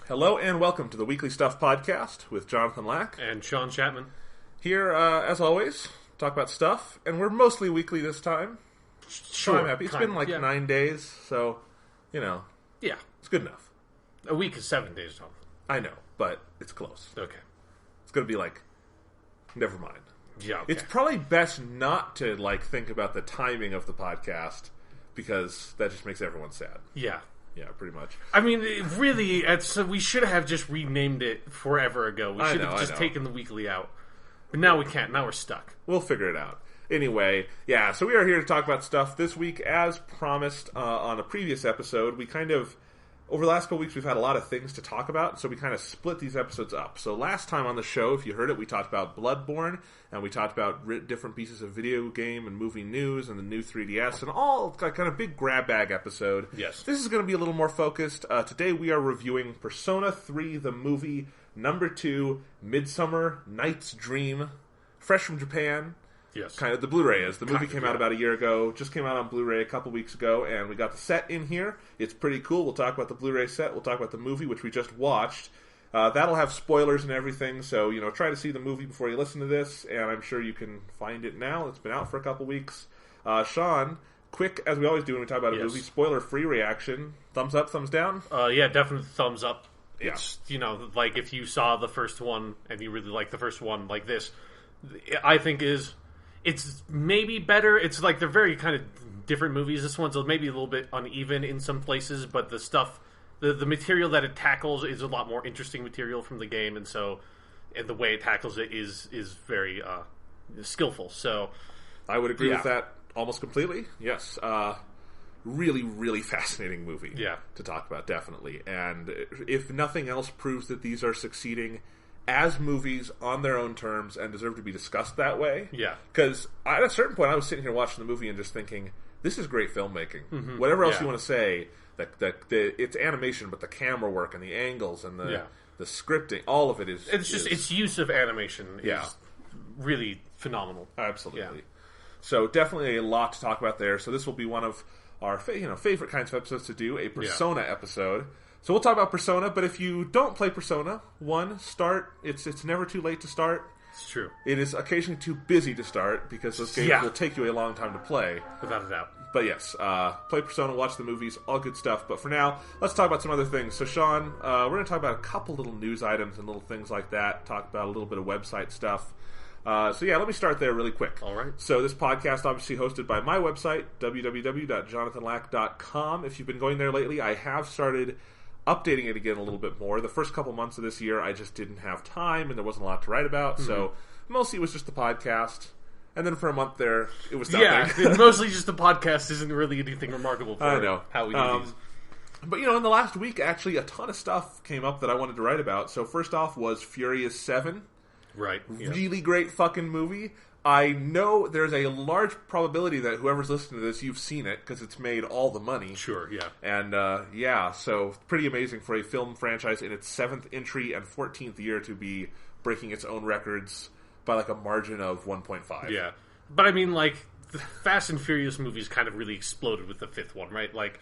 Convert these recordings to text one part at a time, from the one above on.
Hello and welcome to the Weekly Stuff Podcast with Jonathan Lack. And Sean Chapman. Here, as always, talk about stuff, and we're mostly weekly this time. Sure. So I'm happy. It's been like 9 days, so, Yeah. It's good enough. A week is 7 days, Tom. I know, but it's close. Okay. It's going to be like, never mind. Yeah, okay. It's probably best not to, think about the timing of the podcast, because that just makes everyone sad. Yeah. Yeah, pretty much. I mean, really, we should have just renamed it forever ago. We should have just taken the weekly out. But now we can't. Now we're stuck. We'll figure it out. Anyway, yeah, so we are here to talk about stuff this week. As promised on a previous episode, we over the last couple weeks, we've had a lot of things to talk about, so we kind of split these episodes up. So last time on the show, if you heard it, we talked about Bloodborne, and we talked about different pieces of video game and movie news, and the new 3DS, and all kind of big grab bag episode. Yes. This is going to be a little more focused. Today we are reviewing Persona 3, the movie, number 2, Midsummer, Night's Dream, fresh from Japan. Yes. Kind of the Blu-ray is. The movie came out about a year ago, just came out on Blu-ray a couple weeks ago, and we got the set in here. It's pretty cool. We'll talk about the Blu-ray set. We'll talk about the movie, which we just watched. That'll have spoilers and everything, so, try to see the movie before you listen to this, and I'm sure you can find it now. It's been out for a couple weeks. Sean, quick, as we always do when we talk about a movie, spoiler-free reaction. Thumbs up, thumbs down? Yeah, definitely thumbs up. Yeah. It's, if you saw the first one, and you really like the first one like this, I think it's maybe better. It's they're very kind of different movies. This one's maybe a little bit uneven in some places, but the stuff, the material that it tackles is a lot more interesting material from the game, and the way it tackles it is very skillful. So I would agree with that almost completely. Yes. Really, really fascinating movie to talk about, definitely. And if nothing else proves that these are succeeding as movies on their own terms and deserve to be discussed that way. Yeah. Because at a certain point I was sitting here watching the movie and just thinking, this is great filmmaking. Mm-hmm. Whatever else you want to say, that it's animation, but the camera work and the angles and the scripting, all of it is... Its use of animation is really phenomenal. Absolutely. Yeah. So definitely a lot to talk about there. So this will be one of our favorite kinds of episodes to do, a Persona episode. So we'll talk about Persona, but if you don't play Persona, start. It's never too late to start. It's true. It is occasionally too busy to start, because those games will take you a long time to play. Without a doubt. But yes, play Persona, watch the movies, all good stuff. But for now, let's talk about some other things. So Sean, we're going to talk about a couple little news items and little things like that. Talk about a little bit of website stuff. Let me start there really quick. All right. So this podcast obviously hosted by my website, www.jonathanlack.com. If you've been going there lately, I have started updating it again a little bit more. The first couple months of this year, I just didn't have time, and there wasn't a lot to write about, so mostly it was just the podcast. And then for a month there, it was nothing. Yeah, mostly just the podcast isn't really anything remarkable for how we do these. But, in the last week, actually, a ton of stuff came up that I wanted to write about. So first off was Furious 7. Right. Really great fucking movie. I know there's a large probability that whoever's listening to this, you've seen it, because it's made all the money. Sure, yeah. And, so pretty amazing for a film franchise in its 7th entry and 14th year to be breaking its own records by, a margin of 1.5. Yeah. But, I mean, the Fast and Furious movies kind of really exploded with the 5th one, right? They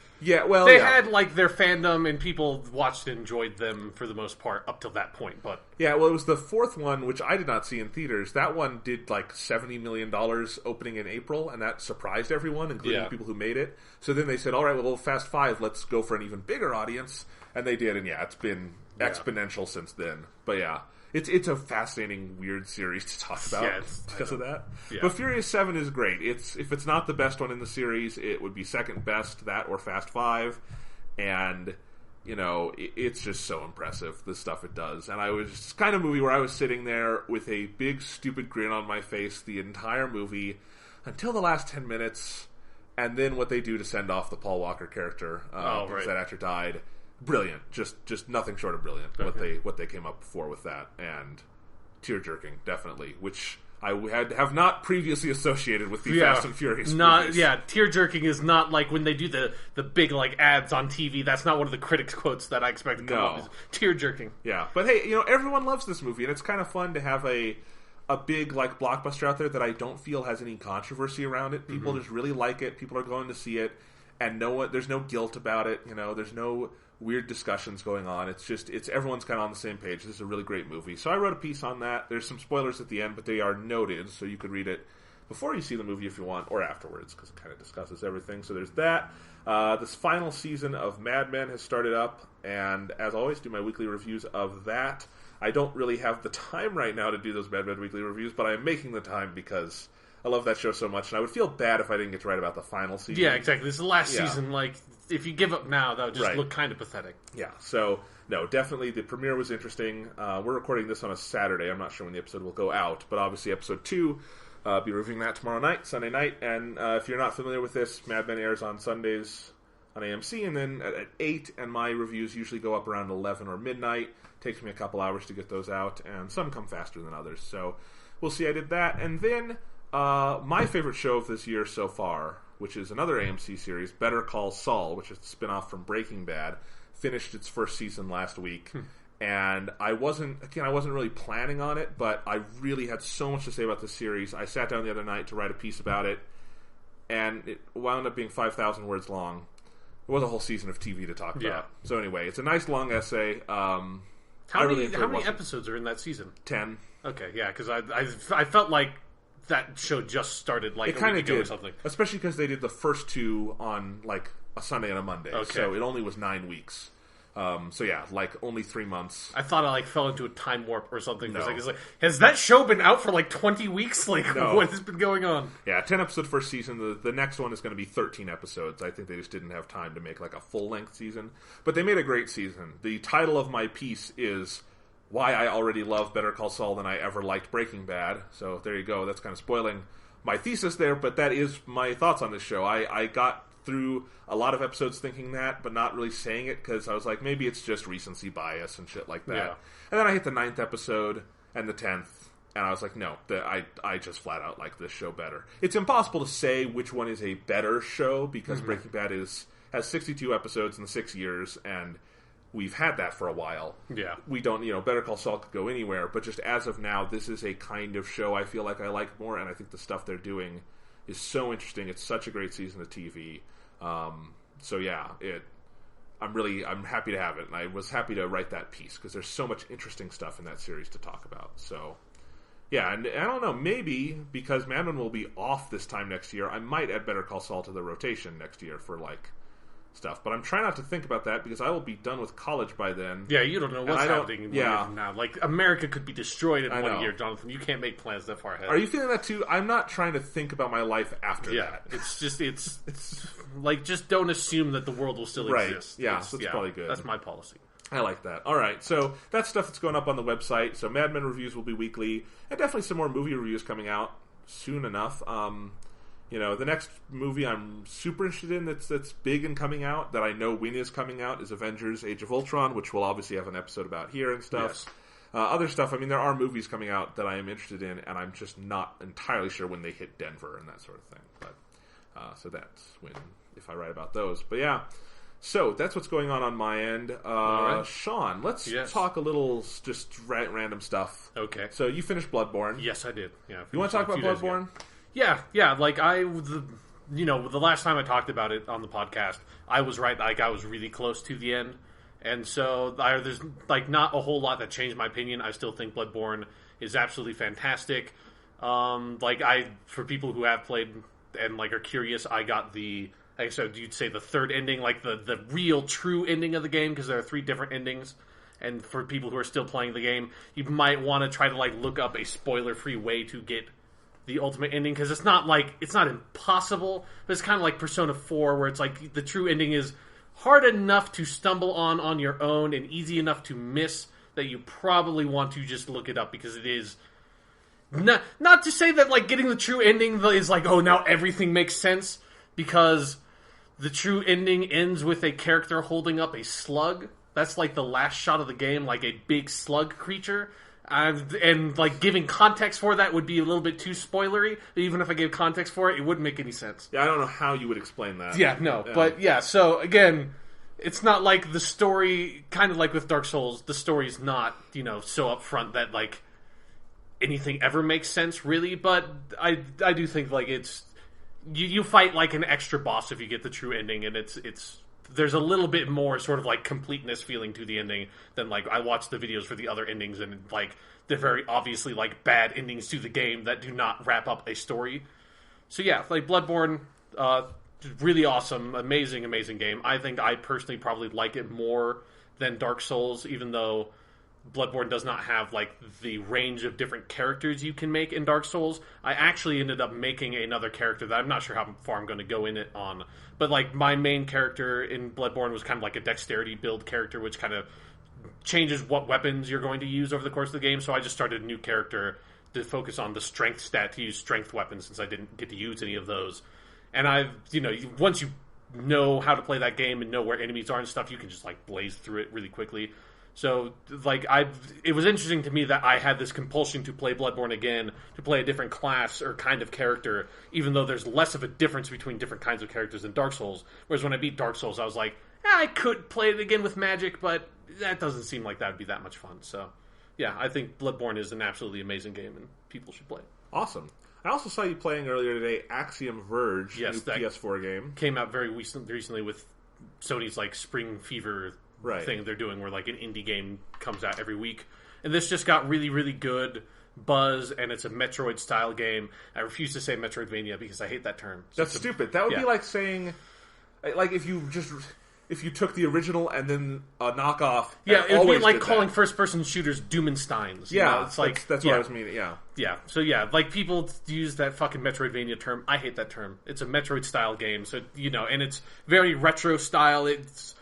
had, their fandom, and people watched and enjoyed them for the most part up till that point, but... Yeah, well, it was the 4th one, which I did not see in theaters. That one did, $70 million opening in April, and that surprised everyone, including the people who made it. So then they said, all right, well, Fast 5, let's go for an even bigger audience, and they did, and it's been exponential since then. But yeah... It's a fascinating, weird series to talk about because of that. Yeah. But Furious 7 is great. If it's not the best one in the series, it would be second best, that or Fast 5. And, it's just so impressive, the stuff it does. And it's kind of movie where I was sitting there with a big, stupid grin on my face the entire movie until the last 10 minutes. And then what they do to send off the Paul Walker character, because that actor died. brilliant. Just nothing short of brilliant. Okay. What they came up for with that, and tear jerking definitely, which I have not previously associated with the Fast and Furious movies. Yeah, tear jerking is not like when they do the big like ads on TV. That's not one of the critics quotes that I expect to come up. Is tear jerking. Yeah, but hey, everyone loves this movie, and it's kind of fun to have a big like blockbuster out there that I don't feel has any controversy around it. People just really like it. People are going to see it, and there's no guilt about it. There's no weird discussions going on. It's everyone's kind of on the same page. This is a really great movie. So I wrote a piece on that. There's some spoilers at the end, but they are noted, so you could read it before you see the movie if you want, or afterwards, because it kind of discusses everything. So there's that. This final season of Mad Men has started up, and as always, do my weekly reviews of that. I don't really have the time right now to do those Mad Men weekly reviews, but I'm making the time because I love that show so much, and I would feel bad if I didn't get to write about the final season. Yeah, exactly. This is the last season. Like, if you give up now, that would just look kind of pathetic. Yeah, so, no, definitely the premiere was interesting. We're recording this on a Saturday. I'm not sure when the episode will go out, but obviously episode 2, be reviewing that tomorrow night, Sunday night. And if you're not familiar with this, Mad Men airs on Sundays on AMC, and then at 8, and my reviews usually go up around 11 or midnight. Takes me a couple hours to get those out, and some come faster than others. So we'll see. I did that. And then my favorite show of this year so far, which is another AMC series, Better Call Saul, which is a spin-off from Breaking Bad, finished its first season last week. And I wasn't really planning on it, but I really had so much to say about this series. I sat down the other night to write a piece about it, and it wound up being 5,000 words long. It was a whole season of TV to talk about. Yeah. So anyway, it's a nice long essay. How many episodes are in that season? 10. Okay, yeah, because I felt like that show just started like a week ago or something. Especially because they did the first 2 on like a Sunday and a Monday. Okay. So it only was 9 weeks. So yeah, like only 3 months. I thought I like fell into a time warp or something. No. It's like, has that show been out for like 20 weeks? Like, what has been going on? Yeah, 10 episode first season. The next one is going to be 13 episodes. I think they just didn't have time to make like a full length season. But they made a great season. The title of my piece is why I already love Better Call Saul than I ever liked Breaking Bad. So there you go. That's kind of spoiling my thesis there, but that is my thoughts on this show. I got through a lot of episodes thinking that, but not really saying it, because I was like, maybe it's just recency bias and shit like that. Yeah. And then I hit the 9th episode and the 10th, and I was like, no, I just flat out like this show better. It's impossible to say which one is a better show, because Breaking Bad has 62 episodes in 6 years, and we've had that for a while. Yeah. We don't, Better Call Saul could go anywhere, but just as of now, this is a kind of show I feel like I like more, and I think the stuff they're doing is so interesting. It's such a great season of TV. So yeah, I'm happy to have it, and I was happy to write that piece, because there's so much interesting stuff in that series to talk about. So yeah, and I don't know, maybe because Mad Men will be off this time next year, I might add Better Call Saul to the rotation next year for like stuff, but I'm trying not to think about that because I will be done with college by then. Yeah, you don't know what's happening in 1 year from now. Like, America could be destroyed in 1 year, Jonathan. You can't make plans that far ahead. Are you feeling that too? I'm not trying to think about my life after that. It's like, just don't assume that the world will still exist. Yeah, so that's probably good. That's my policy. I like that. All right, so that's stuff that's going up on the website. So Mad Men reviews will be weekly, and definitely some more movie reviews coming out soon enough. The next movie I'm super interested in that's big and coming out, that I know when is coming out, is Avengers Age of Ultron, which we'll obviously have an episode about here and stuff. Yes. Other stuff, there are movies coming out that I am interested in, and I'm just not entirely sure when they hit Denver and that sort of thing. But so that's if I write about those. But yeah, so that's what's going on my end. Right. Sean, let's talk a little just random stuff. Okay. So you finished Bloodborne. Yes, I did. Yeah. You want to talk about Bloodborne? Yeah. Like the last time I talked about it on the podcast, I was right. Like, I was really close to the end, and so there's like not a whole lot that changed my opinion. I still think Bloodborne is absolutely fantastic. For people who have played and like are curious, I got you'd say the third ending, like the real true ending of the game, because there are 3 different endings. And for people who are still playing the game, you might want to try to like look up a spoiler-free way to get the ultimate ending, because it's not impossible, but it's kind of like Persona 4, where it's like the true ending is hard enough to stumble on your own and easy enough to miss that you probably want to just look it up, because it is not to say that like getting the true ending is like, oh, now everything makes sense, because the true ending ends with a character holding up a slug. That's like the last shot of the game, like a big slug creature. And like giving context for that would be a little bit too spoilery. Even if I gave context for it, it wouldn't make any sense. Yeah, I don't know how you would explain that. Yeah, no. But yeah, so again, it's not like the story, kind of like with Dark Souls, the story's not, so upfront that like anything ever makes sense, really. But I do think like it's... You fight like an extra boss if you get the true ending, and it's there's a little bit more sort of like completeness feeling to the ending than like I watched the videos for the other endings, and like they're very obviously like bad endings to the game that do not wrap up a story. So yeah, like Bloodborne, really awesome, amazing game. I think I personally probably like it more than Dark Souls, even though Bloodborne does not have like the range of different characters you can make in Dark Souls. I actually ended up making another character that I'm not sure how far I'm going to go in it on. But like my main character in Bloodborne was kind of like a dexterity build character, which kind of changes what weapons you're going to use over the course of the game. So I just started a new character to focus on the strength stat, to use strength weapons since I didn't get to use any of those. And once you know how to play that game and know where enemies are and stuff, you can just like blaze through it really quickly. So, like, it was interesting to me that I had this compulsion to play Bloodborne again, to play a different class or kind of character, even though there's less of a difference between different kinds of characters in Dark Souls. Whereas when I beat Dark Souls, I was like, I could play it again with magic, but that doesn't seem like that would be that much fun. So, yeah, I think Bloodborne is an absolutely amazing game, and people should play it. Awesome. I also saw you playing earlier today Axiom Verge, new PS4 game. Came out very recently with Sony's, like, Spring Fever thing they're doing, where like an indie game comes out every week, and this just got really, really good buzz, and it's a Metroid style game. I refuse to say Metroidvania because I hate that term. That's stupid. That would be like saying, like if you took the original and then a knockoff. Yeah, it would be like calling first person shooters Doomensteins. Yeah, it's like that's what I was meaning. Yeah. So yeah, like people use that fucking Metroidvania term. I hate that term. It's a Metroid style game, so and it's very retro style. It's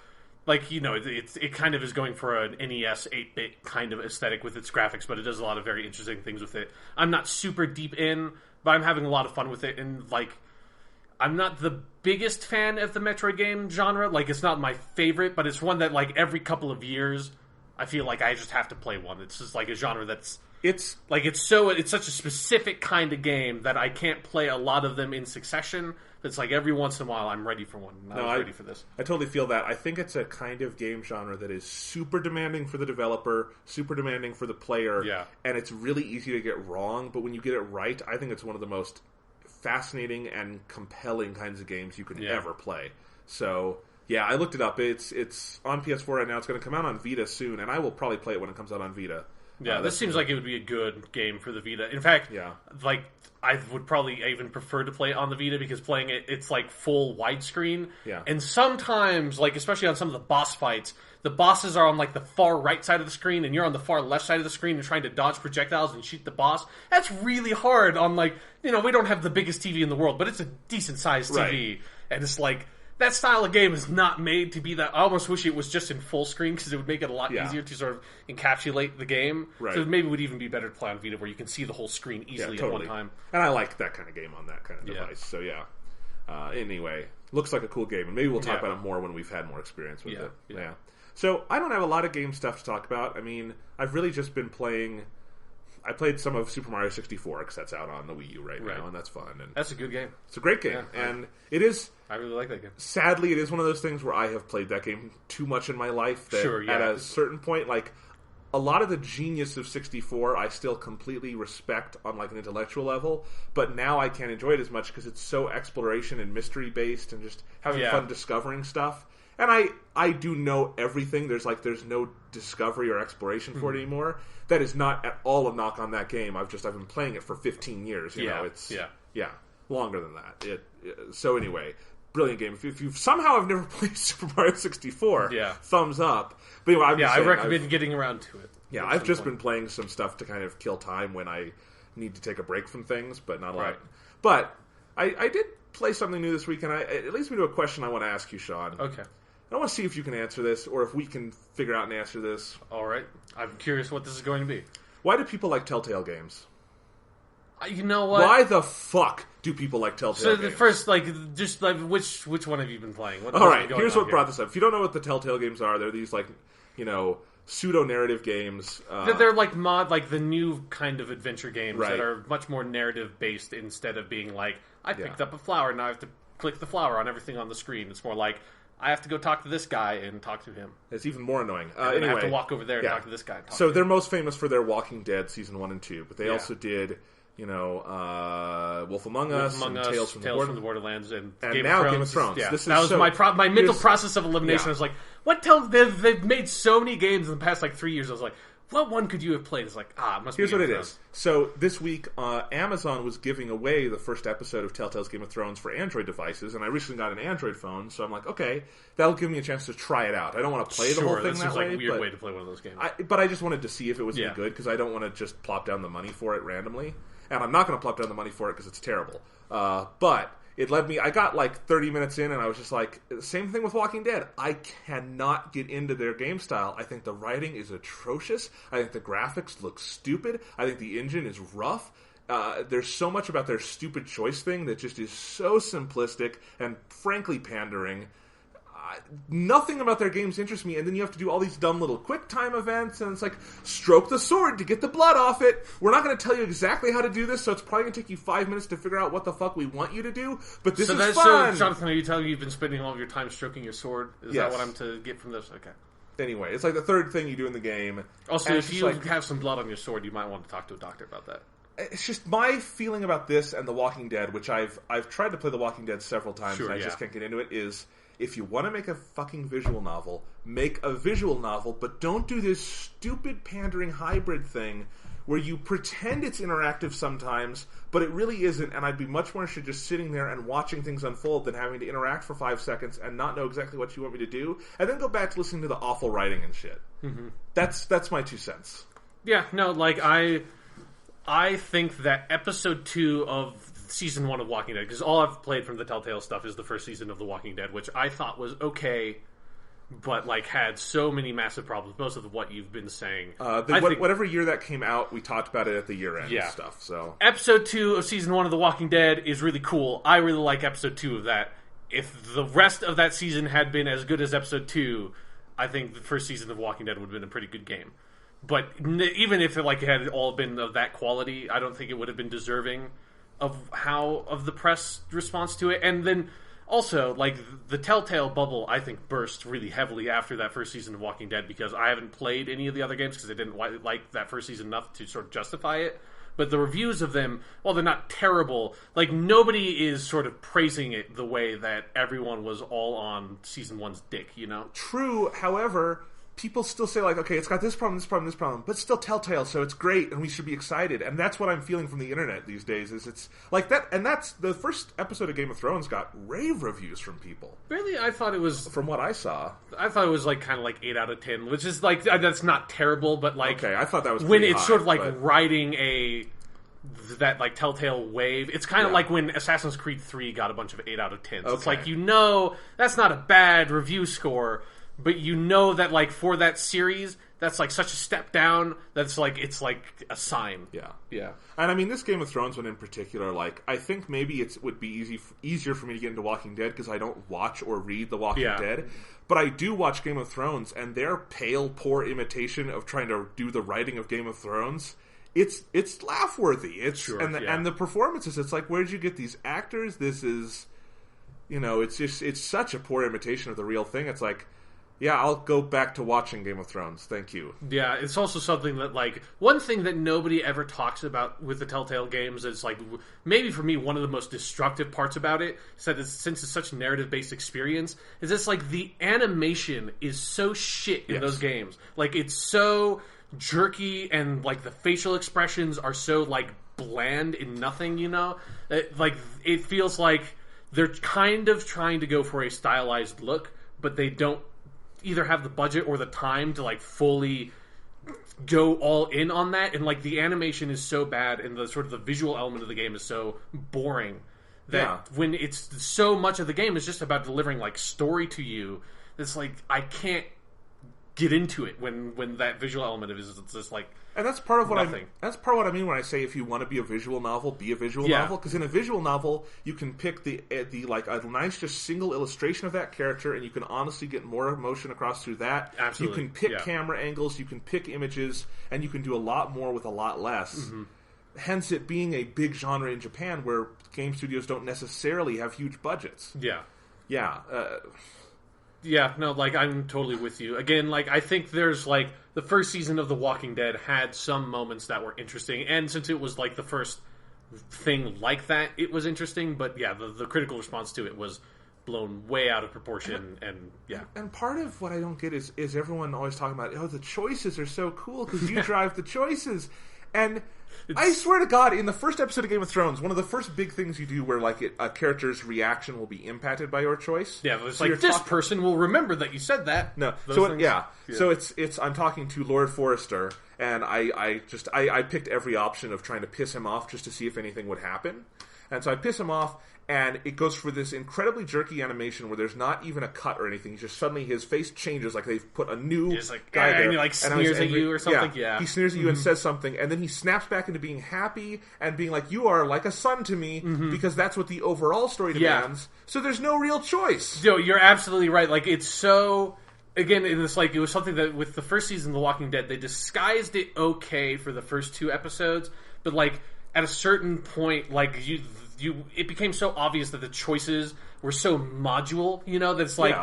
like, it kind of is going for an NES 8-bit kind of aesthetic with its graphics, but it does a lot of very interesting things with it. I'm not super deep in, but I'm having a lot of fun with it, and, like, I'm not the biggest fan of the Metroid game genre. Like, it's not my favorite, but it's one that, like, every couple of years, I feel like I just have to play one. It's just, like, a genre that's... It's such a specific kind of game that I can't play a lot of them in succession. It's like every once in a while I'm ready for one. I was ready for this. I totally feel that. I think it's a kind of game genre that is super demanding for the developer, super demanding for the player, and it's really easy to get wrong, but when you get it right, I think it's one of the most fascinating and compelling kinds of games you could ever play. So, yeah, I looked it up. It's on PS4 right now. It's going to come out on Vita soon, and I will probably play it when it comes out on Vita. Yeah, this seems like it would be a good game for the Vita. In fact, like, I would probably even prefer to play it on the Vita because playing it, it's like full widescreen. Yeah. And sometimes, like, especially on some of the boss fights, the bosses are on like the far right side of the screen and you're on the far left side of the screen and trying to dodge projectiles and shoot the boss. That's really hard on, like, we don't have the biggest TV in the world, but it's a decent sized TV. Right. And it's like, that style of game is not made to be that. I almost wish it was just in full screen because it would make it a lot easier to sort of encapsulate the game. Right. So maybe it would even be better to play on Vita where you can see the whole screen easily at one time. And I like that kind of game on that kind of device. So anyway, looks like a cool game. And maybe we'll talk about it more when we've had more experience with it. Yeah. So I don't have a lot of game stuff to talk about. I mean, I've really just been playing... I played some of Super Mario 64 because that's out on the Wii U right now, and that's fun. And that's a good game. It's a great game, and it is... I really like that game. Sadly, it is one of those things where I have played that game too much in my life that at a certain point, like, a lot of the genius of 64 I still completely respect on, like, an intellectual level, but now I can't enjoy it as much because it's so exploration and mystery-based and just having fun discovering stuff. And I do know everything. There's no discovery or exploration for it anymore. That is not at all a knock on that game. I've been playing it for 15 years. You know, it's longer than that. So anyway, brilliant game. If you somehow have never played Super Mario 64, thumbs up. But anyway, I recommend getting around to it. Yeah, I've just been playing some stuff to kind of kill time when I need to take a break from things, but not a lot. But I did play something new this week, and it leads me to a question I want to ask you, Sean. Okay. I want to see if you can answer this, or if we can figure out and answer this. All right. I'm curious what this is going to be. Why do people like Telltale games? You know what? Why the fuck do people like Telltale So games? first, just which one have you been playing? All right, here's what brought this up. If you don't know what the Telltale games are, they're these pseudo-narrative games. They're like the new kind of adventure games right. that are much more narrative-based instead of being like, I picked up a flower, now I have to click the flower on everything on the screen. It's more like, I have to go talk to this guy and talk to him. It's even more annoying. Anyway, I have to walk over there and talk to this guy. So they're most famous for their Walking Dead Season 1 and 2, but they also did... Wolf Among Us, Tales from the Borderlands, and Game of Thrones. Yeah. That was my mental process of elimination. I was like, they've made so many games in the past 3 years. I was like, what one could you have played? It's like, it must be Here's Game what of it Thrones. is. So this week, Amazon was giving away the first episode of Telltale's Game of Thrones for Android devices, and I recently got an Android phone, so I'm like, okay, that'll give me a chance to try it out. I don't want to play the whole thing that way. Like a weird way to play one of those games. But I just wanted to see if it was any good, because I don't want to just plop down the money for it randomly. And I'm not going to plop down the money for it because it's terrible. But it led me... I got 30 minutes in and I was just like... Same thing with Walking Dead. I cannot get into their game style. I think the writing is atrocious. I think the graphics look stupid. I think the engine is rough. There's so much about their stupid choice thing that just is so simplistic and frankly pandering. Nothing about their games interests me, and then you have to do all these dumb little quick time events, and it's like, stroke the sword to get the blood off it. We're not going to tell you exactly how to do this, so it's probably going to take you 5 minutes to figure out what the fuck we want you to do, but this is fun! So, Jonathan, are you telling me you've been spending all of your time stroking your sword? Is that what I'm to get from this? Okay. Anyway, it's like the third thing you do in the game. Also, if you have some blood on your sword, you might want to talk to a doctor about that. It's just my feeling about this and The Walking Dead, which I've tried to play The Walking Dead several times, and I just can't get into it, is... If you want to make a fucking visual novel, make a visual novel, but don't do this stupid pandering hybrid thing where you pretend it's interactive sometimes, but it really isn't, and I'd be much more interested just sitting there and watching things unfold than having to interact for 5 seconds and not know exactly what you want me to do, and then go back to listening to the awful writing and shit. Mm-hmm. That's my 2 cents. Yeah, no, I think that episode 2 of Season 1 of Walking Dead, because all I've played from the Telltale stuff is the first season of The Walking Dead, which I thought was okay, but had so many massive problems. Most of what you've been saying. Whatever year that came out, we talked about it at the year end and stuff. So episode 2 of Season 1 of The Walking Dead is really cool. I really like episode 2 of that. If the rest of that season had been as good as episode 2, I think the first season of Walking Dead would have been a pretty good game. But even if it had all been of that quality, I don't think it would have been deserving of the press response to it. And then also, the Telltale bubble, I think, burst really heavily after that first season of Walking Dead, because I haven't played any of the other games because I didn't like that first season enough to sort of justify it. But the reviews of them, while they're not terrible, nobody is sort of praising it the way that everyone was all on season 1's dick, you know? True, however... People still say, okay, it's got this problem, but still Telltale, so it's great, and we should be excited. And that's what I'm feeling from the internet these days, is it's like that, and that's, the first episode of Game of Thrones got rave reviews from people. Really? I thought it was... From what I saw. I thought it was, kind of 8 out of 10, which is, that's not terrible, but, Okay, I thought that was when it's high, sort of, riding that Telltale wave. It's kind of like when Assassin's Creed 3 got a bunch of 8 out of 10s. Okay. It's that's not a bad review score, but that for that series, that's such a step down. That's it's a sign. Yeah. And I mean, this Game of Thrones one in particular, I think maybe it would be easier for me to get into Walking Dead because I don't watch or read The Walking Dead. But I do watch Game of Thrones, and their pale, poor imitation of trying to do the writing of Game of Thrones, it's laugh worthy. And the performances, it's where'd you get these actors? This is, it's such a poor imitation of the real thing. It's yeah, I'll go back to watching Game of Thrones. Thank you. Yeah, it's also something that, one thing that nobody ever talks about with the Telltale games is, maybe for me, one of the most destructive parts about it, is that since it's such a narrative-based experience, is it's, the animation is so shit in those games. It's so jerky, and, the facial expressions are so, bland and nothing, you know? It feels like they're kind of trying to go for a stylized look, but they don't either have the budget or the time to fully go all in on that, and the animation is so bad and the sort of the visual element of the game is so boring that when it's so much of the game is just about delivering story to you, it's I can't get into it when that visual element of it is just like. And that's part of what I mean when I say if you want to be a visual novel, be a visual novel. Because in a visual novel, you can pick the like a nice just single illustration of that character, and you can honestly get more emotion across through that. Absolutely. You can pick camera angles, you can pick images, and you can do a lot more with a lot less. Mm-hmm. Hence, it being a big genre in Japan, where game studios don't necessarily have huge budgets. Yeah. Yeah, no, like, I'm totally with you. Again, like, I think there's, like, the first season of The Walking Dead had some moments that were interesting, and since it was, like, the first thing like that, it was interesting, but, yeah, the critical response to it was blown way out of proportion, and yeah. And part of what I don't get is everyone always talking about, the choices are so cool, because you drive the choices, and... I swear to God, in the first episode of Game of Thrones, one of the first big things you do where like a character's reaction will be impacted by your choice. Yeah, it's so like this person will remember that you said that. No, so it's I'm talking to Lord Forrester, and I picked every option of trying to piss him off just to see if anything would happen, and so I piss him off. And it goes for this incredibly jerky animation where there's not even a cut or anything. Just suddenly his face changes, like they've put a new guy there. And he like sneers at you or something. Yeah. He sneers at you and says something, and then he snaps back into being happy and being like, "You are like a son to me," because that's what the overall story demands. Yeah. So there's no real choice. Yo, you're absolutely right. Like it's so. Again, it's like it was something that with the first season of The Walking Dead, they disguised it okay for the first 2 episodes, but like at a certain point, like it became so obvious that the choices were so module, that it's like,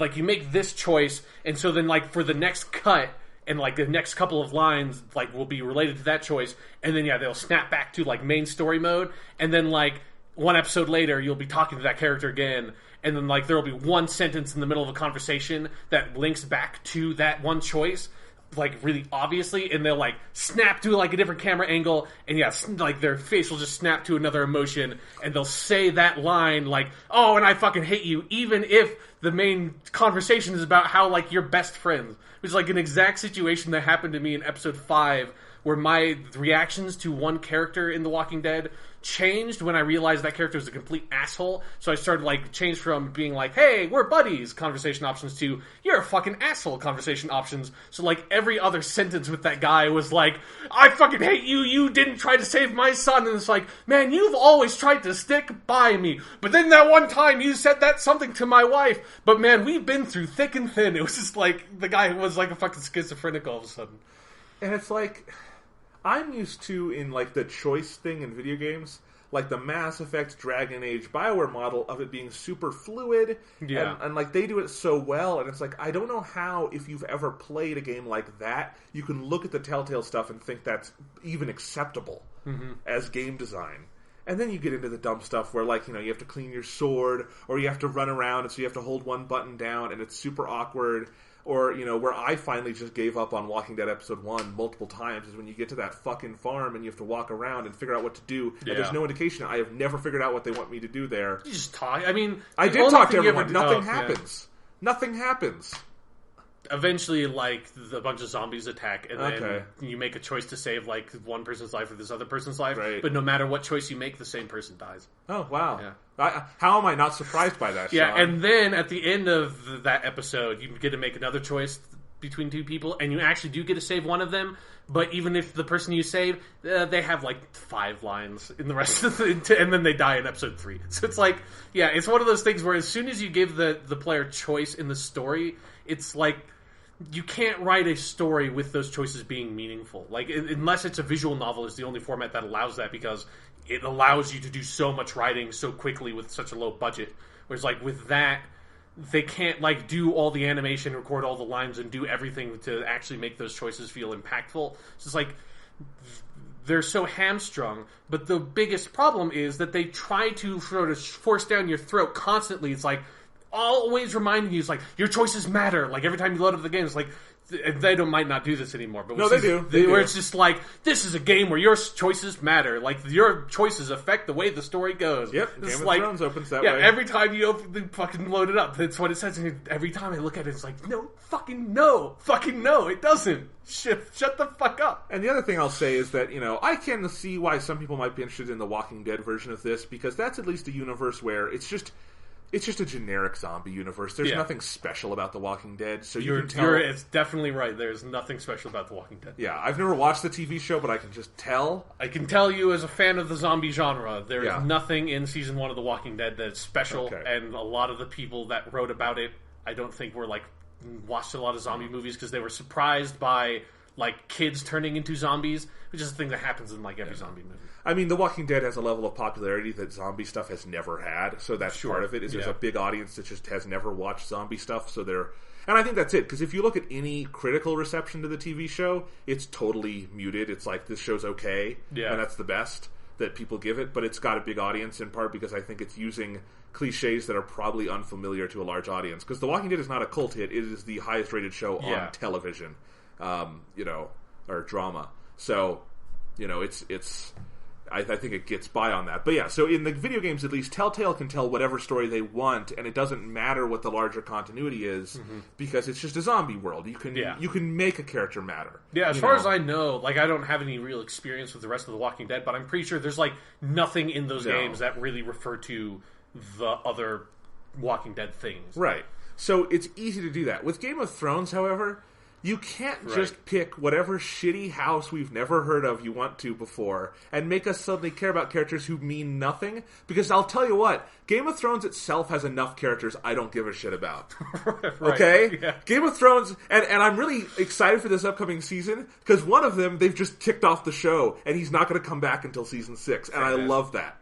like you make this choice, and so then like for the next cut, and like the next couple of lines like will be related to that choice, and then they'll snap back to like main story mode, and then like 1 episode later you'll be talking to that character again, and then like there'll be one sentence in the middle of a conversation that links back to that one choice, like really obviously, and they'll like snap to like a different camera angle, and like their face will just snap to another emotion, and they'll say that line like, "Oh, and I fucking hate you," even if the main conversation is about how like you're best friends, which is like an exact situation that happened to me in episode 5, where my reactions to one character in The Walking Dead changed when I realized that character was a complete asshole. So I started like changed from being like, "Hey, we're buddies," conversation options, to "You're a fucking asshole," conversation options. So like every other sentence with that guy was like, "I fucking hate you, you didn't try to save my son," and it's like, "Man, you've always tried to stick by me, but then that one time you said that something to my wife, but man, we've been through thick and thin." It was just like the guy was like a fucking schizophrenic all of a sudden. And it's like, I'm used to, in like the choice thing in video games, like the Mass Effect, Dragon Age, BioWare model of it being super fluid, and like they do it so well, and it's like, I don't know how, if you've ever played a game like that, you can look at the Telltale stuff and think that's even acceptable as game design. And then you get into the dumb stuff where, like, you have to clean your sword, or you have to run around, and so you have to hold one button down, and it's super awkward. Or, where I finally just gave up on Walking Dead Episode 1 multiple times is when you get to that fucking farm and you have to walk around and figure out what to do. Yeah. And there's no indication. I have never figured out what they want me to do there. You just talk. I mean... I did talk to everyone. Nothing happens. Yeah. Nothing happens. Eventually, like, a bunch of zombies attack, and then you make a choice to save, like, one person's life or this other person's life. Right. But no matter what choice you make, the same person dies. Oh, wow. Yeah. How am I not surprised by that, Yeah, Sean? And then at the end of that episode, you get to make another choice between 2 people, and you actually do get to save one of them, but even if the person you save, they have, like, 5 lines in the rest of the... and then they die in episode 3. So it's like, it's one of those things where as soon as you give the player choice in the story, it's like... You can't write a story with those choices being meaningful. Like, unless it's a visual novel is the only format that allows that, because it allows you to do so much writing so quickly with such a low budget. Whereas, like, with that, they can't, like, do all the animation, record all the lines, and do everything to actually make those choices feel impactful. So it's like, they're so hamstrung. But the biggest problem is that they try to sort of force down your throat constantly. It's like... always reminding you, it's like, your choices matter. Like, every time you load up the game, it's like, they might not do this anymore. But no, they do. Where it's just like, this is a game where your choices matter. Like, your choices affect the way the story goes. Yep, Game of Thrones opens that way. Every time you fucking load it up, that's what it says. And every time I look at it, it's like, no, fucking no, it doesn't. Shut the fuck up. And the other thing I'll say is that, I can see why some people might be interested in the Walking Dead version of this, because that's at least a universe where it's just... it's just a generic zombie universe. There's nothing special about The Walking Dead, so you can tell. It's definitely right. There's nothing special about The Walking Dead. Yeah, I've never watched the TV show, but I can just tell. I can tell you, as a fan of the zombie genre, there is nothing in season 1 of The Walking Dead that's special, and a lot of the people that wrote about it, I don't think were watched a lot of zombie movies because they were surprised by kids turning into zombies, which is a thing that happens in every zombie movie. I mean, The Walking Dead has a level of popularity that zombie stuff has never had, so that's part of it. Is there's a big audience that just has never watched zombie stuff, so they're... And I think that's it, because if you look at any critical reception to the TV show, it's totally muted. It's this show's okay, and that's the best that people give it, but it's got a big audience in part because I think it's using cliches that are probably unfamiliar to a large audience. Because The Walking Dead is not a cult hit, it is the highest rated show on television, or drama. So, it's I think it gets by on that. But yeah, so in the video games at least, Telltale can tell whatever story they want, and it doesn't matter what the larger continuity is, because it's just a zombie world. You can make a character matter. Yeah, as far as I know, I don't have any real experience with the rest of The Walking Dead, but I'm pretty sure there's nothing in those games that really refer to the other Walking Dead things. Right. So it's easy to do that. With Game of Thrones, however... You can't just pick whatever shitty house we've never heard of you want to before and make us suddenly care about characters who mean nothing. Because I'll tell you what, Game of Thrones itself has enough characters I don't give a shit about. Okay? Yeah. Game of Thrones, and I'm really excited for this upcoming season because one of them, they've just kicked off the show and he's not going to come back until season 6. And I love that.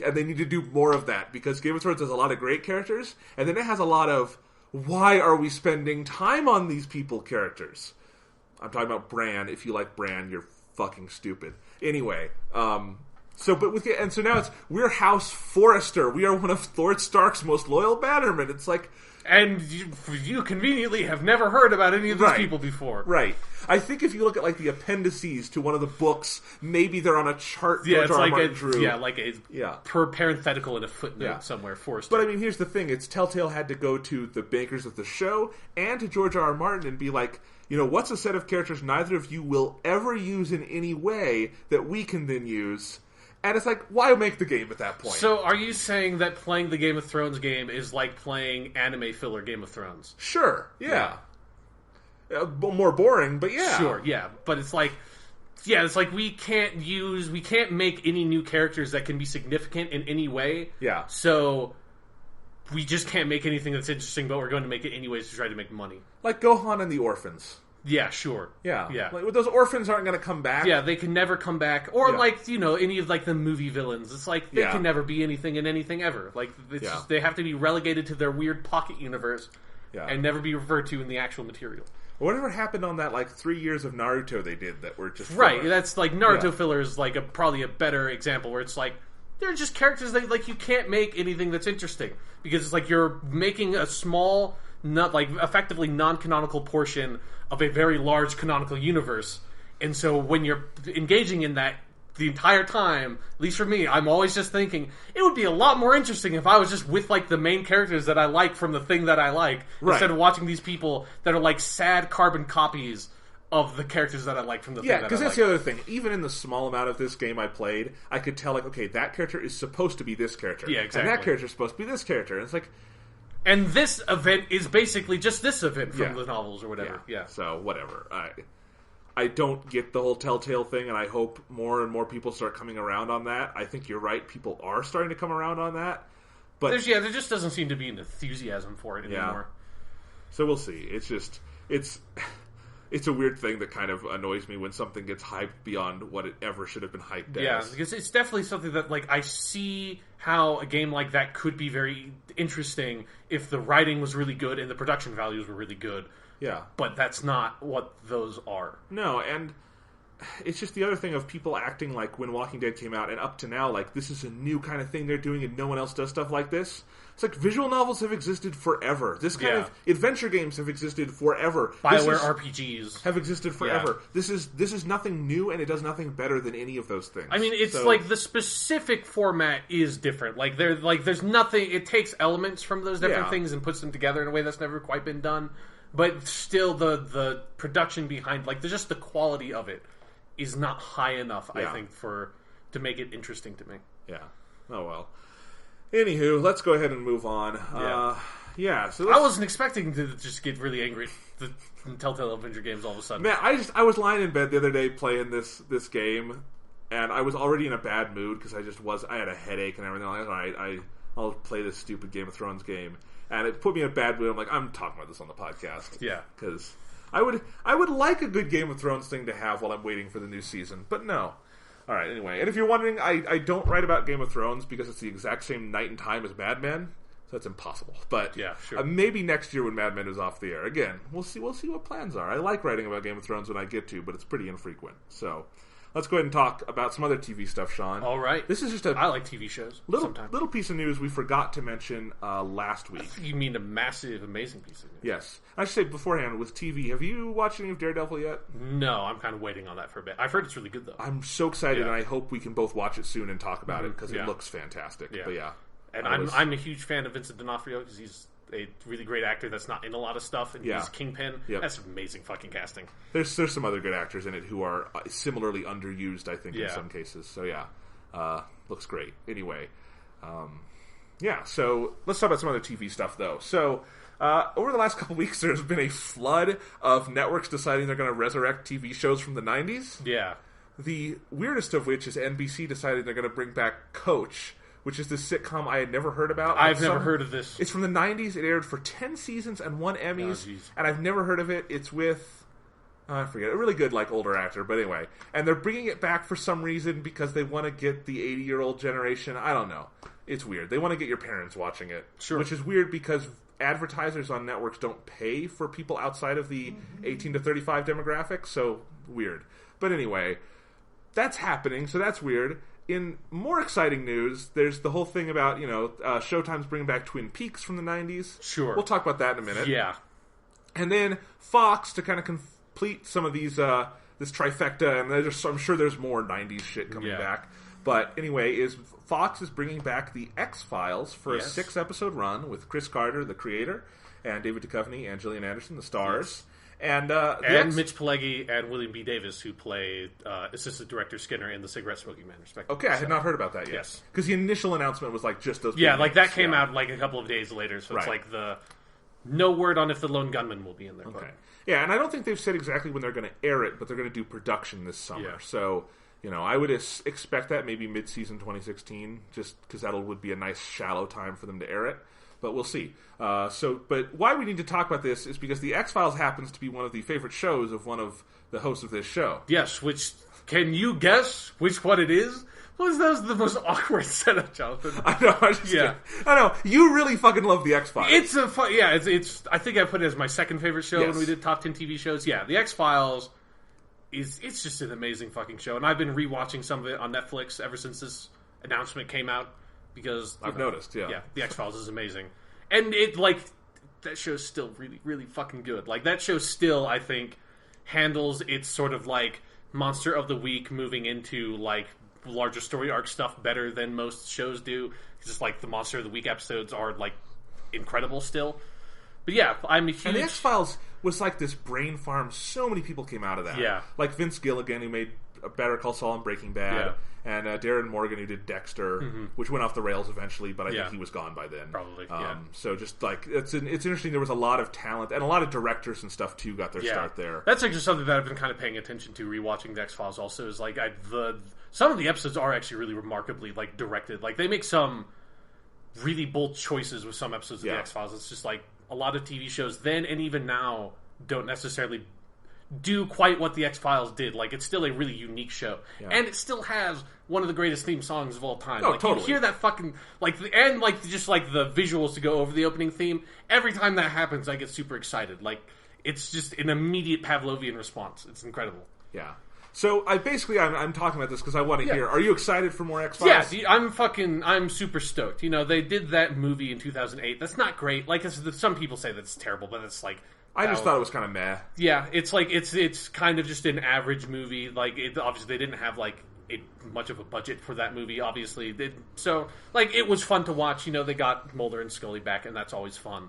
And they need to do more of that because Game of Thrones has a lot of great characters and then it has a lot of... Why are we spending time on these people characters? I'm talking about Bran. If you like Bran, you're fucking stupid. Anyway, so now we're House Forrester. We are one of Lord Stark's most loyal bannermen. It's and you conveniently have never heard about any of these people before. Right. I think if you look at the appendices to one of the books, maybe they're on a chart. Yeah, it's per parenthetical in a footnote somewhere. Forced. But I mean, here's the thing: it's Telltale had to go to the makers of the show and to George R.R. Martin and be like, what's a set of characters neither of you will ever use in any way that we can then use. And it's why make the game at that point? So are you saying that playing the Game of Thrones game is like playing anime filler Game of Thrones? Sure, yeah. More boring, but yeah. Sure, yeah. But it's we can't make any new characters that can be significant in any way. Yeah. So we just can't make anything that's interesting, but we're going to make it anyways to try to make money. Like Gohan and the Orphans. Yeah, sure. Yeah. Those orphans aren't going to come back. Yeah, they can never come back. Or, any of, the movie villains. It's they can never be anything in anything ever. Just, they have to be relegated to their weird pocket universe and never be referred to in the actual material. Whatever happened on that, 3 years of Naruto they did that were just... Right, that's, Naruto filler is, probably a better example where it's, they're just characters that, you can't make anything that's interesting. Because it's, you're making a small... effectively non-canonical portion of a very large canonical universe. And so when you're engaging in that the entire time, at least for me, I'm always just thinking, it would be a lot more interesting if I was just with the main characters that I like from the thing that I like, instead of watching these people that are sad carbon copies of the characters that I like from the thing that I like. Yeah, because that's the other thing. Even in the small amount of this game I played, I could tell, okay, that character is supposed to be this character. Yeah, exactly. And that character is supposed to be this character. And it's and this event is basically just this event from the novels or whatever. Yeah. So, whatever. I don't get the whole Telltale thing, and I hope more and more people start coming around on that. I think you're right. People are starting to come around on that. But there just doesn't seem to be an enthusiasm for it anymore. So we'll see. It's just... It's a weird thing that kind of annoys me when something gets hyped beyond what it ever should have been hyped as. Yeah, because it's definitely something that, I see how a game like that could be very interesting if the writing was really good and the production values were really good. Yeah. But that's not what those are. No, and it's just the other thing of people acting like when Walking Dead came out and up to now, this is a new kind of thing they're doing and no one else does stuff like this. It's visual novels have existed forever. This kind of adventure games have existed forever. BioWare RPGs have existed forever. Yeah. This is nothing new, and it does nothing better than any of those things. I mean, it's the specific format is different. There's nothing. It takes elements from those different things and puts them together in a way that's never quite been done. But still, the production behind, just the quality of it is not high enough. I think to make it interesting to me. Yeah. Oh well. Anywho, let's go ahead and move on. So I wasn't expecting to just get really angry at the Telltale Adventure games all of a sudden. Man, I was lying in bed the other day playing this game, and I was already in a bad mood because I had a headache and everything. I'm like, all right, I'll play this stupid Game of Thrones game, and it put me in a bad mood. I'm like, I'm talking about this on the podcast, because I would like a good Game of Thrones thing to have while I'm waiting for the new season, but no. All right, anyway, and if you're wondering, I don't write about Game of Thrones because it's the exact same night and time as Mad Men. So that's impossible. But maybe next year when Mad Men is off the air. Again, we'll see what plans are. I like writing about Game of Thrones when I get to, but it's pretty infrequent. So let's go ahead and talk about some other TV stuff, Sean. All right. This is just I like TV shows. Little piece of news we forgot to mention last week. You mean a massive, amazing piece of news? Yes. I should say beforehand, with TV, have you watched any of Daredevil yet? No, I'm kind of waiting on that for a bit. I've heard it's really good, though. I'm so excited, and I hope we can both watch it soon and talk about it, because it looks fantastic. Yeah. But yeah. And I'm a huge fan of Vincent D'Onofrio because he's a really great actor that's not in a lot of stuff, and he's Kingpin. Yep. That's amazing fucking casting. There's some other good actors in it who are similarly underused, I think, in some cases. So looks great. Anyway, so let's talk about some other TV stuff, though. So over the last couple weeks, there's been a flood of networks deciding they're going to resurrect TV shows from the 90s. Yeah. The weirdest of which is NBC deciding they're going to bring back Coach, which is this sitcom I had never heard about. I've never heard of this. It's from the 90s. It aired for 10 seasons and won Emmys, and I've never heard of it. It's with, I forget, a really good, older actor, but anyway. And they're bringing it back for some reason because they want to get the 80-year-old generation. I don't know. It's weird. They want to get your parents watching it, which is weird because advertisers on networks don't pay for people outside of the 18 to 35 demographic, so weird. But anyway, that's happening, so that's weird. In more exciting news, there's the whole thing about, Showtime's bringing back Twin Peaks from the 90s. Sure. We'll talk about that in a minute. Yeah. And then Fox, to kind of complete some of these, this trifecta, and I'm sure there's more 90s shit coming back. But anyway, Fox is bringing back the X-Files for a 6-episode run with Chris Carter, the creator, and David Duchovny and Gillian Anderson, the stars. And Mitch Pileggi and William B. Davis, who play Assistant Director Skinner in The Cigarette Smoking Man, respectively. Okay, I had not heard about that yet. Yes. Because the initial announcement was just those. Yeah, that came out a couple of days later, so it's the no word on if the Lone Gunman will be in there. Okay. Yeah, and I don't think they've said exactly when they're going to air it, but they're going to do production this summer. Yeah. So, I would expect that maybe mid-season 2016, just because that would be a nice shallow time for them to air it. But we'll see. But why we need to talk about this is because the X-Files happens to be one of the favorite shows of one of the hosts of this show. Yes, can you guess which one it is? That was the most awkward setup, Jonathan. I know. I know. You really fucking love the X-Files. It's it's. I think I put it as my second favorite show when we did top 10 TV shows. Yeah, the X-Files it's just an amazing fucking show, and I've been rewatching some of it on Netflix ever since this announcement came out. Because I've noticed, the X-Files is amazing, and that show's still really, really fucking good. That show still, I think, handles its sort of monster of the week moving into larger story arc stuff better than most shows do. Just the monster of the week episodes are incredible still. But yeah, I'm a huge. And the X-Files was this brain farm. So many people came out of that. Yeah, Vince Gilligan, who made Better Call Saul and Breaking Bad. Yeah. And Darren Morgan, who did Dexter, which went off the rails eventually, but I think he was gone by then. Probably, So just it's interesting. There was a lot of talent, and a lot of directors and stuff, too, got their start there. That's actually something that I've been kind of paying attention to, rewatching the X-Files also, is some of the episodes are actually really remarkably, directed. They make some really bold choices with some episodes of the X-Files. It's just, a lot of TV shows then and even now don't necessarily do quite what the X-Files did. It's still a really unique show. Yeah. And it still has one of the greatest theme songs of all time. Oh, totally. You hear that fucking... just the visuals to go over the opening theme. Every time that happens, I get super excited. It's just an immediate Pavlovian response. It's incredible. Yeah. So, I'm talking about this because I want to hear... Are you excited for more X-Files? Yeah, I'm super stoked. They did that movie in 2008. That's not great. Some people say that's terrible, but it's I just thought it was kind of meh. Yeah, it's kind of just an average movie. Obviously they didn't have much of a budget for that movie. Obviously, it was fun to watch. They got Mulder and Scully back, and that's always fun.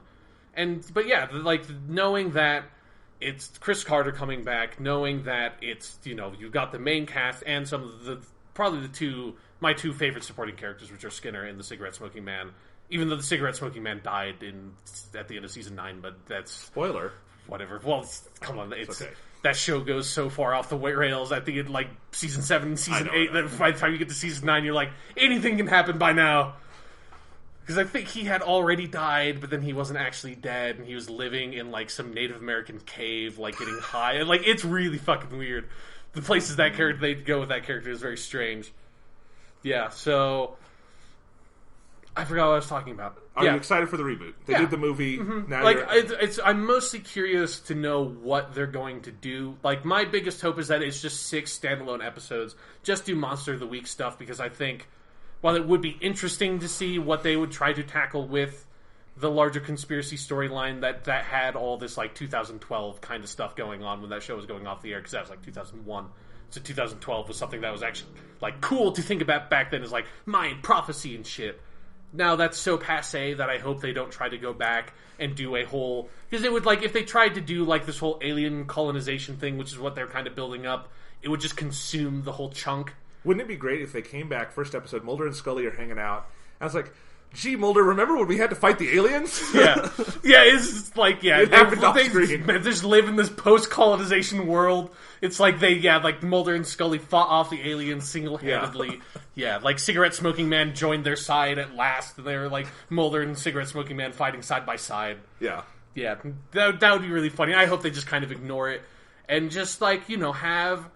Knowing that it's Chris Carter coming back, knowing that it's you've got the main cast and some of the probably the two my two favorite supporting characters, which are Skinner and the cigarette smoking man. Even though the cigarette smoking man died at the end of season 9, but that's spoiler. Whatever. Well, come on, it's okay. That show goes so far off the rails. I think in like season 7, season 8, that by the time you get to season 9, you're like, anything can happen by now. Because I think he had already died, but then he wasn't actually dead, and he was living in like some Native American cave, like getting high, and like it's really fucking weird. The places that character they go with that character is very strange. Yeah, so I forgot what I was talking about. Are you excited for the reboot? They did the movie. Mm-hmm. Now like I'm mostly curious to know what they're going to do. Like my biggest hope is that it's just 6 standalone episodes. Just do Monster of the Week stuff because I think while it would be interesting to see what they would try to tackle with the larger conspiracy storyline that had all this like 2012 kind of stuff going on when that show was going off the air, because that was like 2001. So 2012 was something that was actually like cool to think about back then, as like Mayan prophecy and shit. Now that's so passe that I hope they don't try to go back and do a whole, because it would, like, if they tried to do like this whole alien colonization thing, which is what they're kind of building up, it would just consume the whole chunk. Wouldn't it be great if they came back, first episode, Mulder and Scully are hanging out, I was like, gee, Mulder, remember when we had to fight the aliens? Yeah. Yeah, it's like, yeah. It happened off screen. They just live in this post-colonization world. It's like like Mulder and Scully fought off the aliens single-handedly. Yeah, like Cigarette Smoking Man joined their side at last. They were like Mulder and Cigarette Smoking Man fighting side by side. Yeah. Yeah, that would be really funny. I hope they just kind of ignore it. And just, like, have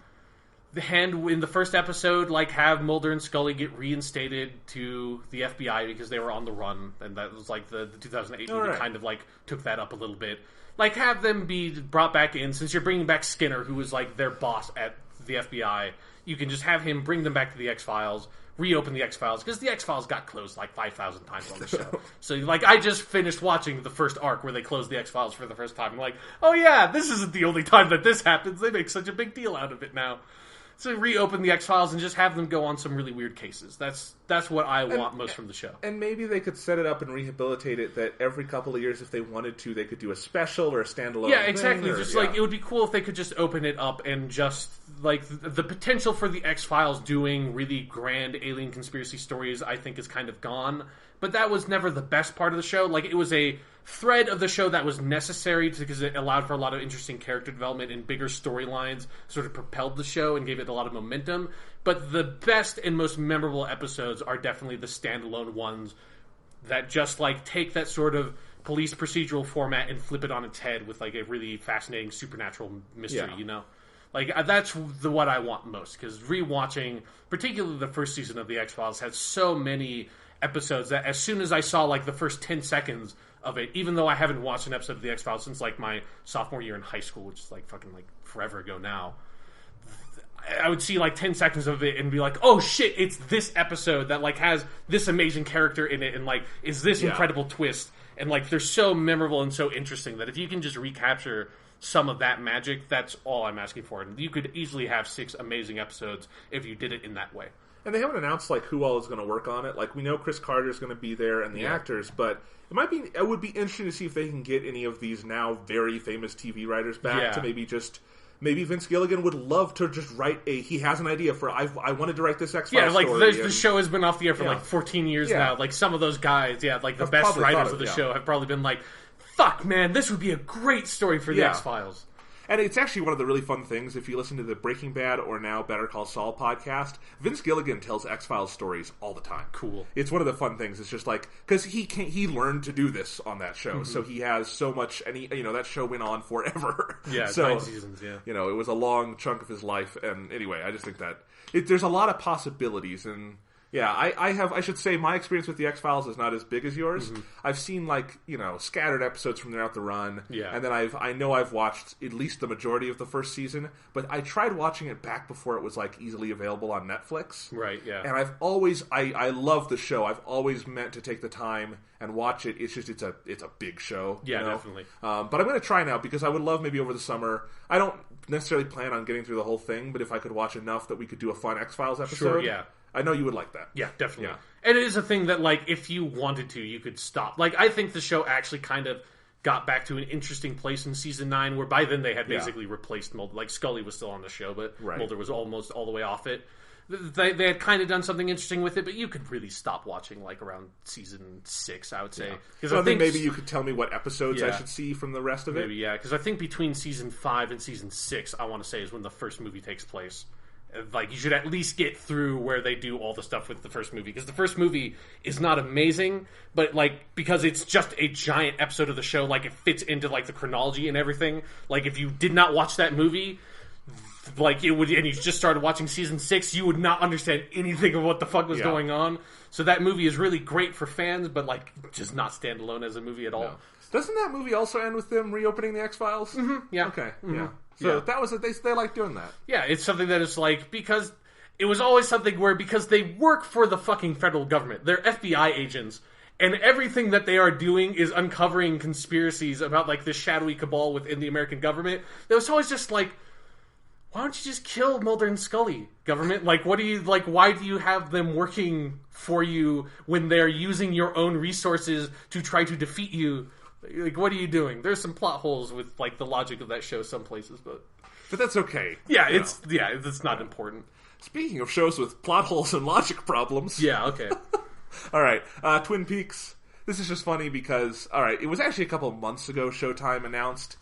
the hand in the first episode, like, have Mulder and Scully get reinstated to the FBI because they were on the run, and that was like the 2008 movie kind of like took that up a little bit. Like, have them be brought back in, since you're bringing back Skinner, who was like their boss at the FBI. You can just have him bring them back to the X-Files, reopen the X-Files, because the X-Files got closed like 5,000 times on the show. So, like, I just finished watching the first arc where they closed the X-Files for the first time. I'm like, oh yeah, this isn't the only time that this happens. They make such a big deal out of it now. So reopen the X-Files and just have them go on some really weird cases. That's what I want most from the show. And maybe they could set it up and rehabilitate it that every couple of years, if they wanted to, they could do a special or a standalone Yeah, exactly. Thing, just like, it would be cool if they could just open it up and just, like, the potential for the X-Files doing really grand alien conspiracy stories, I think, is kind of gone. But that was never the best part of the show. Like, it was a thread of the show that was necessary because it allowed for a lot of interesting character development and bigger storylines, sort of propelled the show and gave it a lot of momentum. But the best and most memorable episodes are definitely the standalone ones that just, like, take that sort of police procedural format and flip it on its head with, like, a really fascinating supernatural mystery, Like, that's what I want most, because rewatching, particularly the first season of The X-Files, had so many episodes that as soon as I saw, like, the first 10 seconds of it, even though I haven't watched an episode of The X-Files since, like, my sophomore year in high school, which is, like, fucking, like, forever ago now, I would see, like, 10 seconds of it and be like, oh, shit, it's this episode that, like, has this amazing character in it and, like, is this incredible twist. And, like, they're so memorable and so interesting that if you can just recapture some of that magic, that's all I'm asking for. And you could easily have 6 amazing episodes if you did it in that way. And they haven't announced, like, who all is going to work on it. Like, we know Chris Carter's going to be there and the actors, but it would be interesting to see if they can get any of these now very famous TV writers back to maybe Vince Gilligan would love to just write he has an idea for, I wanted to write this X-Files story. Yeah, like, the show has been off the air for, like, 14 years now. Like, some of those guys, like, the best writers of the show have probably been like, fuck, man, this would be a great story for the X-Files. And it's actually one of the really fun things, if you listen to the Breaking Bad or now Better Call Saul podcast, Vince Gilligan tells X-Files stories all the time. Cool. It's one of the fun things. It's just like, because he learned to do this on that show, so he has so much, and that show went on forever. Yeah, so, 9 seasons, it was a long chunk of his life, and anyway, I just think that there's a lot of possibilities, and yeah, I should say my experience with the X-Files is not as big as yours. I've seen, like, scattered episodes from Throughout the Run. Yeah. And then I know I've watched at least the majority of the first season, but I tried watching it back before it was, like, easily available on Netflix. Right, yeah. And I've always, I love the show. I've always meant to take the time and watch it. It's just, it's a big show. Yeah, definitely. But I'm going to try now, because I would love maybe over the summer. I don't necessarily plan on getting through the whole thing, but if I could watch enough that we could do a fun X-Files episode. Sure, yeah. I know you would like that. Yeah, definitely. Yeah. And it is a thing that, like, if you wanted to, you could stop. Like, I think the show actually kind of got back to an interesting place in season 9, where by then they had basically replaced Mulder. Like, Scully was still on the show, but Mulder was almost all the way off it. they had kind of done something interesting with it, but you could really stop watching like around season 6, I would say. So I think maybe you could tell me what episodes I should see from the rest of it. Maybe, yeah, because I think between season 5 and season 6, I want to say, is when the first movie takes place. Like, you should at least get through where they do all the stuff with the first movie, because the first movie is not amazing, but like, because it's just a giant episode of the show, like it fits into like the chronology and everything. Like, if you did not watch that movie, like, it would, and you just started watching season 6, you would not understand anything of what the fuck was going on. So that movie is really great for fans, but like, just not standalone as a movie at all. No. Doesn't that movie also end with them reopening the X-Files? Mm-hmm, yeah. Okay. Mm-hmm. Yeah. So that was they like doing that. Yeah, it's something that is like, because it was always something where, because they work for the fucking federal government, they're FBI agents, and everything that they are doing is uncovering conspiracies about like this shadowy cabal within the American government. There was always just like, why don't you just kill Mulder and Scully, government? Like, what do you, like, why do you have them working for you when they're using your own resources to try to defeat you? Like, what are you doing? There's some plot holes with, like, the logic of that show some places, but that's okay. Yeah, it's not important. Speaking of shows with plot holes and logic problems. Yeah, okay. All right, Twin Peaks. This is just funny because, all right, it was actually a couple of months ago Showtime announced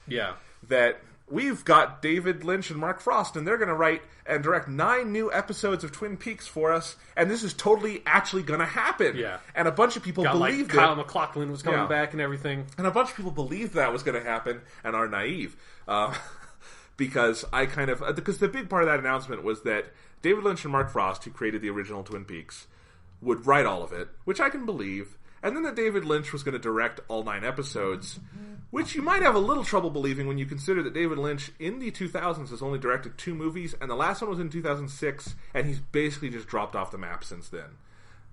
that we've got David Lynch and Mark Frost, and they're going to write and direct 9 new episodes of Twin Peaks for us, and this is totally actually going to happen. Yeah. And a bunch of people believed Kyle MacLachlan was coming back and everything. And a bunch of people believed that was going to happen and are naive. Because because the big part of that announcement was that David Lynch and Mark Frost, who created the original Twin Peaks, would write all of it, which I can believe. And then that David Lynch was going to direct all 9 episodes, which you might have a little trouble believing when you consider that David Lynch in the 2000s has only directed 2 movies, and the last one was in 2006, and he's basically just dropped off the map since then.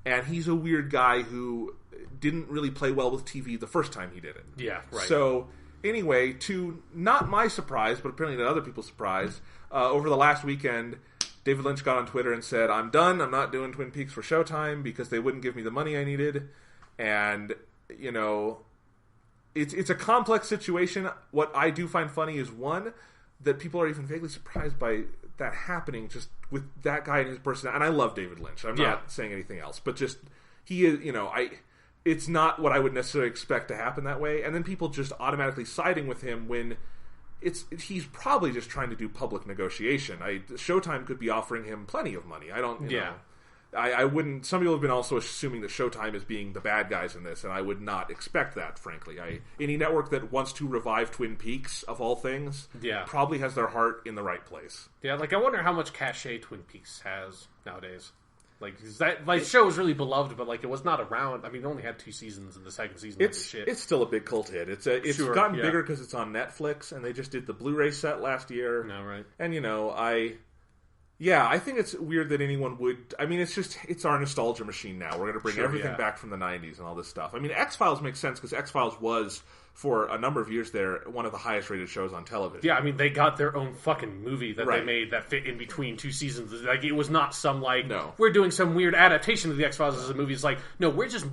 And he's a weird guy who didn't really play well with TV the first time he did it. Yeah, right. So, anyway, to not my surprise, but apparently to other people's surprise, over the last weekend, David Lynch got on Twitter and said, I'm done, I'm not doing Twin Peaks for Showtime because they wouldn't give me the money I needed. And, you know, it's a complex situation. What I do find funny is, one, that people are even vaguely surprised by that happening just with that guy and his personality. And I love David Lynch. I'm not saying anything else. But just, he is, you know, it's not what I would necessarily expect to happen that way. And then people just automatically siding with him when he's probably just trying to do public negotiation. Showtime could be offering him plenty of money. I don't, you know. I wouldn't. Some people have been also assuming that Showtime is being the bad guys in this, and I would not expect that. Frankly, any network that wants to revive Twin Peaks, of all things, probably has their heart in the right place. Yeah, like, I wonder how much cachet Twin Peaks has nowadays. Like, the show was really beloved, but like, it was not around. I mean, it only had 2 seasons, and the second season was shit. It's still a big cult hit. It's gotten bigger because it's on Netflix, and they just did the Blu-ray set last year. No, right? And you know, I think it's weird that anyone would. I mean, it's our nostalgia machine now. We're going to bring everything back from the 90s and all this stuff. I mean, X-Files makes sense because X-Files was, for a number of years there, one of the highest rated shows on television. Yeah, I mean, they got their own fucking movie that they made that fit in between 2 seasons. Like, it was not some, like, we're doing some weird adaptation of the X-Files as a movie. It's like, no, we're just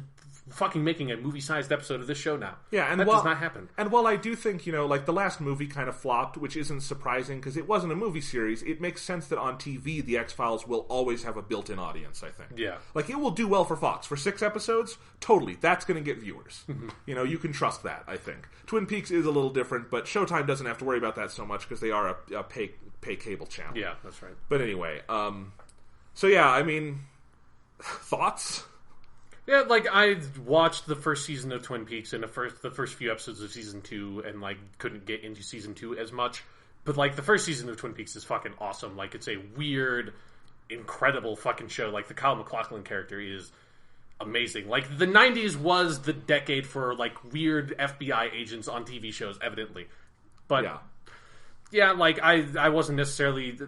fucking making a movie-sized episode of this show now. Yeah, and that does not happen. And while I do think, you know, like, the last movie kind of flopped, which isn't surprising because it wasn't a movie series, it makes sense that on TV the X-Files will always have a built-in audience, I think. Yeah. Like, it will do well for Fox. For 6 episodes, totally. That's going to get viewers. Mm-hmm. You know, you can trust that, I think. Twin Peaks is a little different, but Showtime doesn't have to worry about that so much because they are a pay cable channel. Yeah, that's right. But anyway, so yeah, I mean, thoughts? Yeah, like, I watched the first season of Twin Peaks and the first few episodes of season 2 and, like, couldn't get into season 2 as much. But, like, the first season of Twin Peaks is fucking awesome. Like, it's a weird, incredible fucking show. Like, the Kyle MacLachlan character is amazing. Like, the 90s was the decade for, like, weird FBI agents on TV shows, evidently. But, yeah, like, I wasn't necessarily...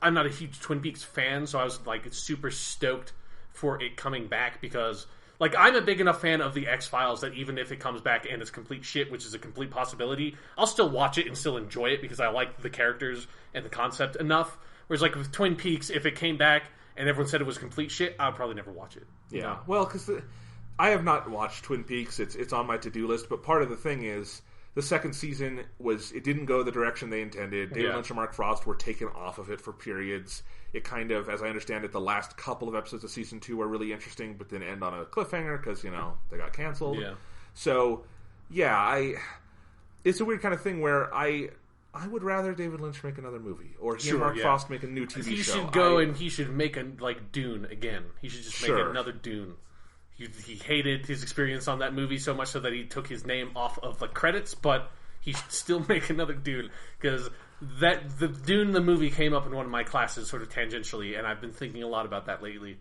I'm not a huge Twin Peaks fan, so I was, like, super stoked for it coming back because, like, I'm a big enough fan of the X-Files that even if it comes back and it's complete shit, which is a complete possibility, I'll still watch it and still enjoy it because I like the characters and the concept enough. Whereas, like, with Twin Peaks, if it came back and everyone said it was complete shit, I would probably never watch it. Yeah. You know? Well, because I have not watched Twin Peaks. It's on my to-do list, but part of the thing is the second season it didn't go the direction they intended. David Lynch and Mark Frost were taken off of it for periods. It kind of, as I understand it, the last couple of episodes of season 2 were really interesting, but then end on a cliffhanger because, they got canceled. Yeah. So, it's a weird kind of thing where I would rather David Lynch make another movie, or he and Mark Frost make a new TV show. He should go and he should make Dune again. He should just make another Dune. He hated his experience on that movie so much so that he took his name off of the credits, but he should still make another Dune, because the Dune the movie came up in one of my classes sort of tangentially, and I've been thinking a lot about that lately.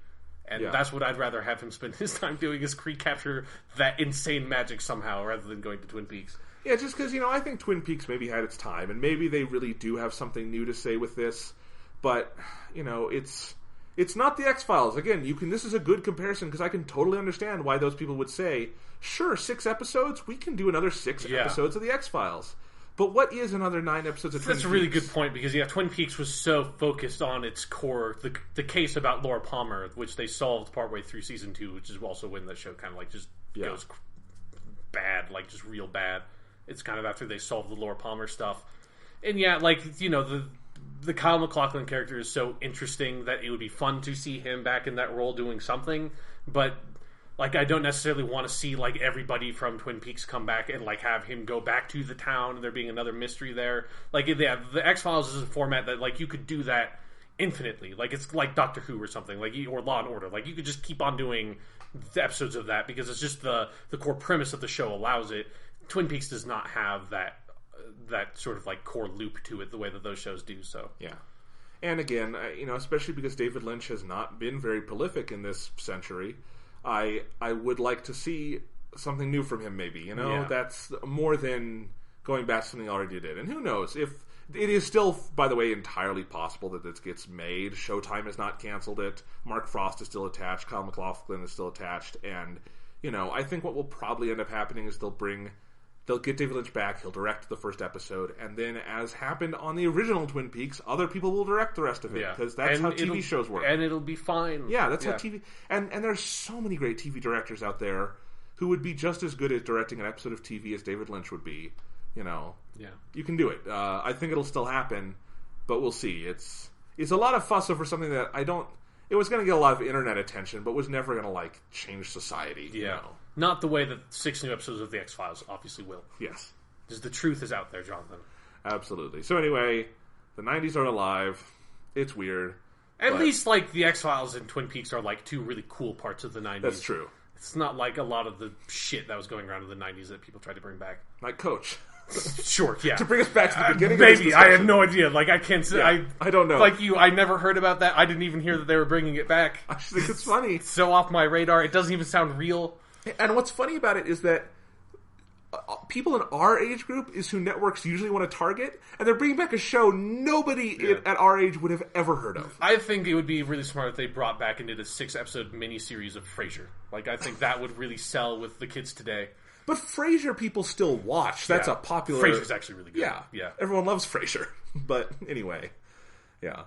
And that's what I'd rather have him spend his time doing, is recapture that insane magic somehow, rather than going to Twin Peaks. Yeah, just because, I think Twin Peaks maybe had its time, and maybe they really do have something new to say with this, but, it's not the X-Files. Again, this is a good comparison, because I can totally understand why those people would say, sure, 6 episodes, we can do another 6 episodes of the X-Files. But what is another 9 episodes of Twin Peaks? That's a really good point, because Twin Peaks was so focused on its core, the case about Laura Palmer, which they solved partway through season 2, which is also when the show kind of just goes bad, just real bad. It's kind of after they solved the Laura Palmer stuff. And the Kyle MacLachlan character is so interesting that it would be fun to see him back in that role doing something, but I don't necessarily want to see everybody from Twin Peaks come back and have him go back to the town and there being another mystery there. The X-Files is a format that you could do that infinitely. It's like Doctor Who or something, or Law and Order. You could just keep on doing the episodes of that, because it's just the core premise of the show allows it. Twin Peaks does not have that sort of core loop to it the way that those shows do. So and again, especially because David Lynch has not been very prolific in this century, I would like to see something new from him. Maybe that's more than going back to something he already did. And who knows, if it is still, by the way, entirely possible that this gets made. Showtime has not canceled it. Mark Frost is still attached. Kyle MacLachlan is still attached. And I think what will probably end up happening is they'll get David Lynch back, he'll direct the first episode, and then, as happened on the original Twin Peaks, other people will direct the rest of it, because that's how TV shows work. And it'll be fine. Yeah, that's how TV... And there's so many great TV directors out there who would be just as good at directing an episode of TV as David Lynch would be. You can do it. I think it'll still happen, but we'll see. It's a lot of fuss over something that it was going to get a lot of internet attention, but was never going to, change society. Not the way that 6 new episodes of The X-Files obviously will. Yes. Because the truth is out there, Jonathan. Absolutely. So anyway, the 90s are alive. It's weird. At least, The X-Files and Twin Peaks are, 2 really cool parts of the 90s. That's true. It's not like a lot of the shit that was going around in the 90s that people tried to bring back. Like Coach. Sure, yeah. To bring us back to the beginning maybe, of this I have no idea. I can't say... Yeah, I don't know. Like you, I never heard about that. I didn't even hear that they were bringing it back. I just think it's funny. It's so off my radar. It doesn't even sound real. And what's funny about it is that people in our age group is who networks usually want to target, and they're bringing back a show nobody at our age would have ever heard of. I think it would be really smart if they brought back and did a 6-episode miniseries of Frasier. I think that would really sell with the kids today. But Frasier people still watch. That's a popular... Frasier's actually really good. Yeah. Everyone loves Frasier. But anyway, yeah.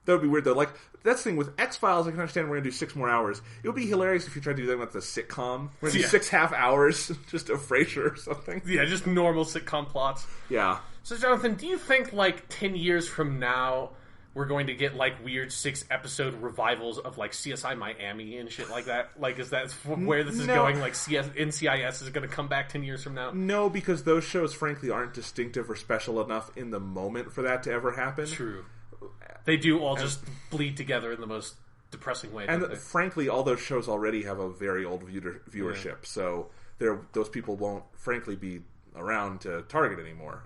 That would be weird, though. That's the thing with X-Files, I can understand we're going to do 6 more hours. It would be hilarious if you tried to do that with the sitcom. We're going to do 6 half hours just of Frasier or something. Yeah, just normal sitcom plots. Yeah. So, Jonathan, do you think, 10 years from now, we're going to get, weird 6-episode revivals of, CSI Miami and shit like that? Is that where this is going? NCIS is going to come back 10 years from now? No, because those shows, frankly, aren't distinctive or special enough in the moment for that to ever happen. True. They do all just bleed together in the most depressing way. And frankly, all those shows already have a very old viewership, so those people won't, frankly, be around to target anymore.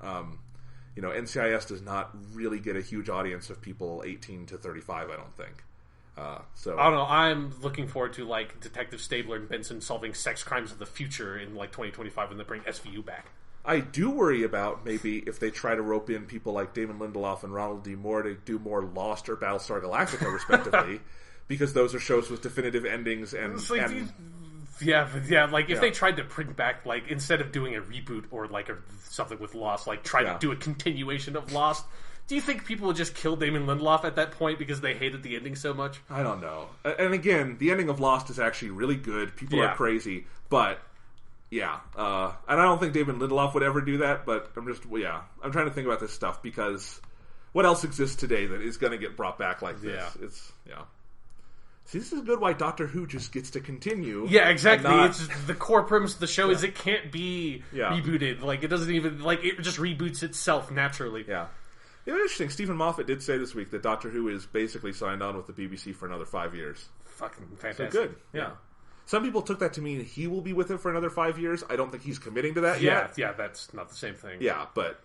NCIS does not really get a huge audience of people 18 to 35, I don't think. So I don't know. I'm looking forward to Detective Stabler and Benson solving sex crimes of the future in 2025 when they bring SVU back. I do worry about maybe if they try to rope in people like Damon Lindelof and Ronald D. Moore to do more Lost or Battlestar Galactica, respectively, because those are shows with definitive endings and... if they tried to bring back, instead of doing a reboot or, something with Lost, try to do a continuation of Lost, do you think people would just kill Damon Lindelof at that point because they hated the ending so much? I don't know. And again, the ending of Lost is actually really good. People are crazy, but... Yeah, and I don't think David Lindelof would ever do that, but I'm trying to think about this stuff because what else exists today that is going to get brought back like this? See, this is good why Doctor Who just gets to continue. Yeah, exactly. It's the core premise of the show is it can't be rebooted. Like, it doesn't even, like, it just reboots itself naturally. Yeah. It was interesting. Stephen Moffat did say this week that Doctor Who is basically signed on with the BBC for another 5 years. Fucking fantastic. So good. Yeah. Some people took that to mean he will be with it for another 5 years. I don't think he's committing to that yet. Yeah, that's not the same thing. Yeah, but,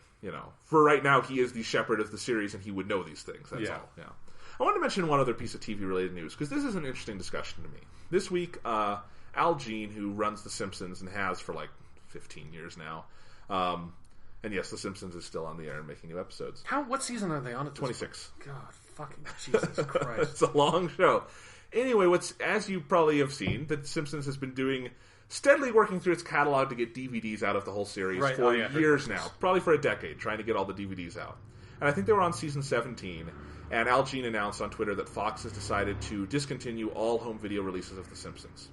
for right now, he is the shepherd of the series and he would know these things. That's all. Yeah. I wanted to mention one other piece of TV-related news, because this is an interesting discussion to me. This week, Al Jean, who runs The Simpsons and has for, 15 years now, and yes, The Simpsons is still on the air and making new episodes. What season are they on at 26. God, fucking Jesus Christ. It's a long show. Anyway, as you probably have seen, The Simpsons has been steadily working through its catalog to get DVDs out of the whole series for years now. Probably for a decade, trying to get all the DVDs out. And I think they were on season 17, and Al Jean announced on Twitter that Fox has decided to discontinue all home video releases of The Simpsons.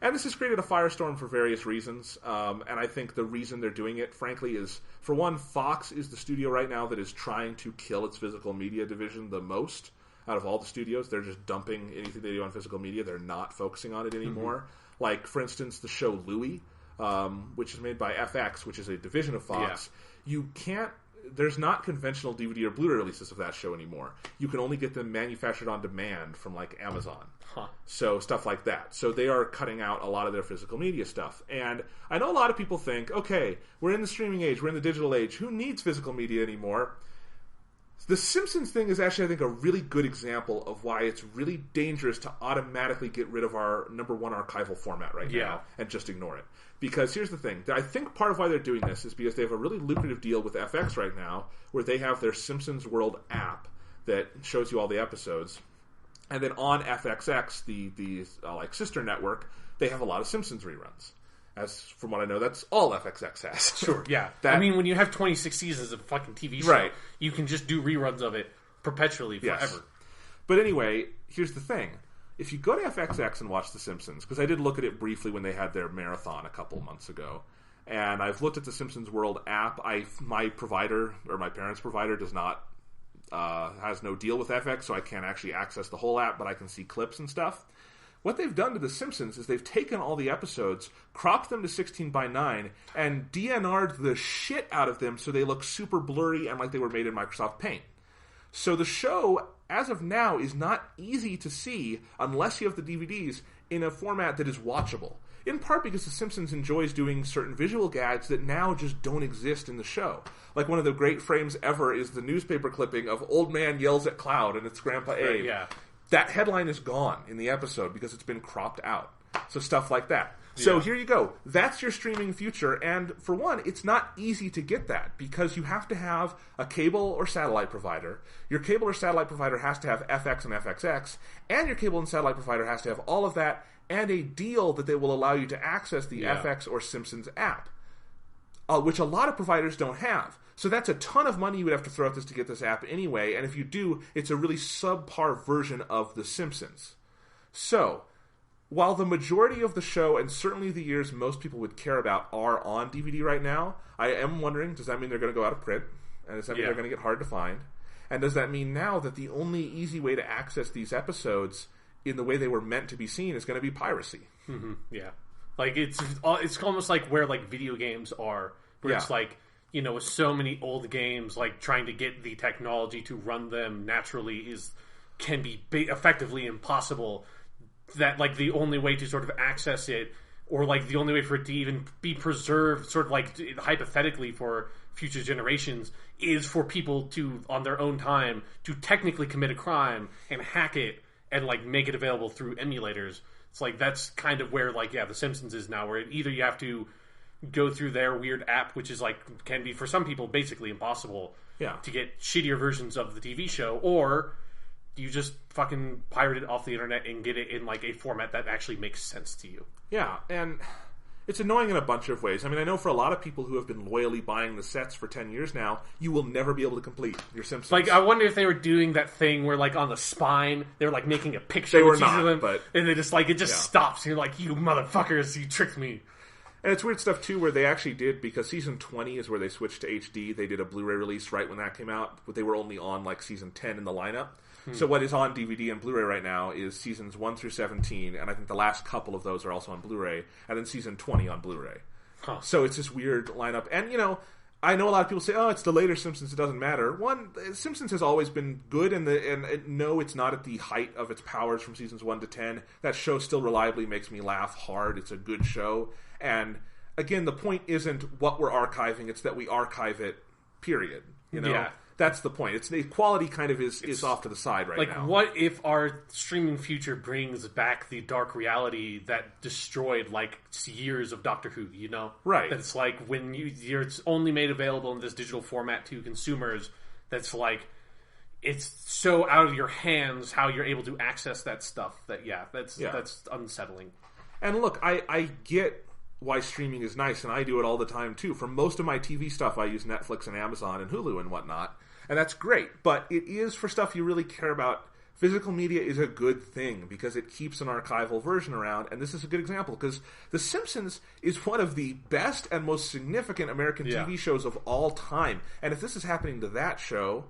And this has created a firestorm for various reasons, and I think the reason they're doing it, frankly, is, for one, Fox is the studio right now that is trying to kill its physical media division the most out of all the studios. They're just dumping anything they do on physical media. They're not focusing on it anymore. Mm-hmm. Like, for instance, the show Louie, which is made by FX, which is a division of Fox. Yeah. There's not conventional DVD or Blu-ray releases of that show anymore. You can only get them manufactured on demand from, Amazon. So, stuff like that. So, they are cutting out a lot of their physical media stuff. And I know a lot of people think, okay, we're in the streaming age, we're in the digital age, who needs physical media anymore? The Simpsons thing is actually, I think, a really good example of why it's really dangerous to automatically get rid of our number one archival format right now and just ignore it. Because here's the thing. I think part of why they're doing this is because they have a really lucrative deal with FX right now where they have their Simpsons World app that shows you all the episodes. And then on FXX, the sister network, they have a lot of Simpsons reruns. As from what I know, that's all FXX has. Sure, yeah. When you have 26 seasons of a fucking TV show, you can just do reruns of it perpetually forever. Yes. But anyway, here's the thing. If you go to FXX and watch The Simpsons, because I did look at it briefly when they had their marathon a couple months ago, and I've looked at the Simpsons World app. My provider, or my parents' provider, does not has no deal with FX, so I can't actually access the whole app, but I can see clips and stuff. What they've done to The Simpsons is they've taken all the episodes, cropped them to 16:9, and DNR'd the shit out of them so they look super blurry and like they were made in Microsoft Paint. So the show, as of now, is not easy to see unless you have the DVDs in a format that is watchable. In part because The Simpsons enjoys doing certain visual gags that now just don't exist in the show. Like one of the great frames ever is the newspaper clipping of Old Man Yells at Cloud and it's Grandpa Abe. Yeah. That headline is gone in the episode because it's been cropped out. So stuff like that. So here you go. That's your streaming future. And for one, it's not easy to get that because you have to have a cable or satellite provider. Your cable or satellite provider has to have FX and FXX. And your cable and satellite provider has to have all of that and a deal that they will allow you to access the FX or Simpsons app, which a lot of providers don't have. So that's a ton of money you would have to throw at this to get this app anyway, and if you do, it's a really subpar version of The Simpsons. So, while the majority of the show, and certainly the years most people would care about, are on DVD right now, I am wondering, does that mean they're going to go out of print? And does that mean they're going to get hard to find? And does that mean now that the only easy way to access these episodes in the way they were meant to be seen is going to be piracy? Mm-hmm. Yeah. Like, it's almost like where, video games are, where it's like, with so many old games, trying to get the technology to run them naturally can be effectively impossible. That, the only way to sort of access it, or, the only way for it to even be preserved, sort of, hypothetically for future generations, is for people to, on their own time, to technically commit a crime and hack it and, make it available through emulators. It's that's kind of where, The Simpsons is now, where either you have to go through their weird app, which is can be for some people basically impossible to get shittier versions of the TV show, or you just fucking pirate it off the internet and get it in a format that actually makes sense to you. Yeah, and it's annoying in a bunch of ways. I mean, I know for a lot of people who have been loyally buying the sets for 10 years now, you will never be able to complete your Simpsons. I wonder if they were doing that thing where on the spine they were making a picture. They were not, but and they just it just stops. And you're you motherfuckers, you tricked me. And it's weird stuff, too, where they actually did, because Season 20 is where they switched to HD. They did a Blu-ray release right when that came out, but they were only on, like, Season 10 in the lineup. So what is on DVD and Blu-ray right now is Seasons 1 through 17, and I think the last couple of those are also on Blu-ray, and then Season 20 on Blu-ray. Huh. So it's this weird lineup. And, you know, I know a lot of people say, oh, it's the later Simpsons, it doesn't matter. One, Simpsons has always been good, and no, it's not at the height of its powers from Seasons 1 to 10. That show still reliably makes me laugh hard. It's a good show. And, again, the point isn't what we're archiving, it's that we archive it, period. You know? Yeah. That's the point. It's the quality kind of is off to the side right now. Like, what if our streaming future brings back the dark reality that destroyed, like, years of Doctor Who, you know? Right. That's like, when it's only made available in this digital format to consumers, that's like, it's so out of your hands how you're able to access that stuff that, that's unsettling. And look, I get why streaming is nice, and I do it all the time, too. For most of my TV stuff, I use Netflix and Amazon and Hulu and whatnot. And that's great, but it is for stuff you really care about. Physical media is a good thing because it keeps an archival version around, and this is a good example because The Simpsons is one of the best and most significant American TV shows of all time. And if this is happening to that show,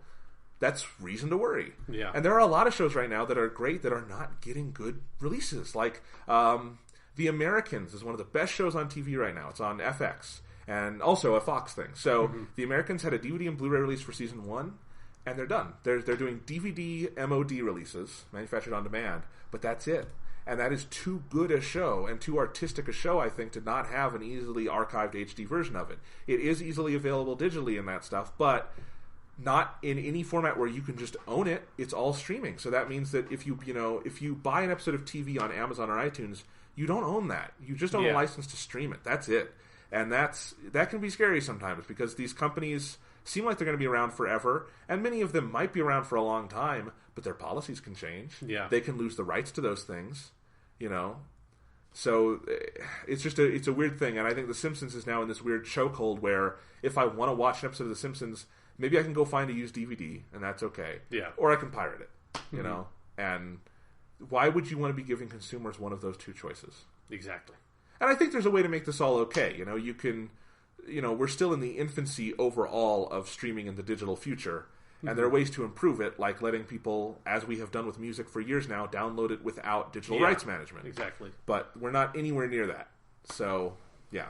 that's reason to worry. Yeah. And there are a lot of shows right now that are great that are not getting good releases. Like The Americans is one of the best shows on TV right now. It's on FX. And also a Fox thing. So The Americans had a DVD and Blu-ray release for Season 1, and they're done. They're doing DVD MOD releases, manufactured on demand, but that's it. And that is too good a show and too artistic a show, I think, to not have an easily archived HD version of it. It is easily available digitally in that stuff, but not in any format where you can just own it. It's all streaming. So that means that if you buy an episode of TV on Amazon or iTunes, you don't own that. You just own a license to stream it. That's it. And that can be scary sometimes because these companies seem like they're going to be around forever, and many of them might be around for a long time, but their policies can change. Yeah. They can lose the rights to those things, you know. So it's a weird thing, and I think The Simpsons is now in this weird chokehold where if I want to watch an episode of The Simpsons, maybe I can go find a used DVD, and that's okay. Yeah. Or I can pirate it, you know. And why would you want to be giving consumers one of those two choices? Exactly. And I think there's a way to make this all okay. You know, we're still in the infancy overall of streaming in the digital future, and there are ways to improve it, like letting people, as we have done with music for years now, download it without digital rights management. Exactly. But we're not anywhere near that. So, yeah.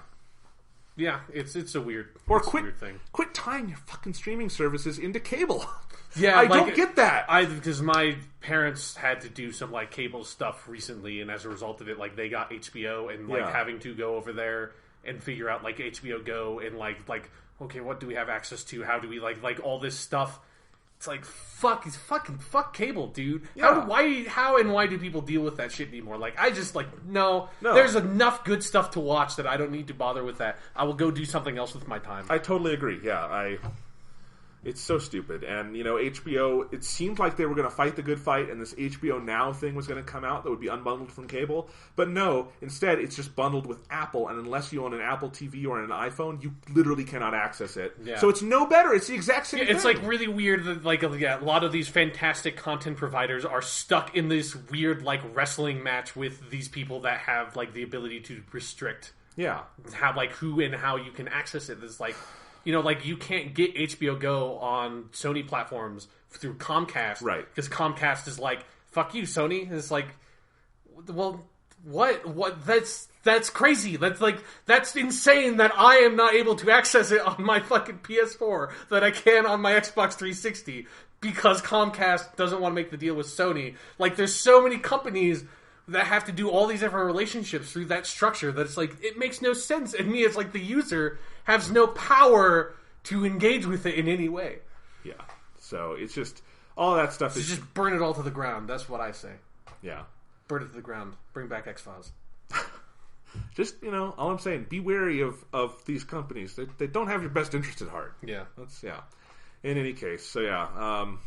Yeah, it's a weird, weird thing. Quit tying your fucking streaming services into cable. Yeah, I don't get that. Because my parents had to do some like cable stuff recently, and as a result of it, like they got HBO, and like having to go over there and figure out like HBO Go and like okay, what do we have access to? How do we like all this stuff? It's like fuck cable, dude. Yeah. How and why do people deal with that shit anymore? Like I just no. There's enough good stuff to watch that I don't need to bother with that. I will go do something else with my time. I totally agree. Yeah, it's so stupid. And, you know, HBO, it seemed like they were going to fight the good fight and this HBO Now thing was going to come out that would be unbundled from cable. But no, instead it's just bundled with Apple, and unless you own an Apple TV or an iPhone, you literally cannot access it. Yeah. So it's no better. It's the exact same thing. It's like really weird that like a lot of these fantastic content providers are stuck in this weird like wrestling match with these people that have like the ability to restrict how like who and how you can access it. It's like, you know, like you can't get HBO Go on Sony platforms through Comcast, right? Because Comcast is like, "Fuck you, Sony." And it's like, well, what? That's crazy. That's insane. That I am not able to access it on my fucking PS4 that I can on my Xbox 360 because Comcast doesn't want to make the deal with Sony. Like, there's so many companies that have to do all these different relationships through that structure that it's like, it makes no sense. And me as like the user has no power to engage with it in any way. Yeah. So it's just, all that stuff is just burn it all to the ground. That's what I say. Yeah. Burn it to the ground. Bring back X-Files. Just, you know, all I'm saying, be wary of these companies. They don't have your best interest at heart. Yeah. In any case, so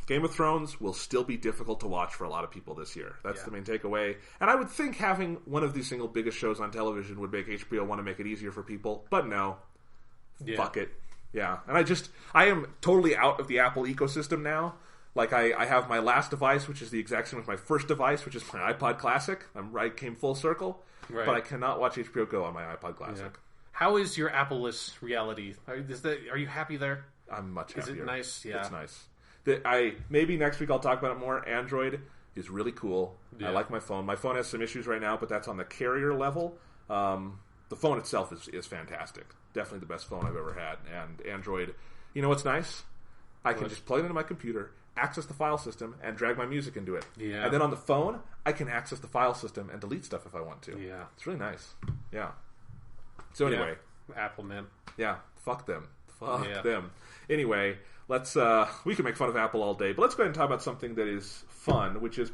Game of Thrones will still be difficult to watch for a lot of people this year. That's the main takeaway. And I would think having one of the single biggest shows on television would make HBO want to make it easier for people. But no. Yeah. Fuck it. Yeah. And I am totally out of the Apple ecosystem now. Like, I have my last device, which is the exact same as my first device, which is my iPod Classic. I came full circle. Right. But I cannot watch HBO Go on my iPod Classic. How is your Apple-less reality? Are you happy there? I'm much happier. Is it nice? Yeah. It's nice. Maybe next week I'll talk about it more. Android is really cool. Yeah. I like my phone. My phone has some issues right now, but that's on the carrier level. The phone itself is fantastic. Definitely the best phone I've ever had. And Android, you know what's nice? I can just plug it into my computer, access the file system, and drag my music into it. Yeah. And then on the phone, I can access the file system and delete stuff if I want to. Yeah. It's really nice. Yeah. So anyway. Yeah. Apple, man. Yeah. Fuck them. Fuck them. Anyway, we can make fun of Apple all day, but let's go ahead and talk about something that is fun, which is,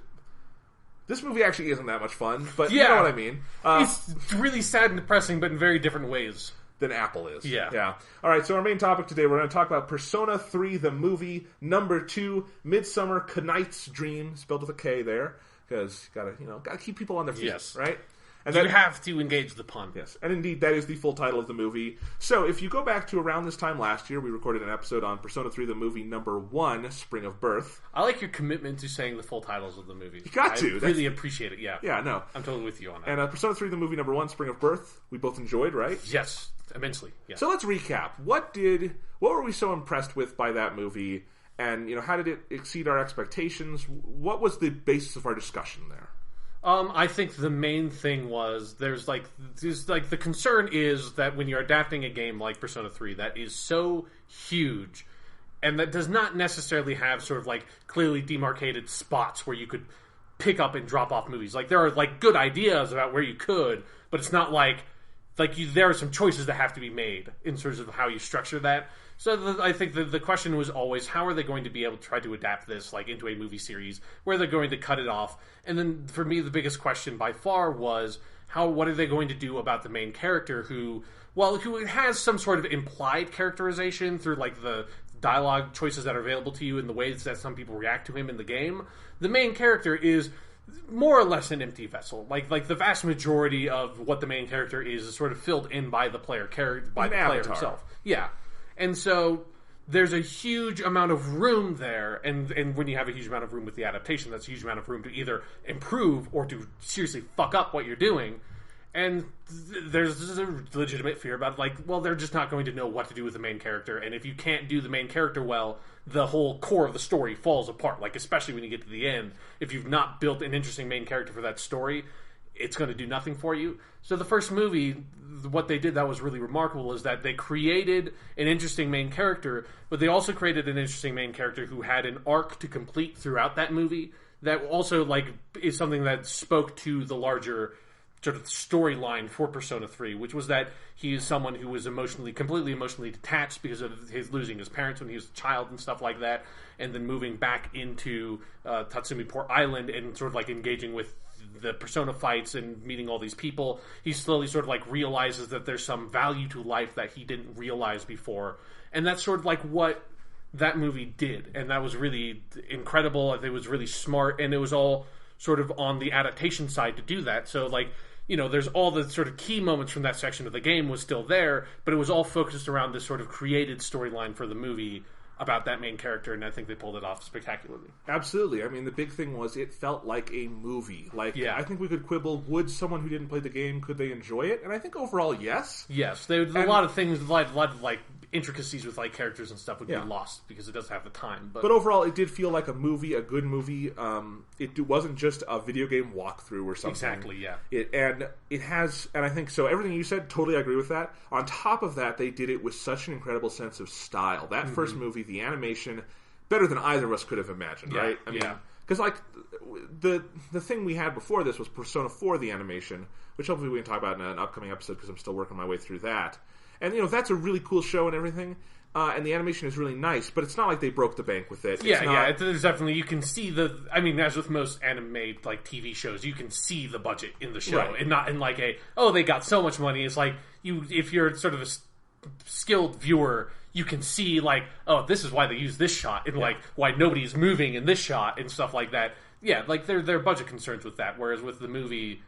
this movie actually isn't that much fun, but you know what I mean. It's really sad and depressing, but in very different ways. Than Apple is. Yeah. All right, so our main topic today, we're going to talk about Persona 3, the movie, number 2, Midsummer Knight's Dream, spelled with a K there, because you gotta keep people on their feet, right? And you have to engage the pun. Yes, and indeed, that is the full title of the movie. So, if you go back to around this time last year, we recorded an episode on Persona 3, the movie, number 1, Spring of Birth. I like your commitment to saying the full titles of the movie. You got to. I really appreciate it, yeah. Yeah, no. I'm totally with you on that. And Persona 3, the movie, number 1, Spring of Birth, we both enjoyed, right? Yes, immensely. Yeah. So, let's recap. What were we so impressed with by that movie? And, how did it exceed our expectations? What was the basis of our discussion there? I think the main thing was there's the concern is that when you're adapting a game like Persona 3 that is so huge and that does not necessarily have sort of like clearly demarcated spots where you could pick up and drop off movies. Like there are like good ideas about where you could, but it's not there are some choices that have to be made in terms of how you structure that. So I think the question was always, how are they going to be able to try to adapt this into a movie series? Where they're going to cut it off? And then for me, the biggest question by far was, what are they going to do about the main character who has some sort of implied characterization through the dialogue choices that are available to you and the ways that some people react to him in the game? The main character is more or less an empty vessel. Like the vast majority of what the main character is sort of filled in by the player himself. Yeah. And so there's a huge amount of room there, and when you have a huge amount of room with the adaptation, that's a huge amount of room to either improve or to seriously fuck up what you're doing. And there's a legitimate fear about they're just not going to know what to do with the main character, and if you can't do the main character well, the whole core of the story falls apart. Especially when you get to the end, if you've not built an interesting main character for that story, it's going to do nothing for you. So the first movie, what they did that was really remarkable is that they created an interesting main character, but they also created an interesting main character who had an arc to complete throughout that movie that also is something that spoke to the larger sort of storyline for Persona 3, which was that he is someone who was completely emotionally detached because of his losing his parents when he was a child and stuff like that, and then moving back into Tatsumi Port Island and sort of engaging with the Persona fights and meeting all these people. He slowly sort of realizes that there's some value to life that he didn't realize before, and that's sort of what that movie did, and that was really incredible. It was really smart, and it was all sort of on the adaptation side to do that. So there's all the sort of key moments from that section of the game was still there, but it was all focused around this sort of created storyline for the movie about that main character, and I think they pulled it off spectacularly. Absolutely. I mean, the big thing was it felt like a movie. I think we could quibble, would someone who didn't play the game, could they enjoy it? And I think overall, yes. Yes. There's a lot of things, a lot of intricacies with characters and stuff would be lost because it doesn't have the time. But overall, it did feel like a movie, a good movie. It wasn't just a video game walkthrough or something. Exactly, yeah. It has, and I think so. Everything you said, totally agree with that. On top of that, they did it with such an incredible sense of style. That first movie, the animation, better than either of us could have imagined, right? I mean, because the thing we had before this was Persona 4, the animation, which hopefully we can talk about in an upcoming episode because I'm still working my way through that. And, that's a really cool show and everything. And the animation is really nice, but it's not like they broke the bank with it. There's definitely, you can see as with most anime, TV shows, you can see the budget in the show. Right. And not in they got so much money. It's if you're sort of a skilled viewer, you can see, this is why they use this shot, and, why nobody's moving in this shot, and stuff like that. Yeah, there are budget concerns with that, whereas with the movie,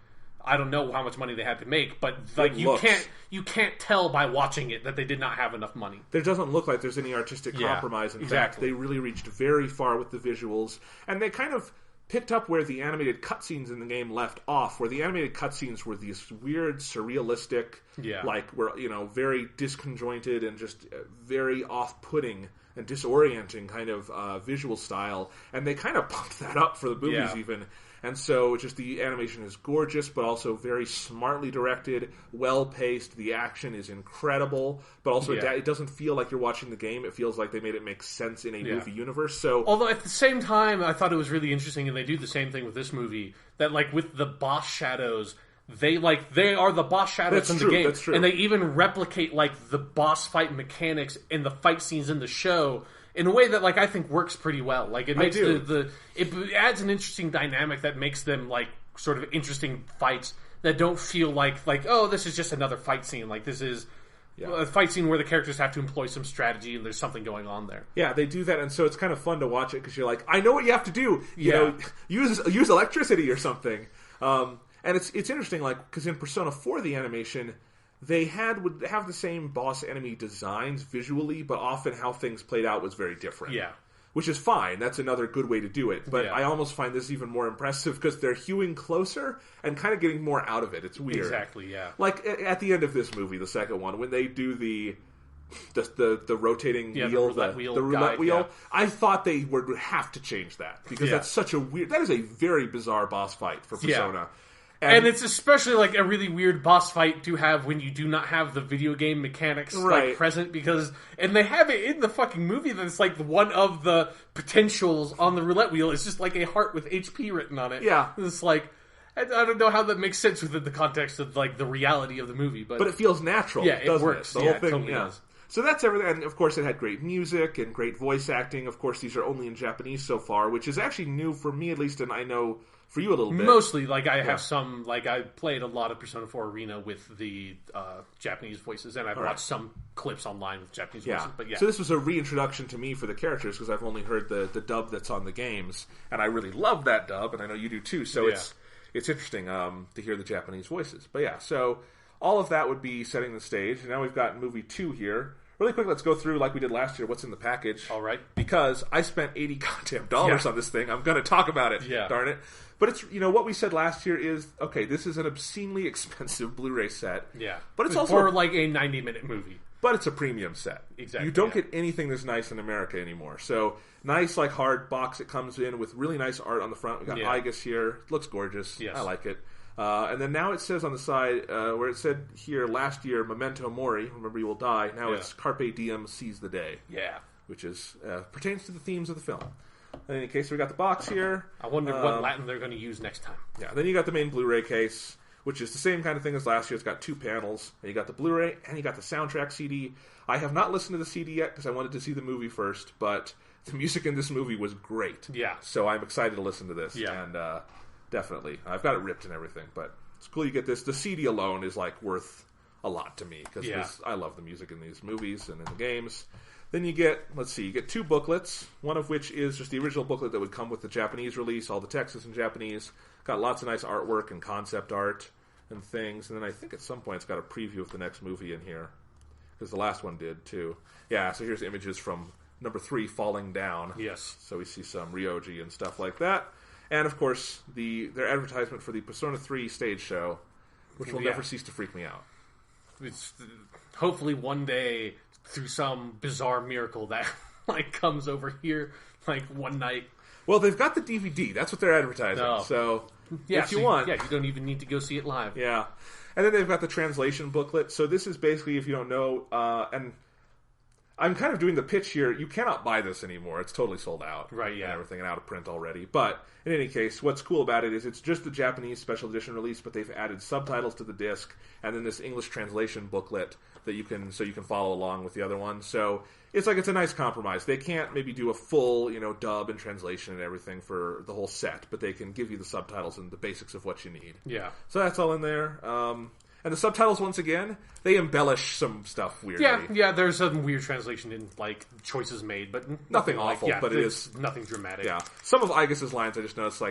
I don't know how much money they had to make, but you can't tell by watching it that they did not have enough money. There doesn't look like there's any artistic compromise. In fact, they really reached very far with the visuals, and they kind of picked up where the animated cutscenes in the game left off, where the animated cutscenes were these weird, surrealistic, very disconjointed and just very off-putting and disorienting kind of visual style, and they kind of pumped that up for the movies even. And so just the animation is gorgeous, but also very smartly directed, well-paced. The action is incredible, but also it doesn't feel like you're watching the game. It feels like they made it make sense in a movie universe. So, although at the same time, I thought it was really interesting, and they do the same thing with this movie, that like with the boss shadows, they are the boss shadows in the game. That's true. And they even replicate like the boss fight mechanics in the fight scenes in the show in a way that like I think works pretty well. Like it makes it adds an interesting dynamic that makes them like sort of interesting fights that don't feel like oh, this is just another fight scene. Like this is a fight scene where the characters have to employ some strategy and there's something going on there. Yeah, they do that, and so it's kind of fun to watch it because you're like, I know what you have to do. You know, use electricity or something. And it's interesting, like, because in Persona 4, the animation, they would have the same boss enemy designs visually, but often how things played out was very different. Yeah. Which is fine. That's another good way to do it. But I almost find this even more impressive because they're hewing closer and kind of getting more out of it. It's weird. Exactly, yeah. Like, at the end of this movie, the second one, when they do the rotating wheel, the roulette wheel. I thought they would have to change that because that's such a weird. That is a very bizarre boss fight for Persona. And it's especially like a really weird boss fight to have when you do not have the video game mechanics like present and they have it in the fucking movie that it's like one of the potentials on the roulette wheel is just like a heart with HP written on it. Yeah. It's like, I don't know how that makes sense within the context of like the reality of the movie, but it feels natural. Yeah, it works. The whole thing, totally does. So that's everything. And of course it had great music and great voice acting. Of course these are only in Japanese so far, which is actually new for me at least, and I know for you a little bit. Mostly, like I have some, like I played a lot of Persona 4 Arena with the Japanese voices, and I've watched some clips online with Japanese voices. But so this was a reintroduction to me for the characters because I've only heard the dub that's on the games, and I really love that dub, and I know you do too. So it's interesting to hear the Japanese voices. But so all of that would be setting the stage. And now we've got movie 2 here. Really quick, let's go through, like we did last year, what's in the package. All right. Because I spent $80 goddamn dollars on this thing. I'm going to talk about it. Yeah. Darn it. But it's, what we said last year is, okay, this is an obscenely expensive Blu-ray set. Yeah. But it's also for like a 90-minute movie. But it's a premium set. Exactly. You don't get anything this nice in America anymore. So, nice, like, hard box it comes in with really nice art on the front. We got Igus here. It looks gorgeous. Yes. I like it. And then now it says on the side, where it said here last year, Memento Mori, remember you will die. Now it's Carpe Diem, seize the day. Yeah. Which is pertains to the themes of the film. In any case, we got the box here. I wonder what Latin they're going to use next time. Yeah, then you got the main Blu-ray case, which is the same kind of thing as last year. It's got 2 panels. And you got the Blu-ray, and you got the soundtrack CD. I have not listened to the CD yet because I wanted to see the movie first, but the music in this movie was great. Yeah. So I'm excited to listen to this. Yeah. And definitely. I've got it ripped and everything, but it's cool you get this. The CD alone is like worth a lot to me because I love the music in these movies and in the games. Then you get, you get 2 booklets, one of which is just the original booklet that would come with the Japanese release. All the text is in Japanese. Got lots of nice artwork and concept art and things. And then I think at some point it's got a preview of the next movie in here because the last one did too. Yeah, so here's images from number 3, Falling Down. Yes. So we see some Ryoji and stuff like that. And, of course, their advertisement for the Persona 3 stage show, which will never cease to freak me out. It's, hopefully one day, through some bizarre miracle that like comes over here like one night. Well, they've got the DVD. That's what they're advertising. Oh. So, if you want... Yeah, you don't even need to go see it live. Yeah. And then they've got the translation booklet. So this is basically, if you don't know, and... I'm kind of doing the pitch here. You cannot buy this anymore. It's totally sold out. Right, yeah. And everything and out of print already. But in any case, what's cool about it is it's just the Japanese special edition release, but they've added subtitles to the disc and then this English translation booklet that you can follow along with the other one. So it's a nice compromise. They can't maybe do a full, dub and translation and everything for the whole set, but they can give you the subtitles and the basics of what you need. Yeah. So that's all in there. And the subtitles, once again, they embellish some stuff weirdly. Yeah, there's some weird translation in, choices made, but nothing awful, but it is... Nothing dramatic. Yeah. Some of Igus's lines, I just noticed,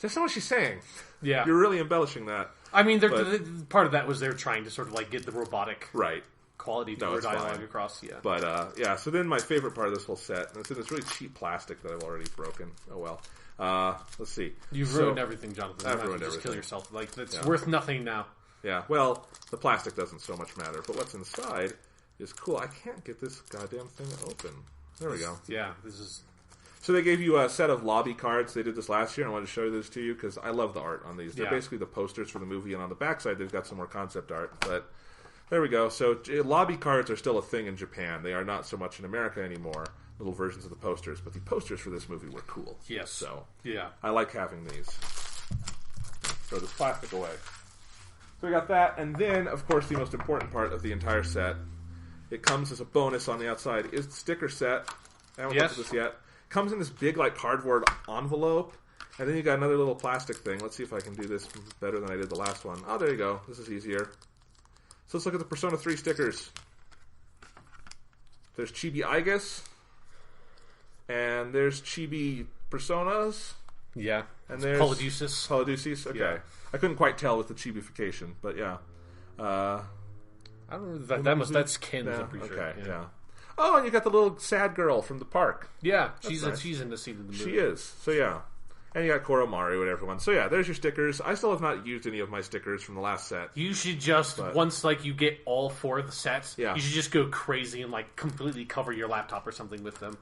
that's not what she's saying. Yeah. You're really embellishing that. I mean, part of that was they're trying to sort of, get the robotic quality No, it's dialogue fine. across. Yeah, But yeah, so then my favorite part of this whole set, and it's in this really cheap plastic that I've already broken. Oh well. Let's see. You've ruined everything, Jonathan. I've ruined just everything. kill yourself. Like it's worth nothing now. Yeah, well, the plastic doesn't so much matter, but what's inside is cool. I can't get this goddamn thing open. There we go. Yeah, this is... So they gave you a set of lobby cards. They did this last year, and I wanted to show this to you because I love the art on these. They're basically the posters for the movie, and on the backside they've got some more concept art. But there we go. So lobby cards are still a thing in Japan. They are not so much in America anymore, little versions of the posters. But the posters for this movie were cool. Yes. So yeah, I like having these. Throw this plastic away. So we got that, and then, of course, the most important part of the entire set, it comes as a bonus on the outside, is the sticker set. I haven't looked at this yet. Comes in this big, like, cardboard envelope, and then you got another little plastic thing. Let's see if I can do this better than I did the last one. Oh, there you go. This is easier. So let's look at the Persona 3 stickers. There's Chibi Igus, and there's Chibi Personas. Yeah. And there's Polydeuces. Okay. Yeah. I couldn't quite tell with the chibification, but yeah. I don't know. That's Ken's, I'm pretty sure. Okay, yeah. Oh, and you got the little sad girl from the park. Yeah, she's in the scene of the movie. She is. So yeah. And you got Koromaru and everyone. So yeah, there's your stickers. I still have not used any of my stickers from the last set. You should just, once like you get all 4 of the sets, you should just go crazy and like completely cover your laptop or something with them.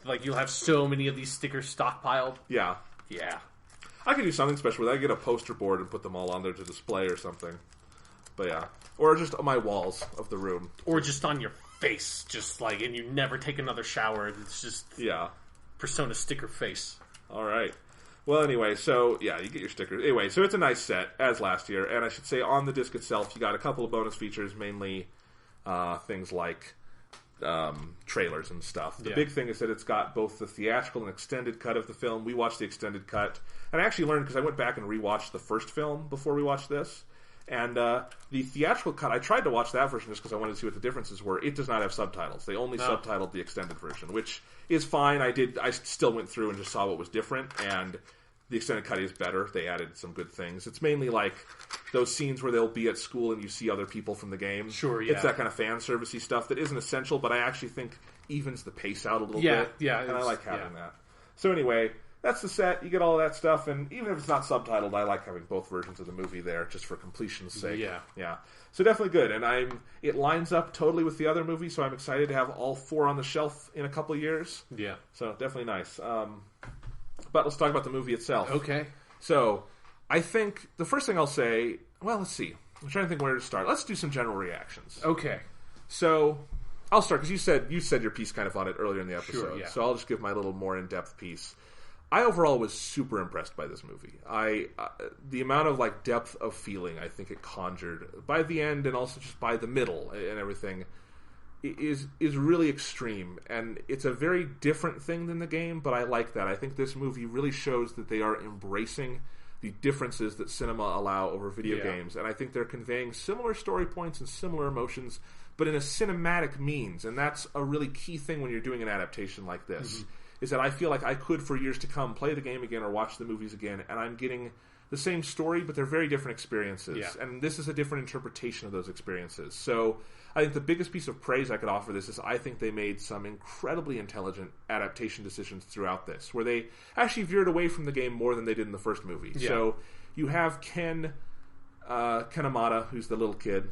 Like you'll have so many of these stickers stockpiled. Yeah. Yeah. I could do something special with that. I get a poster board and put them all on there to display or something. But yeah. Or just on my walls of the room. Or just on your face, just like, and you never take another shower. It's just Persona sticker face. All right. Well, anyway, so yeah, you get your stickers. Anyway, so it's a nice set, as last year. And I should say, on the disc itself, you got a couple of bonus features, mainly things like trailers and stuff. The big thing is that it's got both the theatrical and extended cut of the film. We watched the extended cut, and I actually learned because I went back and rewatched the first film before we watched this. And the theatrical cut, I tried to watch that version just because I wanted to see what the differences were. It does not have subtitles. They only subtitled the extended version, which is fine. I still went through and just saw what was different, and the extended cut is better. They added some good things. It's mainly like those scenes where they'll be at school and you see other people from the game. Sure, yeah. It's that kind of fan servicey stuff that isn't essential, but I actually think evens the pace out a little bit. Yeah, and I like having that. So anyway, that's the set. You get all of that stuff, and even if it's not subtitled, I like having both versions of the movie there, just for completion's sake. Yeah. So definitely good, and it lines up totally with the other movie, so I'm excited to have all 4 on the shelf in a couple of years. Yeah. So definitely nice. But let's talk about the movie itself. Okay. So I think the first thing I'll say, well, let's see. I'm trying to think where to start. Let's do some general reactions. Okay. So I'll start because you said your piece kind of on it earlier in the episode. Sure, yeah. So I'll just give my little more in-depth piece. I overall was super impressed by this movie. The amount of like depth of feeling I think it conjured by the end and also just by the middle and everything is really extreme, and it's a very different thing than the game, but I like that. I think this movie really shows that they are embracing the differences that cinema allow over video games, and I think they're conveying similar story points and similar emotions, but in a cinematic means, and that's a really key thing when you're doing an adaptation like this, is that I feel like I could, for years to come, play the game again or watch the movies again, and I'm getting the same story, but they're very different experiences, and this is a different interpretation of those experiences. So I think the biggest piece of praise I could offer this is I think they made some incredibly intelligent adaptation decisions throughout this, where they actually veered away from the game more than they did in the first movie. Yeah. So you have Ken Amata, who's the little kid,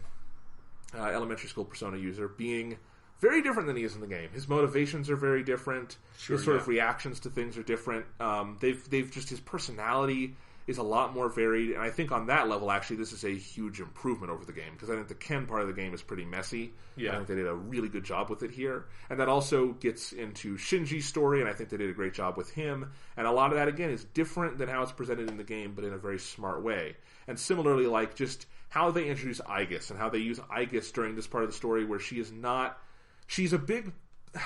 elementary school Persona user, being very different than he is in the game. His motivations are very different. His sort of reactions to things are different. They've just, his personality is a lot more varied, and I think on that level, actually, this is a huge improvement over the game, because I think the Ken part of the game is pretty messy. I think they did a really good job with it here, and that also gets into Shinji's story, and I think they did a great job with him, and a lot of that, again, is different than how it's presented in the game, but in a very smart way. And similarly, like, just how they introduce Aigis, and how they use Aigis during this part of the story, where she's a big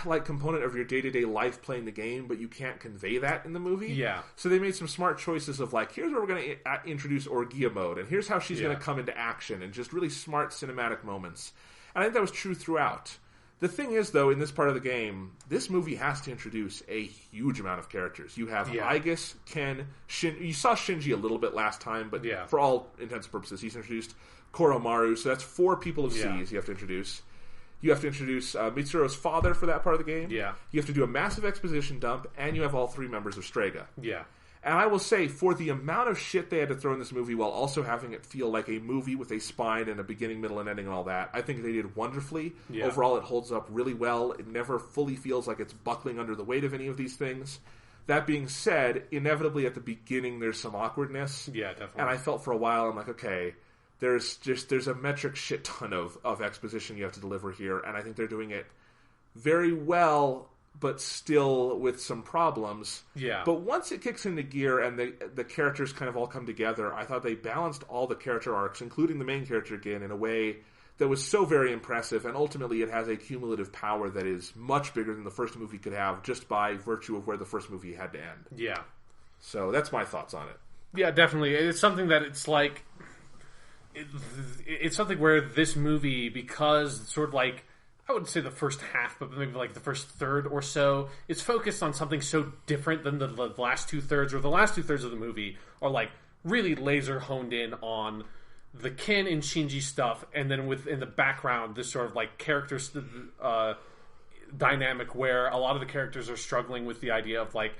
like component of your day-to-day life playing the game, but you can't convey that in the movie. Yeah. So they made some smart choices of like, here's where we're going to introduce Orgia mode, and here's how she's going to come into action, and just really smart cinematic moments. And I think that was true throughout. The thing is, though, in this part of the game, this movie has to introduce a huge amount of characters. You have Aigis, Ken, You saw Shinji a little bit last time, but for all intents and purposes, he's introduced. Koromaru, so that's 4 people of C's you have to introduce. You have to introduce Mitsuru's father for that part of the game. Yeah. You have to do a massive exposition dump, and you have all 3 members of Strega. Yeah. And I will say, for the amount of shit they had to throw in this movie while also having it feel like a movie with a spine and a beginning, middle, and ending and all that, I think they did wonderfully. Yeah. Overall, it holds up really well. It never fully feels like it's buckling under the weight of any of these things. That being said, inevitably at the beginning there's some awkwardness. Yeah, definitely. And I felt for a while, I'm like, okay, there's a metric shit ton of exposition you have to deliver here, and I think they're doing it very well, but still with some problems. Yeah. But once it kicks into gear and the characters kind of all come together, I thought they balanced all the character arcs, including the main character again, in a way that was so very impressive, and ultimately it has a cumulative power that is much bigger than the first movie could have, just by virtue of where the first movie had to end. Yeah. So that's my thoughts on it. Yeah, definitely. It's something that it's like... It's something where this movie, because sort of like... I wouldn't say the first half, but maybe like the first third or so, it's focused on something so different than the last 2/3, or the last 2/3 of the movie are like really laser honed in on the Ken and Shinji stuff, and then in the background this sort of like character dynamic where a lot of the characters are struggling with the idea of like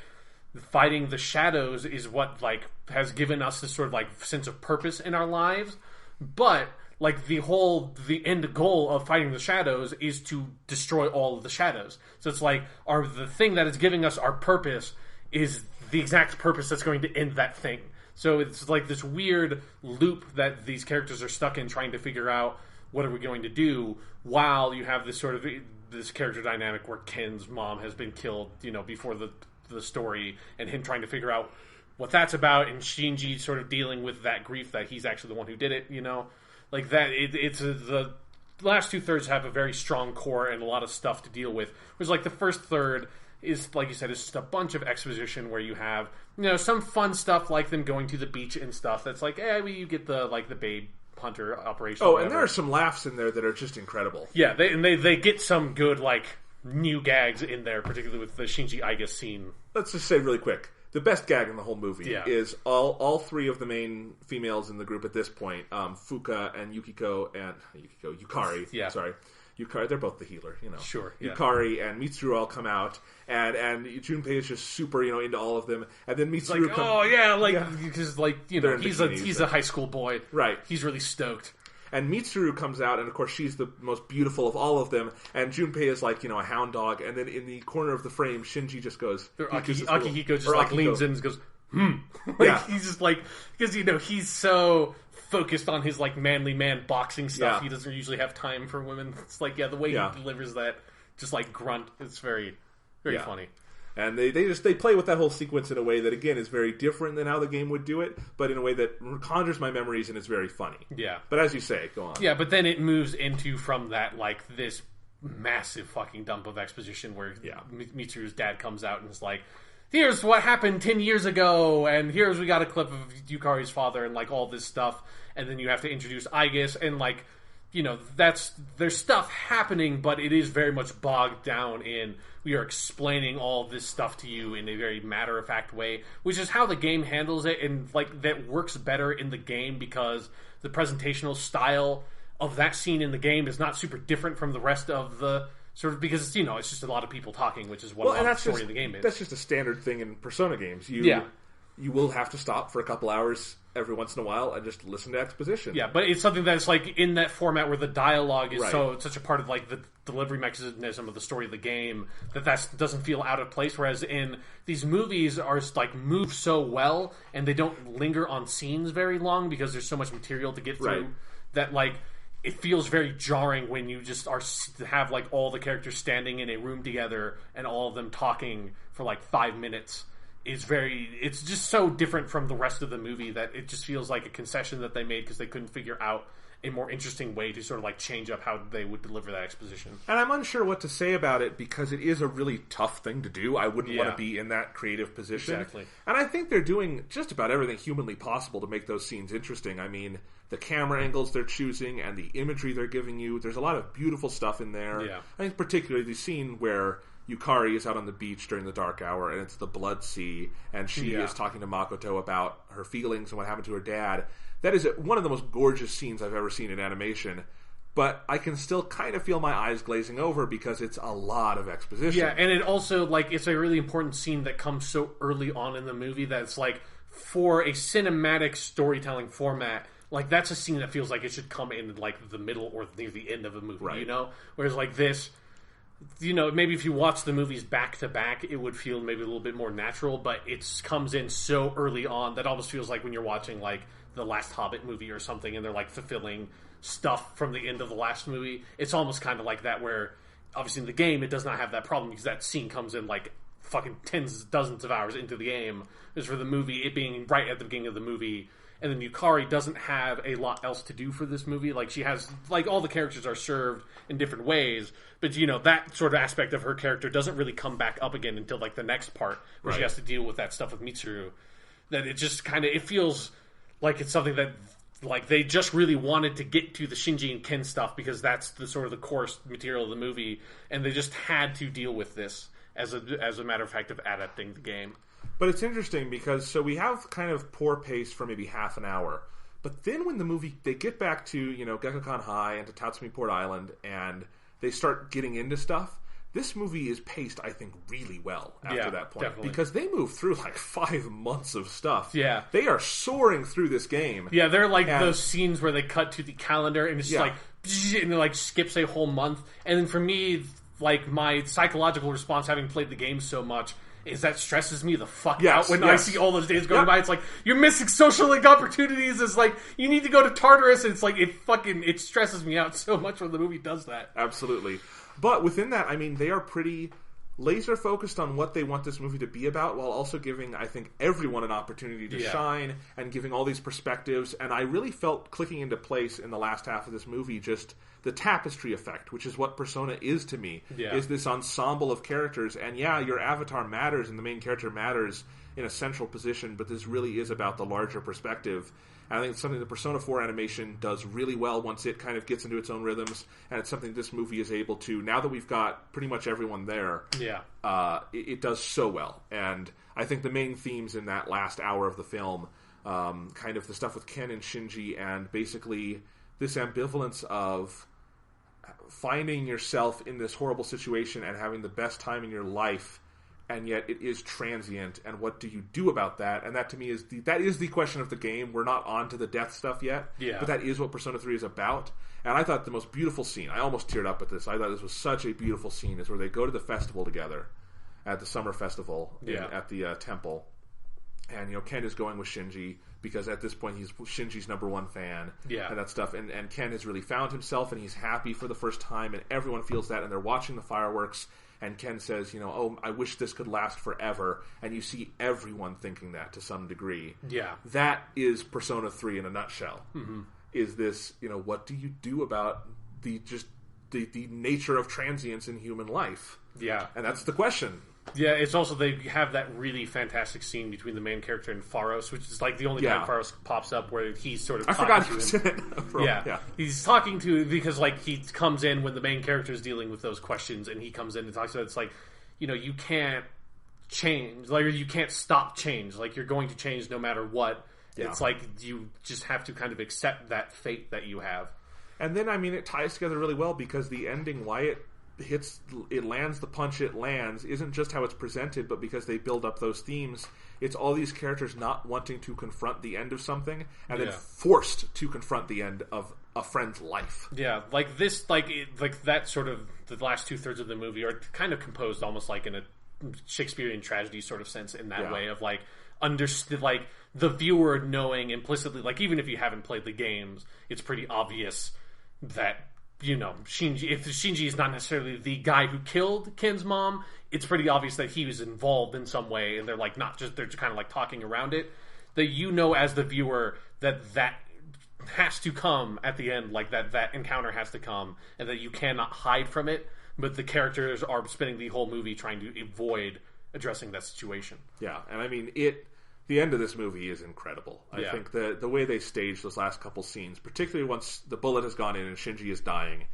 fighting the shadows is what like has given us this sort of like sense of purpose in our lives, but like the end goal of fighting the shadows is to destroy all of the shadows. So it's like the thing that is giving us our purpose is the exact purpose that's going to end that thing. So it's like this weird loop that these characters are stuck in, trying to figure out what are we going to do, while you have this sort of this character dynamic where Ken's mom has been killed, before the story, and him trying to figure out what that's about, and Shinji sort of dealing with that grief that he's actually the one who did it, Like that, the last 2/3 have a very strong core and a lot of stuff to deal with. Whereas like the first third is, like you said, is just a bunch of exposition where you have, some fun stuff like them going to the beach and stuff. That's like, you get the babe hunter operation. Oh, and there are some laughs in there that are just incredible. Yeah, they get some good like new gags in there, particularly with the Shinji Aigis scene. Let's just say really quick. The best gag in the whole movie is all 3 of the main females in the group at this point, Fuka and Yukari. Yeah. Sorry. Yukari, they're both the healer, Sure. Yeah. Yukari and Mitsuru all come out, and Junpei is just super, into all of them, and then Mitsuru because he's a high school boy. Right. He's really stoked. And Mitsuru comes out, and of course she's the most beautiful of all of them, and Junpei is like, a hound dog, and then in the corner of the frame, Shinji just goes... Akihiko just like leans in and goes, He's just like... Because, he's so focused on his like manly man boxing stuff, he doesn't usually have time for women. It's like, the way he delivers that, just like grunt, it's very, very funny. And they play with that whole sequence in a way that, again, is very different than how the game would do it, but in a way that conjures my memories and is very funny. Yeah. But as you say, go on. Yeah, but then it moves into, from that, like, this massive fucking dump of exposition where Mitsuru's dad comes out and is like, here's what happened 10 years ago, and we got a clip of Yukari's father, and, like, all this stuff, and then you have to introduce Aigis, and, like, there's stuff happening, but it is very much bogged down in, we are explaining all this stuff to you in a very matter-of-fact way, which is how the game handles it, and like that works better in the game because the presentational style of that scene in the game is not super different from the rest of the sort of, because it's just a lot of people talking, which is what the story of the game is. That's just a standard thing in Persona games. You will have to stop for a couple hours every once in a while and just listen to exposition. Yeah, but it's something that's like in that format where the dialogue is such a part of like the delivery mechanism of the story of the game that doesn't feel out of place. Whereas in these movies are like move so well and they don't linger on scenes very long because there's so much material to get through that like it feels very jarring when you just have like all the characters standing in a room together and all of them talking for like 5 minutes. It's just so different from the rest of the movie that it just feels like a concession that they made because they couldn't figure out a more interesting way to sort of like change up how they would deliver that exposition. And I'm unsure what to say about it because it is a really tough thing to do. I wouldn't want to be in that creative position. Exactly. And I think they're doing just about everything humanly possible to make those scenes interesting. I mean, the camera angles they're choosing and the imagery they're giving you, there's a lot of beautiful stuff in there. Yeah. I think particularly the scene where Yukari is out on the beach during the dark hour and it's the blood sea and she is talking to Makoto about her feelings and what happened to her dad. That is one of the most gorgeous scenes I've ever seen in animation, but I can still kind of feel my eyes glazing over because it's a lot of exposition. Yeah, and it also, like, it's a really important scene that comes so early on in the movie that it's like, for a cinematic storytelling format, like, that's a scene that feels like it should come in, like, the middle or near the end of a movie, right. You know? Whereas, like, this, you know, maybe if you watch the movies back to back, it would feel maybe a little bit more natural, but it comes in so early on that almost feels like when you're watching, like, the last Hobbit movie or something, and they're like fulfilling stuff from the end of the last movie. It's almost kind of like that, where obviously in the game it does not have that problem because that scene comes in like fucking dozens of hours into the game. As for the movie, it being right at the beginning of the movie, and then Yukari doesn't have a lot else to do for this movie. Like, she has, like, all the characters are served in different ways, but, you know, that sort of aspect of her character doesn't really come back up again until, like, the next part, where she has to deal with that stuff with Mitsuru. That it just kind of, it feels like it's something that, like, they just really wanted to get to the Shinji and Ken stuff because that's the sort of the core material of the movie, and they just had to deal with this as a matter of fact of adapting the game. But it's interesting because, so we have kind of poor pace for maybe half an hour, but then when the movie, they get back to, you know, Gekkokan High and to Tatsumi Port Island, and they start getting into stuff, this movie is paced, I think, really well after that point. Definitely. Because they move through like 5 months of stuff. Yeah. They are soaring through this game. Yeah, they're like those scenes where they cut to the calendar and it's just like, and it like skips a whole month. And then for me, like, my psychological response, having played the game so much, is that stresses me the fuck out when I see all those days going by. It's like, you're missing social link opportunities. It's like, you need to go to Tartarus. And it's like, it stresses me out so much when the movie does that. Absolutely. But within that, I mean, they are pretty laser focused on what they want this movie to be about, while also giving, I think, everyone an opportunity to shine and giving all these perspectives. And I really felt clicking into place in the last half of this movie just the tapestry effect, which is what Persona is to me, is this ensemble of characters. And your avatar matters and the main character matters in a central position, but this really is about the larger perspective. And I think it's something that Persona 4 animation does really well once it kind of gets into its own rhythms, and it's something this movie is able to, now that we've got pretty much everyone there, it does so well. And I think the main themes in that last hour of the film, kind of the stuff with Ken and Shinji, and basically this ambivalence of finding yourself in this horrible situation and having the best time in your life, and yet it is transient, and what do you do about that? And that to me is the question of the game. We're not on to the death stuff yet, but that is what Persona 3 is about. And I thought the most beautiful scene, I almost teared up at this, I thought this was such a beautiful scene, is where they go to the festival together, at the summer festival, at the temple. And, you know, Ken is going with Shinji, because at this point he's Shinji's number one fan, and that stuff. And Ken has really found himself, and he's happy for the first time, and everyone feels that, and they're watching the fireworks. And Ken says, you know, oh, I wish this could last forever. And you see everyone thinking that to some degree. Yeah. That is Persona 3 in a nutshell. Mm-hmm. Is this, you know, what do you do about the nature of transience in human life? Yeah. And that's the question. Yeah, it's also, they have that really fantastic scene between the main character and Pharos, which is like the only time Pharos pops up, where he's sort of talking to him. I forgot he was in it. He's talking to, because like he comes in when the main character is dealing with those questions, and he comes in and talks about it. It's like, you know, you can't change, like, you can't stop change. Like, you're going to change no matter what. Yeah. It's like you just have to kind of accept that fate that you have. And then, I mean, it ties together really well, because the ending, why it lands the punch it lands, isn't just how it's presented, but because they build up those themes. It's all these characters not wanting to confront the end of something, and then forced to confront the end of a friend's life. Yeah, like this, like that sort of, the last 2/3 of the movie are kind of composed almost like in a Shakespearean tragedy sort of sense, in that way of like understood, like the viewer knowing implicitly, like even if you haven't played the games, it's pretty obvious that, you know, Shinji, if Shinji is not necessarily the guy who killed Ken's mom, it's pretty obvious that he was involved in some way, and they're like they're just kind of like talking around it. That, you know, as the viewer, that has to come at the end, like that encounter has to come, and that you cannot hide from it, but the characters are spending the whole movie trying to avoid addressing that situation. Yeah, and I mean, the end of this movie is incredible. I think the way they staged those last couple scenes, particularly once the bullet has gone in and Shinji is dying,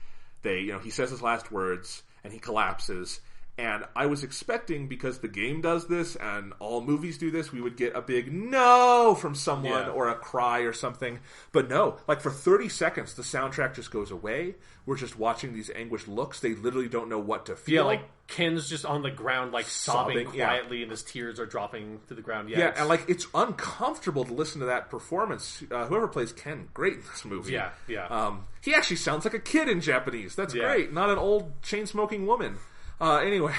he says his last words, and he collapses. And I was expecting, because the game does this and all movies do this, we would get a big no from someone or a cry or something. But no, like for 30 seconds, the soundtrack just goes away. We're just watching these anguished looks. They literally don't know what to feel. Yeah, like Ken's just on the ground, like sobbing quietly, and his tears are dropping to the ground. Yeah, and like it's uncomfortable to listen to that performance. Whoever plays Ken, great in this movie. Yeah. He actually sounds like a kid in Japanese. That's great. Not an old chain-smoking woman. Anyway,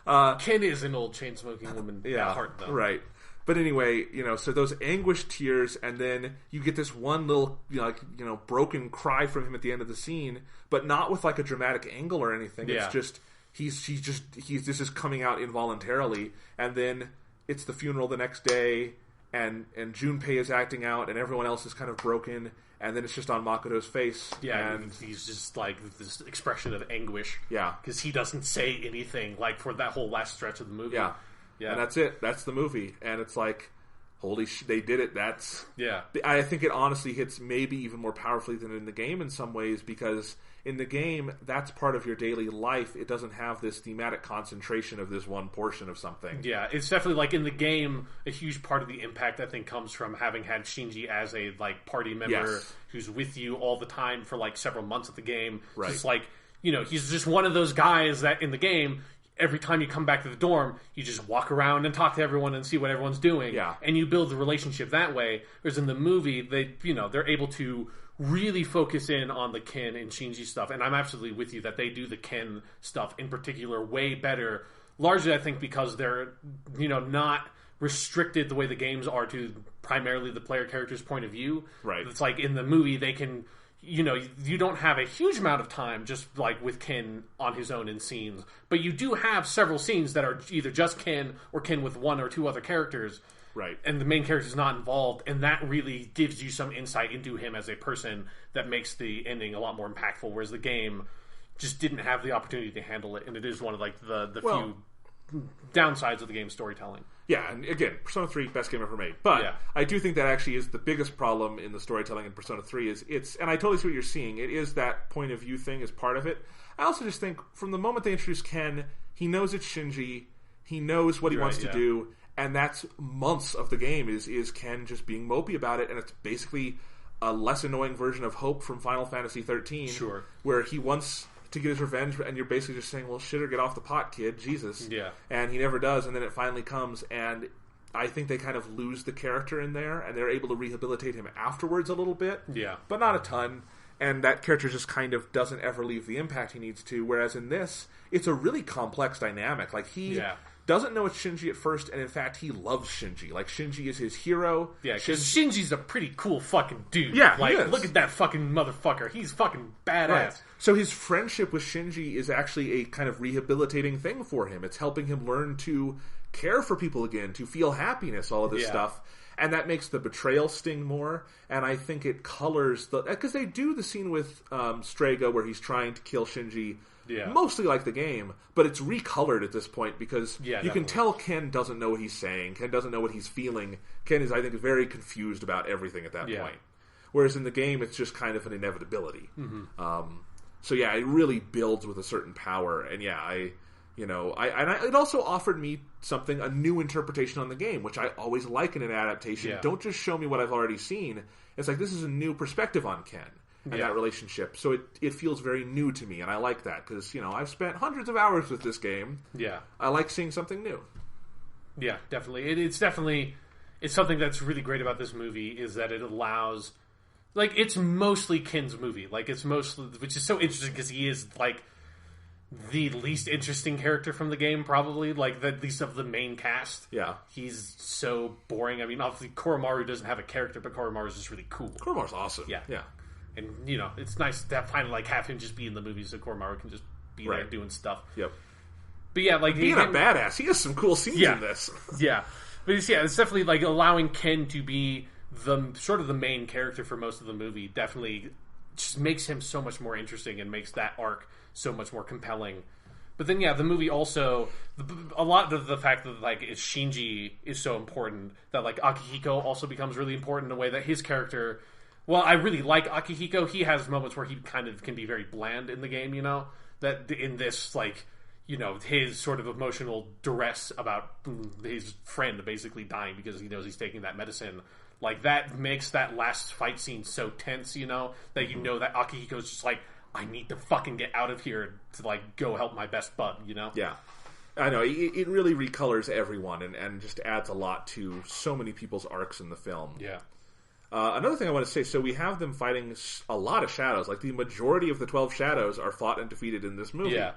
Ken is an old chain-smoking woman at heart, though. Right. But anyway, so those anguished tears, and then you get this one little, broken cry from him at the end of the scene, but not with like a dramatic angle or anything. Yeah. It's just this is coming out involuntarily, and then it's the funeral the next day, and Junpei is acting out, and everyone else is kind of broken. And then it's just on Makoto's face. Yeah, and he's just like this expression of anguish. Yeah. Because he doesn't say anything, like, for that whole last stretch of the movie. Yeah. And that's it. That's the movie. And it's like, holy shit, they did it. That's... Yeah. I think it honestly hits maybe even more powerfully than in the game in some ways, because in the game, that's part of your daily life. It doesn't have this thematic concentration of this one portion of something. Yeah, it's definitely, like, in the game, a huge part of the impact, I think, comes from having had Shinji as a, like, party member who's with you all the time for, like, several months of the game. Right. Just like, he's just one of those guys that in the game, every time you come back to the dorm, you just walk around and talk to everyone and see what everyone's doing. Yeah. And you build the relationship that way. Whereas in the movie, they're able to really focus in on the Ken and Shinji stuff. And I'm absolutely with you that they do the Ken stuff in particular way better. Largely, I think, because they're, not restricted the way the games are to primarily the player character's point of view. Right. It's like in the movie, they can... you don't have a huge amount of time just like with Ken on his own in scenes, but you do have several scenes that are either just Ken or Ken with one or two other characters. Right. And the main character is not involved, and that really gives you some insight into him as a person that makes the ending a lot more impactful, whereas the game just didn't have the opportunity to handle it, and it is one of like the few downsides of the game's storytelling. Yeah, and again, Persona 3, best game ever made. But I do think that actually is the biggest problem in the storytelling in Persona 3 is and I totally see what you're seeing, it is that point of view thing is part of it. I also just think from the moment they introduce Ken, he knows it's Shinji, he knows what he wants to do, and that's months of the game is Ken just being mopey about it, and it's basically a less annoying version of Hope from Final Fantasy 13, where he wants to get his revenge, and you're basically just saying, well, shit or get off the pot, kid, Jesus. Yeah. And he never does, and then it finally comes, and I think they kind of lose the character in there, and they're able to rehabilitate him afterwards a little bit. Yeah. But not a ton. And that character just kind of doesn't ever leave the impact he needs to, whereas in this, it's a really complex dynamic. Like, he doesn't know it's Shinji at first, and in fact, he loves Shinji. Like, Shinji is his hero. Yeah, because Shinji's a pretty cool fucking dude. Yeah, like, he is. Look at that fucking motherfucker. He's fucking badass. Right. So his friendship with Shinji is actually a kind of rehabilitating thing for him. It's helping him learn to care for people again, to feel happiness, all of this stuff. And that makes the betrayal sting more, and I think it colors the... Because they do the scene with Strega where he's trying to kill Shinji, mostly like the game, but it's recolored at this point because you can tell Ken doesn't know what he's saying, Ken doesn't know what he's feeling. Ken is, I think, very confused about everything at that point. Whereas in the game, it's just kind of an inevitability. Mm-hmm. So yeah, it really builds with a certain power, and it also offered me something, a new interpretation on the game, which I always like in an adaptation. Yeah. Don't just show me what I've already seen. It's like, this is a new perspective on Ken and that relationship. So it feels very new to me, and I like that, because, I've spent hundreds of hours with this game. Yeah. I like seeing something new. Yeah, definitely. It's something that's really great about this movie, is that it allows... Like, it's mostly Ken's movie. Like, it's mostly... Which is so interesting, because he is, like... the least interesting character from the game, probably, like, the least of the main cast. Yeah. He's so boring. I mean, obviously, Koromaru doesn't have a character, but Koromaru's just really cool. Koromaru's awesome. Yeah. And, it's nice to have him just be in the movie, so Koromaru can just be there doing stuff. Yep. But yeah, like... Being a badass. He has some cool scenes in this. Yeah. But it's definitely, like, allowing Ken to be the sort of the main character for most of the movie definitely just makes him so much more interesting and makes that arc so much more compelling. But then, the movie also, a lot of the fact that, like, Shinji is so important, that, like, Akihiko also becomes really important in a way that his character, well, I really like Akihiko. He has moments where he kind of can be very bland in the game, that in this, like, his sort of emotional duress about his friend basically dying because he knows he's taking that medicine. Like, that makes that last fight scene so tense, that that Akihiko's just like, I need to fucking get out of here to, like, go help my best bud, Yeah. I know. It really recolors everyone and just adds a lot to so many people's arcs in the film. Yeah. Another thing I want to say, so we have them fighting a lot of shadows. Like, the majority of the 12 shadows are fought and defeated in this movie. Yeah.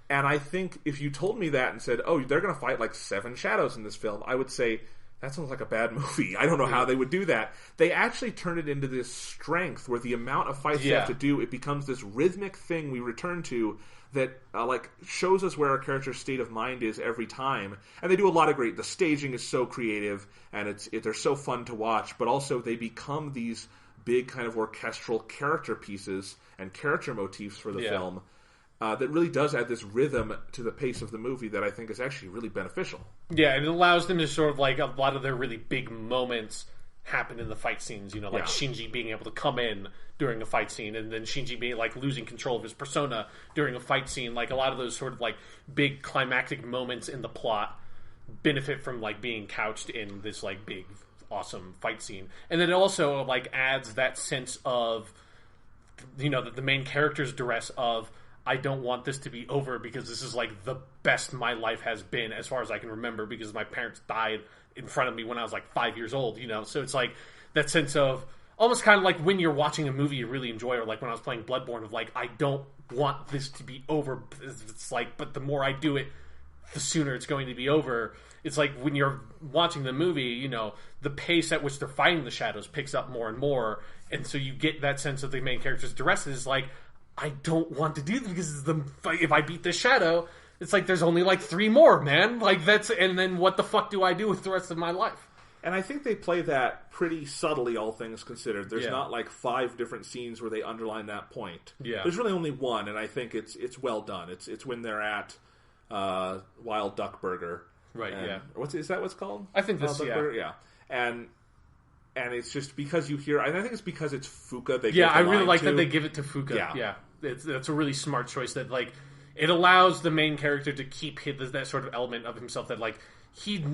And I think if you told me that and said, oh, they're going to fight, like, 7 shadows in this film, I would say, that sounds like a bad movie. I don't know how they would do that. They actually turn it into this strength where the amount of fights you have to do, it becomes this rhythmic thing we return to that like shows us where our character's state of mind is every time. And they do a lot of great. The staging is so creative, and they're so fun to watch. But also they become these big kind of orchestral character pieces and character motifs for the film. That really does add this rhythm to the pace of the movie that I think is actually really beneficial. Yeah, and it allows them to sort of, like, a lot of their really big moments happen in the fight scenes, like Shinji being able to come in during a fight scene, and then Shinji being, like, losing control of his persona during a fight scene. Like, a lot of those sort of, like, big climactic moments in the plot benefit from, like, being couched in this, like, big, awesome fight scene. And then it also, like, adds that sense of, the main character's duress of, I don't want this to be over because this is, like, the best my life has been as far as I can remember because my parents died in front of me when I was, like, 5 years old, So it's, like, that sense of almost kind of like when you're watching a movie you really enjoy, or, like, when I was playing Bloodborne, of, like, I don't want this to be over. It's, like, but the more I do it, the sooner it's going to be over. It's, like, when you're watching the movie, the pace at which they're fighting the shadows picks up more and more, and so you get that sense of the main character's duress is, like, I don't want to do this because if I beat this shadow, it's like there's only like 3 more, man. Like and then what the fuck do I do with the rest of my life? And I think they play that pretty subtly, all things considered. There's not like 5 different scenes where they underline that point. Yeah. There's really only one, and I think it's well done. It's when they're at Wild Duck Burger. Right. And, is that what's called? I think this. Burger? Yeah. And it's just because you hear, and I think it's because it's Fuka. I really like that they give it to Fuka. Yeah. That's a really smart choice that, like, it allows the main character to keep that sort of element of himself that, like, he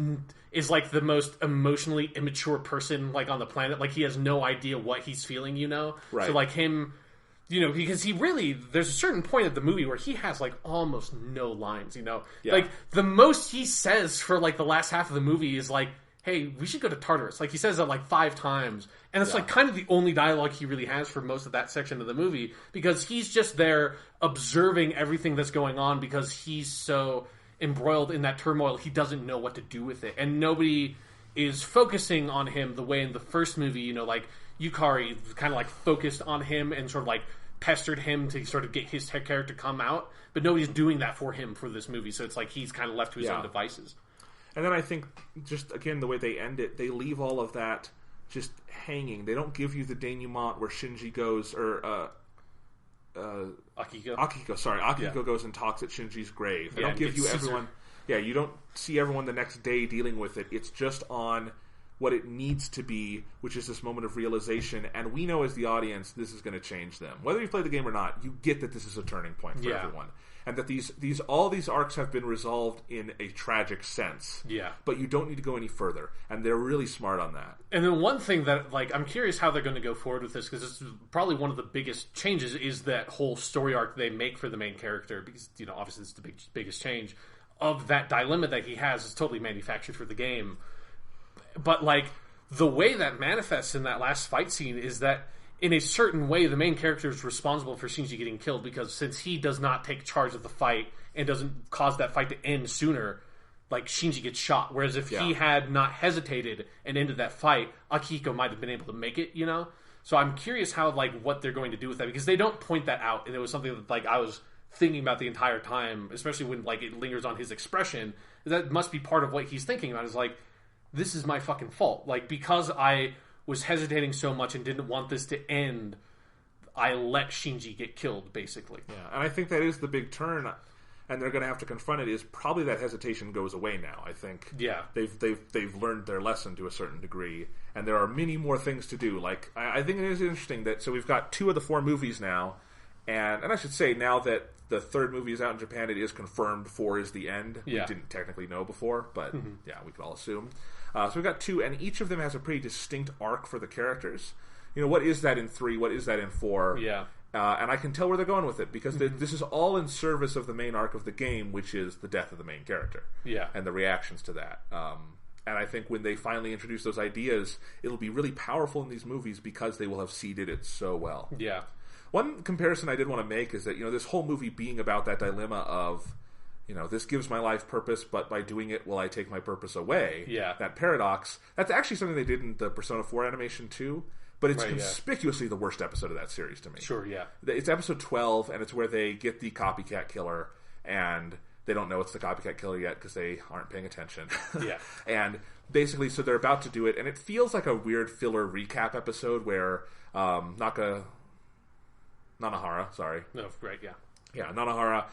is, like, the most emotionally immature person, like, on the planet. Like, he has no idea what he's feeling, Right. So, like, him, because he really, there's a certain point of the movie where he has, like, almost no lines, Yeah. Like, the most he says for, like, the last half of the movie is, like, hey, we should go to Tartarus. Like, he says that, like, 5 times. And it's, like, kind of the only dialogue he really has for most of that section of the movie. Because he's just there observing everything that's going on because he's so embroiled in that turmoil, he doesn't know what to do with it. And nobody is focusing on him the way in the first movie, like, Yukari kind of, like, focused on him and sort of, like, pestered him to sort of get his character to come out. But nobody's doing that for him for this movie. So it's like he's kind of left to his own devices. And then I think, just, again, the way they end it, they leave all of that just hanging. They don't give you the denouement where Shinji goes, or, Akihiko goes and talks at Shinji's grave. They don't give you everyone... Yeah, you don't see everyone the next day dealing with it. It's just on what it needs to be, which is this moment of realization. And we know as the audience, this is going to change them. Whether you play the game or not, you get that this is a turning point for everyone. And that all these arcs have been resolved in a tragic sense. Yeah. But you don't need to go any further. And they're really smart on that. And then one thing that, like, I'm curious how they're going to go forward with this, because this is probably one of the biggest changes is that whole story arc they make for the main character, because, obviously it's the biggest change of that dilemma that he has is totally manufactured for the game. But, like, the way that manifests in that last fight scene is that in a certain way, the main character is responsible for Shinji getting killed because since he does not take charge of the fight and doesn't cause that fight to end sooner, like, Shinji gets shot. Whereas if he had not hesitated and ended that fight, Akihiko might have been able to make it, So I'm curious how, like, what they're going to do with that, because they don't point that out, and it was something that, like, I was thinking about the entire time, especially when, like, it lingers on his expression. That must be part of what he's thinking about, is like, this is my fucking fault. Like, because I was hesitating so much and didn't want this to end, I let Shinji get killed, basically. Yeah, and I think that is the big turn, and they're going to have to confront it, is probably that hesitation goes away now. I think they've learned their lesson to a certain degree, and there are many more things to do. Like, I think it is interesting that, so we've got 2 of the 4 movies now, and I should say, now that the 3rd movie is out in Japan, it is confirmed 4 is the end. Yeah. We didn't technically know before, but yeah, we could all assume. So we've got 2, and each of them has a pretty distinct arc for the characters. You know, what is that in 3? What is that in 4? Yeah. And I can tell where they're going with it, because this is all in service of the main arc of the game, which is the death of the main character. Yeah. And the reactions to that. And I think when they finally introduce those ideas, it'll be really powerful in these movies because they will have seeded it so well. Yeah. One comparison I did want to make is that, you know, this whole movie being about that dilemma of, you know, this gives my life purpose, but by doing it, will I take my purpose away? Yeah. That paradox. That's actually something they did in the Persona 4 animation too. But it's conspicuously the worst episode of that series to me. Sure, yeah. It's episode 12, and it's where they get the copycat killer, and they don't know it's the copycat killer yet because they aren't paying attention. Yeah. And basically, so they're about to do it, and it feels like a weird filler recap episode where Nanahara, sorry. No, right, yeah. Yeah, Nanahara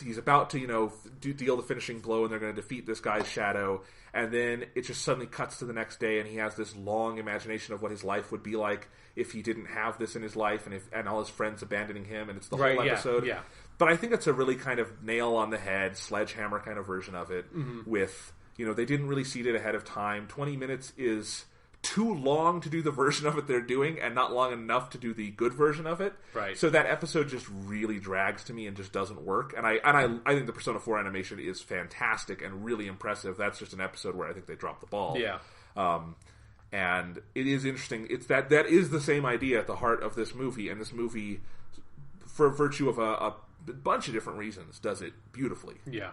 he's about to, you know, deal the finishing blow, and they're going to defeat this guy's shadow, and then it just suddenly cuts to the next day, and he has this long imagination of what his life would be like if he didn't have this in his life, and all his friends abandoning him, and it's the whole episode. Yeah. But I think it's a really kind of nail on the head, sledgehammer kind of version of it, with, you know, they didn't really seed it ahead of time. 20 minutes is too long to do the version of it they're doing, and not long enough to do the good version of it. Right. So that episode just really drags to me and just doesn't work. And I think the Persona 4 animation is fantastic and really impressive. That's just an episode where I think they dropped the ball. Yeah. And it is interesting. It's that is the same idea at the heart of this movie, and this movie, for virtue of a bunch of different reasons, does it beautifully. Yeah.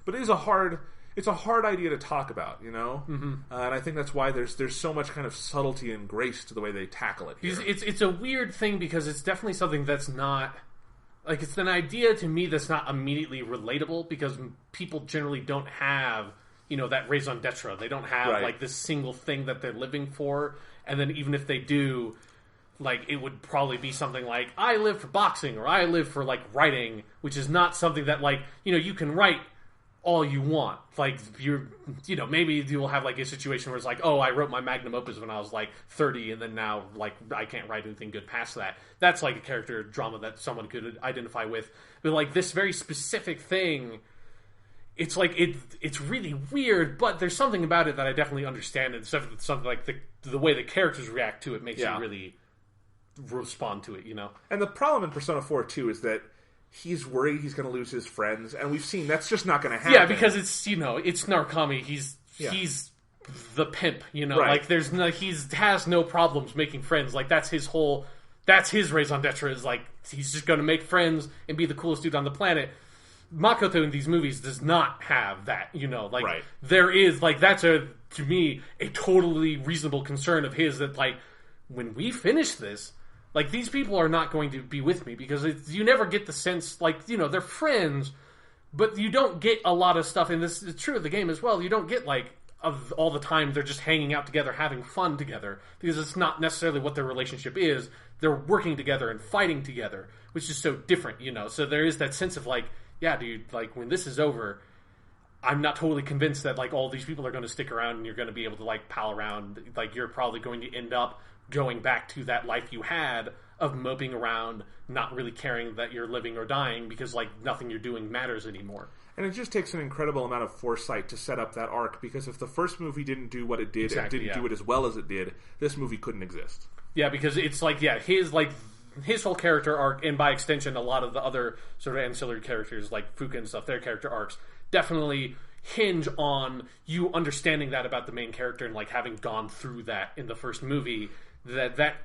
But it is a hard idea to talk about, you know? And I think that's why there's so much kind of subtlety and grace to the way they tackle it here. It's a weird thing because it's definitely something that's not... Like, it's an idea to me that's not immediately relatable because people generally don't have, you know, that raison d'etre. They don't have, like, this single thing that they're living for. And then even if they do, like, it would probably be something like, I live for boxing, or I live for, like, writing, which is not something that, like, you know, you can write all you want. Like, you know, maybe you'll have, like, a situation where it's like, oh, I wrote my magnum opus when I was, like, 30, and then now, like, I can't write anything good past that. That's, like, a character drama that someone could identify with. But, like, this very specific thing, it's, like, it's really weird, but there's something about it that I definitely understand, and something like the way the characters react to it makes you really respond to it, you know? And the problem in Persona 4, too, is that he's worried he's going to lose his friends, and we've seen that's just not going to happen. Yeah, because it's, you know, it's Narukami. He's the pimp, you know. Like, there's no, has no problems making friends. Like, that's his raison d'etre, is like, he's just going to make friends and be the coolest dude on the planet. Makoto in these movies does not have that, you know. Like, there is, like, that's to me, a totally reasonable concern of his that, like, when we finish this, like, these people are not going to be with me because you never get the sense, like, you know, they're friends, but you don't get a lot of stuff, and this is true of the game as well, you don't get, like, of all the time they're just hanging out together, having fun together, because it's not necessarily what their relationship is. They're working together and fighting together, which is so different, you know. So there is that sense of, like, yeah, dude, like, when this is over, I'm not totally convinced that, like, all these people are going to stick around and you're going to be able to, like, pal around. Like, you're probably going to end up going back to that life you had of moping around, not really caring that you're living or dying because, like, nothing you're doing matters anymore. And it just takes an incredible amount of foresight to set up that arc, because if the first movie didn't do what it did and didn't do it as well as it did, this movie couldn't exist. Yeah, because it's like, his whole character arc, and by extension a lot of the other sort of ancillary characters like Fuka and stuff, their character arcs definitely hinge on you understanding that about the main character and, like, having gone through that in the first movie. That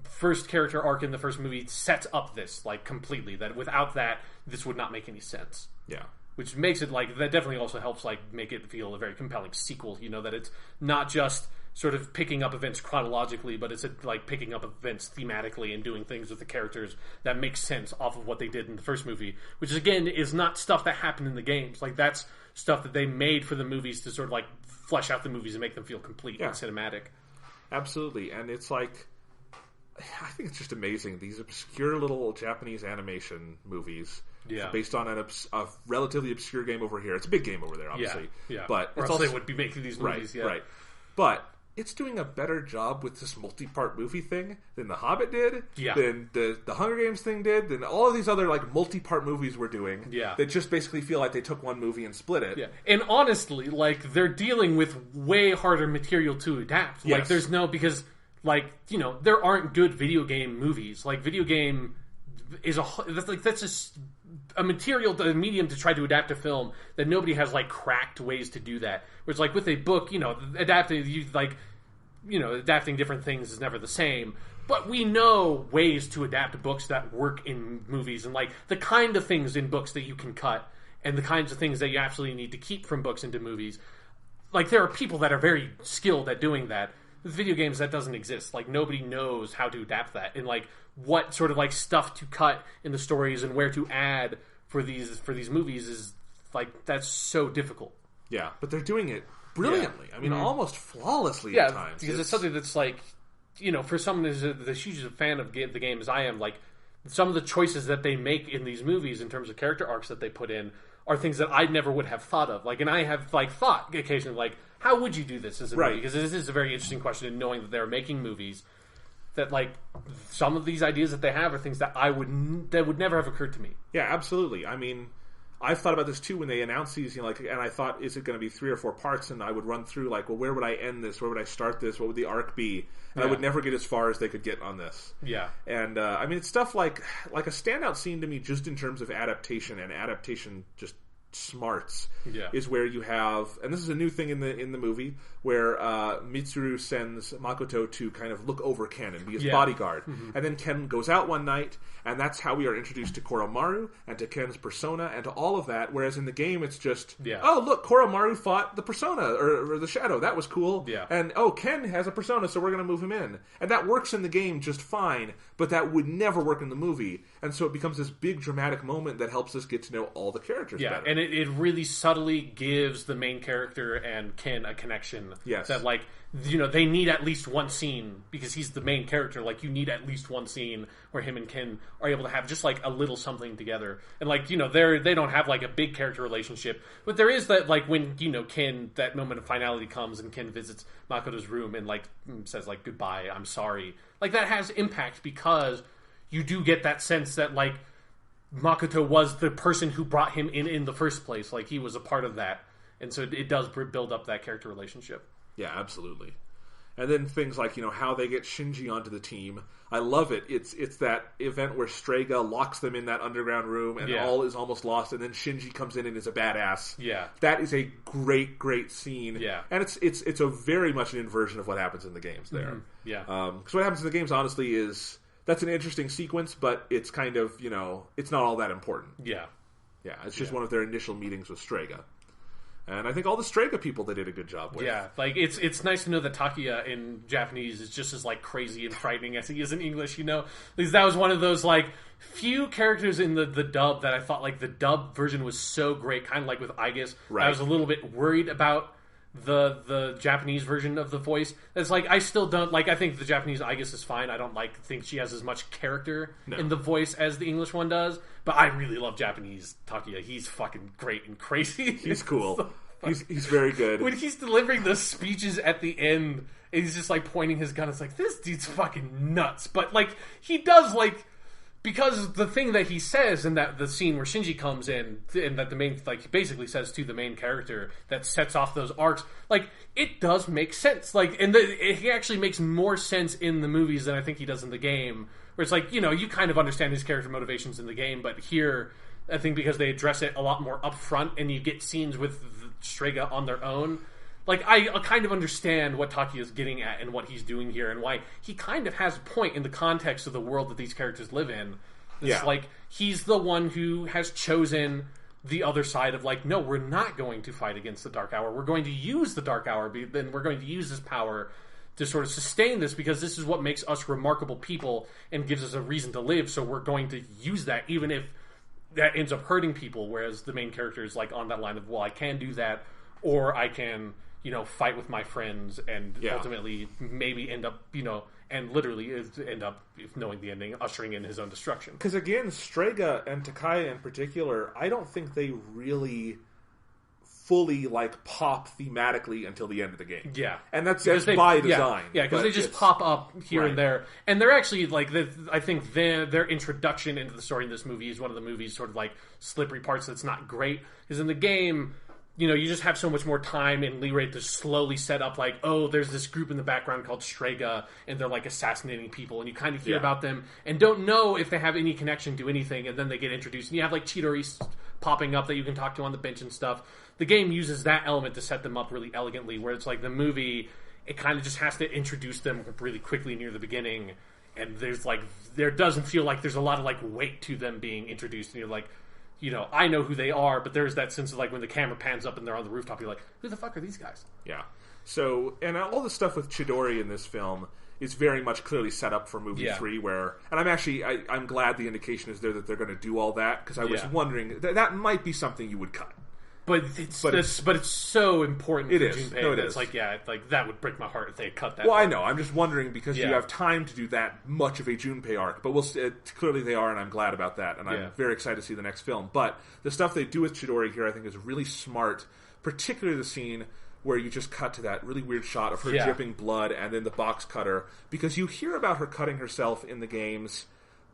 first character arc in the first movie sets up this, like, completely. That without that, this would not make any sense. Yeah. Which makes it, like, that definitely also helps, like, make it feel a very compelling sequel, you know, that it's not just sort of picking up events chronologically, but it's, like, picking up events thematically and doing things with the characters that make sense off of what they did in the first movie, which, again, is not stuff that happened in the games. Like, that's stuff that they made for the movies to sort of, like, flesh out the movies and make them feel complete and cinematic. absolutely. And it's like, I think it's just amazing. These obscure little Japanese animation movies, based on a relatively obscure game over here. It's a big game over there, obviously. Yeah. But or it's else also, they would be making these movies. Right. But it's doing a better job with this multi-part movie thing than The Hobbit did, than the Hunger Games thing did, than all of these other like multi-part movies we're doing. That just basically feel like they took one movie and split it. Yeah. And honestly, like they're dealing with way harder material to adapt. Yes. Like there's no because. Like, you know, there aren't good video game movies. Like, video game is that's just a medium to try to adapt a film that nobody has, like, cracked ways to do that. Whereas, like, with a book, you know, adapting different things is never the same. But we know ways to adapt books that work in movies. And, like, the kind of things in books that you can cut and the kinds of things that you absolutely need to keep from books into movies. Like, there are people that are very skilled at doing that. With video games, that doesn't exist. Like, nobody knows how to adapt that, and like what sort of like stuff to cut in the stories and where to add for these movies is like that's so difficult. Yeah, but they're doing it brilliantly. I mean, almost flawlessly at times. Because it's something that's like, you know, for someone who's as huge a fan of the game as I am, like some of the choices that they make in these movies in terms of character arcs that they put in are things that I never would have thought of. Like, and I have like thought occasionally, like, how would you do this as a movie? Because this is a very interesting question in knowing that they're making movies. That like some of these ideas that they have are things that would never have occurred to me. Yeah, absolutely. I mean, I've thought about this too when they announce these. You know, like, and I thought, is it going to be 3 or 4 parts? And I would run through like, well, where would I end this? Where would I start this? What would the arc be? And I would never get as far as they could get on this. Yeah. And I mean, it's stuff like a standout scene to me, just in terms of adaptation and adaptation just smarts, is where you have, and this is a new thing in the movie, where Mitsuru sends Makoto to kind of look over Ken and be his bodyguard, and then Ken goes out one night, and that's how we are introduced to Koromaru and to Ken's persona and to all of that. Whereas in the game, it's just, oh look, Koromaru fought the persona or the shadow. That was cool. And oh, Ken has a persona, so we're going to move him in, and that works in the game just fine. But that would never work in the movie, and so it becomes this big dramatic moment that helps us get to know all the characters better. And it really subtly gives the main character and Ken a connection. Yes. That, like, you know, they need at least one scene, because he's the main character. Like, you need at least one scene where him and Ken are able to have just, like, a little something together. And, like, you know, they don't have, like, a big character relationship. But there is that, like, when, you know, Ken, that moment of finality comes and Ken visits Makoto's room and, like, says, like, goodbye, I'm sorry. Like, that has impact because you do get that sense that, like, Makoto was the person who brought him in the first place. Like, he was a part of that. And so it does build up that character relationship. Yeah, absolutely. And then things like, you know, how they get Shinji onto the team. I love it. It's that event where Strega locks them in that underground room and all is almost lost, and then Shinji comes in and is a badass. Yeah. That is a great, great scene. Yeah. And it's a very much an inversion of what happens in the games there. Mm-hmm. Yeah. Because what happens in the games, honestly, is that's an interesting sequence, but it's kind of, you know, it's not all that important. Yeah. Yeah, it's just one of their initial meetings with Strega. And I think all the Strega people they did a good job with. Yeah, like it's nice to know that Takuya in Japanese is just as like crazy and frightening as he is in English, you know? Because that was one of those like few characters in the dub that I thought like the dub version was so great, kind of like with Aigis. Right. I was a little bit worried about the Japanese version of the voice. It's like I still don't like. I think the Japanese Aigis is fine. I don't think she has as much character in the voice as the English one does. But I really love Japanese Takuya. He's fucking great and crazy. He's cool. He's very good. When he's delivering the speeches at the end, and he's just like pointing his gun. It's like, this dude's fucking nuts. But like he does like. Because the thing that he says in that the scene where Shinji comes in, and that the main, like, he basically says to the main character that sets off those arcs, like, it does make sense. Like, and he actually makes more sense in the movies than I think he does in the game. Where it's like, you know, you kind of understand his character motivations in the game, but here, I think because they address it a lot more upfront, and you get scenes with Strega on their own. Like, I kind of understand what Takuya is getting at and what he's doing here and why he kind of has a point in the context of the world that these characters live in. It's like, he's the one who has chosen the other side of, like, no, we're not going to fight against the Dark Hour. We're going to use the Dark Hour, then we're going to use this power to sort of sustain this because this is what makes us remarkable people and gives us a reason to live, so we're going to use that even if that ends up hurting people, whereas the main character is, like, on that line of, well, I can do that, or I can... fight with my friends and ultimately maybe end up, and literally end up, knowing the ending, ushering in his own destruction. Because again, Strega and Takaya in particular, I don't think they really fully pop thematically until the end of the game. Yeah. And that's by design. Yeah, because they just pop up here and there. And they're actually, I think their introduction into the story in this movie is one of the movie's sort of slippery parts that's not great. Because in the game, you just have so much more time and leeway to slowly set up, there's this group in the background called Strega, and they're, assassinating people, and you kind of hear about them, and don't know if they have any connection to anything, and then they get introduced, and you have, Chidori popping up that you can talk to on the bench and stuff. The game uses that element to set them up really elegantly, where it's the movie, it kind of just has to introduce them really quickly near the beginning, and there doesn't feel like there's a lot of, weight to them being introduced, and you're I know who they are, but there's that sense of when the camera pans up and they're on the rooftop, you're who the fuck are these guys? Yeah. So, and all the stuff with Chidori in this film is very much clearly set up for movie 3, where, and I'm glad the indication is there that they're going to do all that, because I was wondering that might be something you would cut. But it's so important for Junpei. No, it is. That would break my heart if they had cut that. Well, I know. I'm just wondering because you have time to do that much of a Junpei arc. But clearly they are, and I'm glad about that. And I'm very excited to see the next film. But the stuff they do with Chidori here, I think, is really smart. Particularly the scene where you just cut to that really weird shot of her dripping blood and then the box cutter. Because you hear about her cutting herself in the games,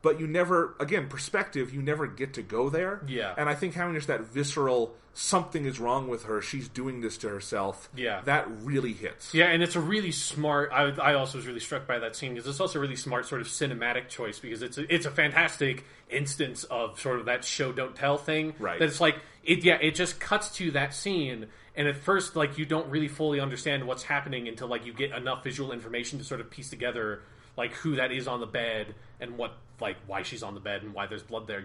but you never, again, perspective, you never get to go there. Yeah. And I think having just that visceral, something is wrong with her, she's doing this to herself, that really hits. Yeah, and it's a really smart, I also was really struck by that scene, because it's also a really smart sort of cinematic choice, because it's a fantastic instance of sort of that show don't tell thing. Right. That it's it just cuts to that scene, and at first, you don't really fully understand what's happening until, you get enough visual information to sort of piece together, who that is on the bed, and what, why she's on the bed, and why there's blood there.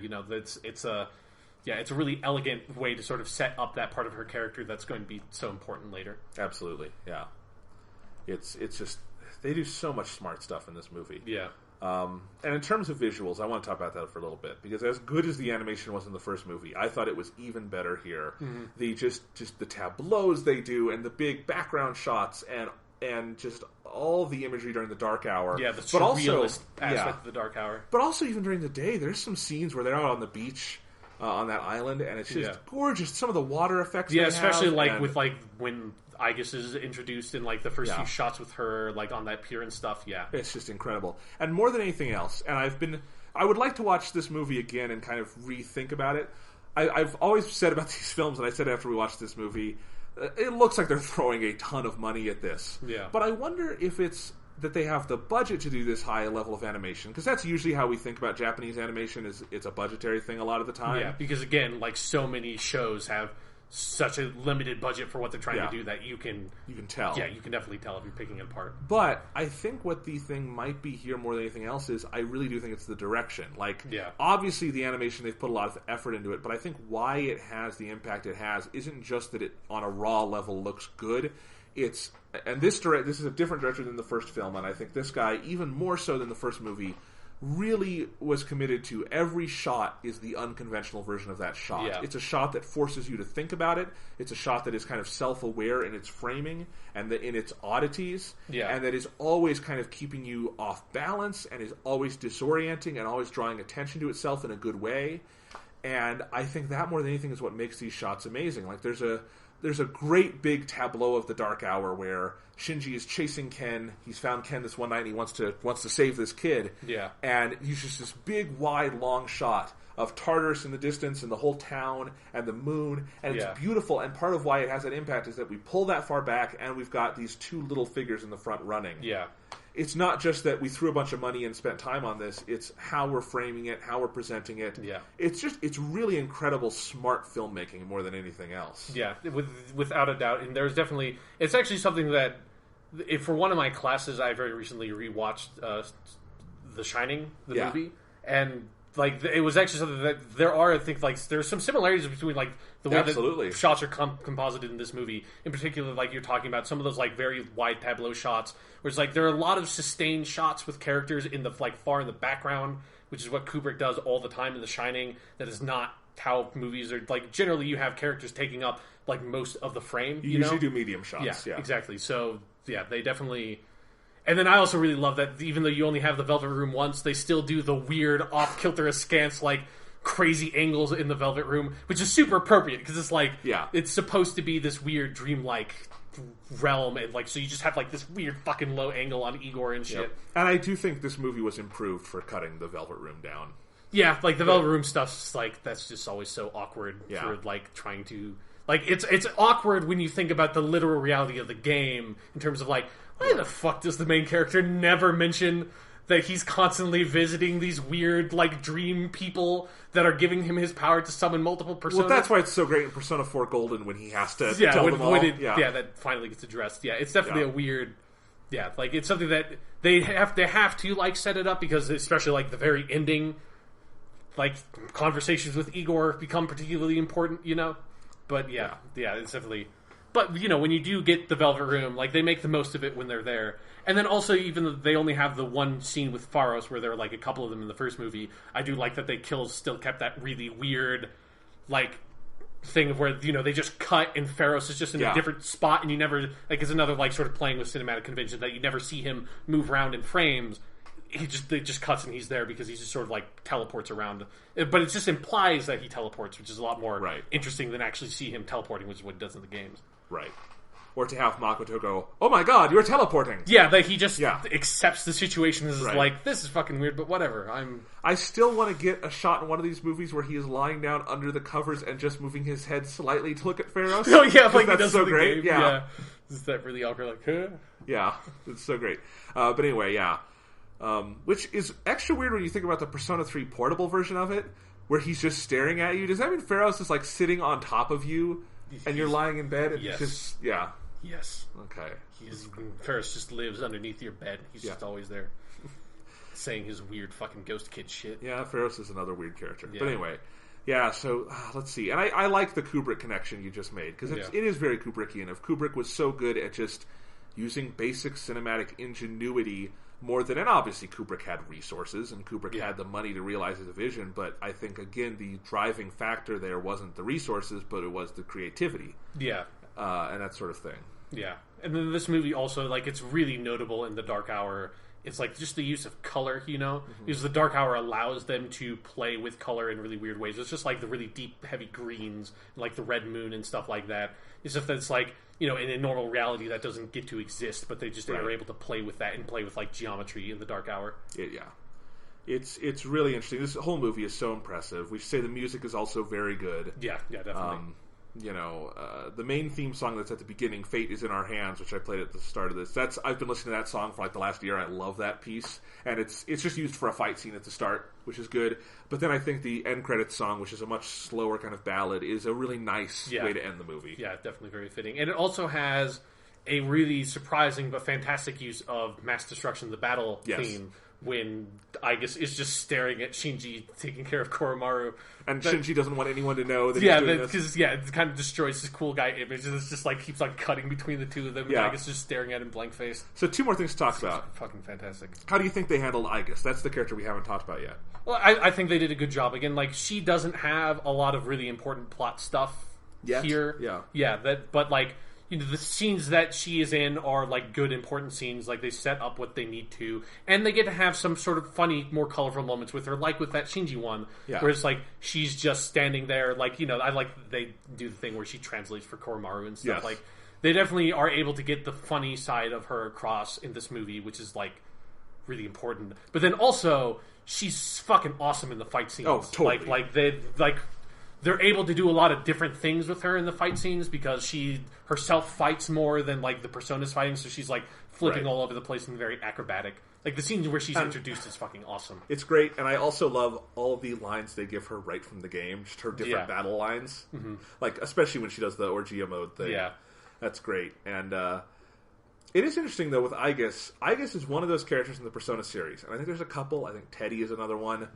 It's a really elegant way to sort of set up that part of her character that's going to be so important later. Absolutely, yeah. It's just, they do so much smart stuff in this movie. Yeah. And in terms of visuals, I want to talk about that for a little bit, because as good as the animation was in the first movie, I thought it was even better here. Mm-hmm. The just the tableaus they do, and the big background shots, and just all the imagery during the dark hour. Yeah, the surrealist aspect of the dark hour. But also even during the day, there's some scenes where they're out on the beach on that island, and it's just gorgeous. Some of the water effects especially with when Aegis is introduced in the first few shots with her on that pier and stuff. Yeah, it's just incredible. And more than anything else, and I would like to watch this movie again and kind of rethink about it. I've always said about these films, and I said after we watched this movie, it looks like they're throwing a ton of money at this. Yeah. But I wonder if it's that they have the budget to do this high level of animation, because that's usually how we think about Japanese animation, is it's a budgetary thing a lot of the time. Yeah, because again, so many shows have such a limited budget for what they're trying to do that you can tell. Yeah, you can definitely tell if you're picking it apart. But I think what the thing might be here more than anything else is I really do think it's the direction. Obviously the animation, they've put a lot of effort into it, but I think why it has the impact it has isn't just that it on a raw level looks good. This is a different director than the first film, and I think this guy, even more so than the first movie, really was committed to every shot is the unconventional version of that shot. Yeah. It's a shot that forces you to think about it. It's a shot that is kind of self-aware in its framing and in its oddities, and that is always kind of keeping you off balance and is always disorienting and always drawing attention to itself in a good way. And I think that more than anything is what makes these shots amazing. There's a great big tableau of the dark hour where Shinji is chasing Ken. He's found Ken this one night and he wants to save this kid. Yeah. And he's just this big, wide, long shot of Tartarus in the distance and the whole town and the moon. And it's beautiful. And part of why it has that impact is that we pull that far back and we've got these two little figures in the front running. Yeah. It's not just that we threw a bunch of money and spent time on this. It's how we're framing it, how we're presenting it. Yeah. It's really incredible, smart filmmaking more than anything else. Yeah, without a doubt. And there's definitely... It's actually something that... For one of my classes, I very recently rewatched The Shining, the movie. And... it was actually something that there are, I think, there's some similarities between, the way that shots are composited in this movie. In particular, you're talking about some of those, very wide tableau shots, where it's, there are a lot of sustained shots with characters in the, far in the background, which is what Kubrick does all the time in The Shining. That is not how movies are, generally you have characters taking up like most of the frame. You usually do medium shots. Yeah, exactly. So yeah, they definitely. And then I also really love that even though you only have the Velvet Room once, they still do the weird off-kilter askance, like, crazy angles in the Velvet Room, which is super appropriate, because it's like, it's supposed to be this weird dreamlike realm, and like, so you just have like this weird fucking low angle on Igor and shit. And I do think this movie was improved for cutting the Velvet Room down. Yeah, like the Velvet Room stuff's like, that's just always so awkward for like trying to... Like, it's awkward when you think about the literal reality of the game, in terms of like, why the fuck does the main character never mention that he's constantly visiting these weird, like, dream people that are giving him his power to summon multiple personas? Well, that's why it's so great in Persona 4 Golden when he has to tell them all. That finally gets addressed. Yeah, it's definitely a weird... Yeah, like, it's something that they have to, like, set it up, because especially, like, the very ending, like, conversations with Igor become particularly important, you know? But, yeah, it's definitely... But, you know, when you do get the Velvet Room, like, they make the most of it when they're there. And then also, even though they only have the one scene with Pharos, where there are, like, a couple of them in the first movie, I do like that they still kept that really weird, like, thing of where, you know, they just cut and Pharos is just in a different spot, and you never... Like, it's another, like, sort of playing with cinematic convention, that you never see him move around in frames. It just cuts and he's there because he just sort of like teleports around. But it just implies that he teleports, which is a lot more interesting than actually see him teleporting, which is what he does in the games. Right. Or to have Makoto go, oh my god, you're teleporting! Yeah, that he just accepts the situation as like, this is fucking weird, but whatever. I still want to get a shot in one of these movies where he is lying down under the covers and just moving his head slightly to look at Pharos. Oh yeah, like that's so great. Game. Yeah. Is that really awkward? Like, huh? Yeah, it's so great. But anyway, which is extra weird when you think about the Persona 3 portable version of it, where he's just staring at you. Does that mean Pharos is like sitting on top of you and you're lying in bed? And he's just, Yes. Okay. Pharos just lives underneath your bed. He's just always there. Saying his weird fucking ghost kid shit. Yeah, Pharos is another weird character. Yeah. But anyway, so let's see. And I like the Kubrick connection you just made, because it is very Kubrickian. If Kubrick was so good at just using basic cinematic ingenuity more than... And obviously Kubrick had resources, and Kubrick had the money to realize his vision, but I think, again, the driving factor there wasn't the resources, but it was the creativity. Yeah. And that sort of thing. Yeah. And then this movie also, like, it's really notable in the Dark Hour. It's like just the use of color, you know? Because the Dark Hour allows them to play with color in really weird ways. It's just like the really deep, heavy greens, like the red moon and stuff like that. It's just that it's like, you know, in a normal reality that doesn't get to exist, but they just are able to play with that and play with, like, geometry in the Dark Hour. It's really interesting. This whole movie is so impressive. We should say the music is also very good. Yeah, definitely. You know, the main theme song that's at the beginning, Fate is in Our Hands, which I played at the start of this. I've been listening to that song for like the last year. I love that piece. And it's just used for a fight scene at the start, which is good. But then I think the end credits song, which is a much slower kind of ballad, is a really nice way to end the movie. Yeah, definitely very fitting. And it also has a really surprising but fantastic use of Mass Destruction, the battle theme, when Aigis is just staring at Shinji taking care of Koromaru. And Shinji doesn't want anyone to know that he's doing this. Because, it kind of destroys his cool guy image. And it's just like, keeps on cutting between the two of them. And Aigis just staring at him blank-faced. So 2 more things to talk about. Fucking fantastic. How do you think they handled Aigis? That's the character we haven't talked about yet. Well, I think they did a good job. Again, like, she doesn't have a lot of really important plot stuff here. But, like, you know, the scenes that she is in are, like, good, important scenes. Like, they set up what they need to. And they get to have some sort of funny, more colorful moments with her, like with that Shinji one. Yeah. Where it's like, she's just standing there, like, you know, I like they do the thing where she translates for Koromaru and stuff. Yes. Like, they definitely are able to get the funny side of her across in this movie, which is, like, really important. But then also, she's fucking awesome in the fight scenes. Oh, totally. They're able to do a lot of different things with her in the fight scenes because she herself fights more than, like, the persona's fighting, so she's, like, flipping all over the place and very acrobatic. Like, the scenes where she's introduced is fucking awesome. It's great, and I also love all of the lines they give her right from the game, just her different battle lines. Mm-hmm. Like, especially when she does the Orgia mode thing. Yeah. That's great. And it is interesting, though, with Aigis. Aigis is one of those characters in the Persona series, and I think there's a couple. I think Teddy is another one.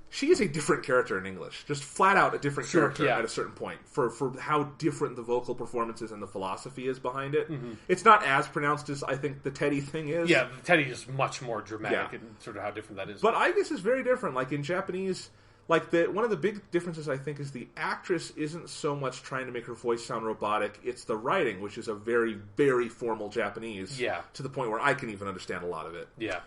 She is a different character in English. Just flat out a different character at a certain point. For how different the vocal performances and the philosophy is behind it. Mm-hmm. It's not as pronounced as I think the Teddy thing is. Yeah, the Teddy is much more dramatic in sort of how different that is. But Aigis is very different. Like in Japanese, Like, one of the big differences, I think, is the actress isn't so much trying to make her voice sound robotic. It's the writing, which is a very, very formal Japanese. Yeah. To the point where I can even understand a lot of it. Yeah.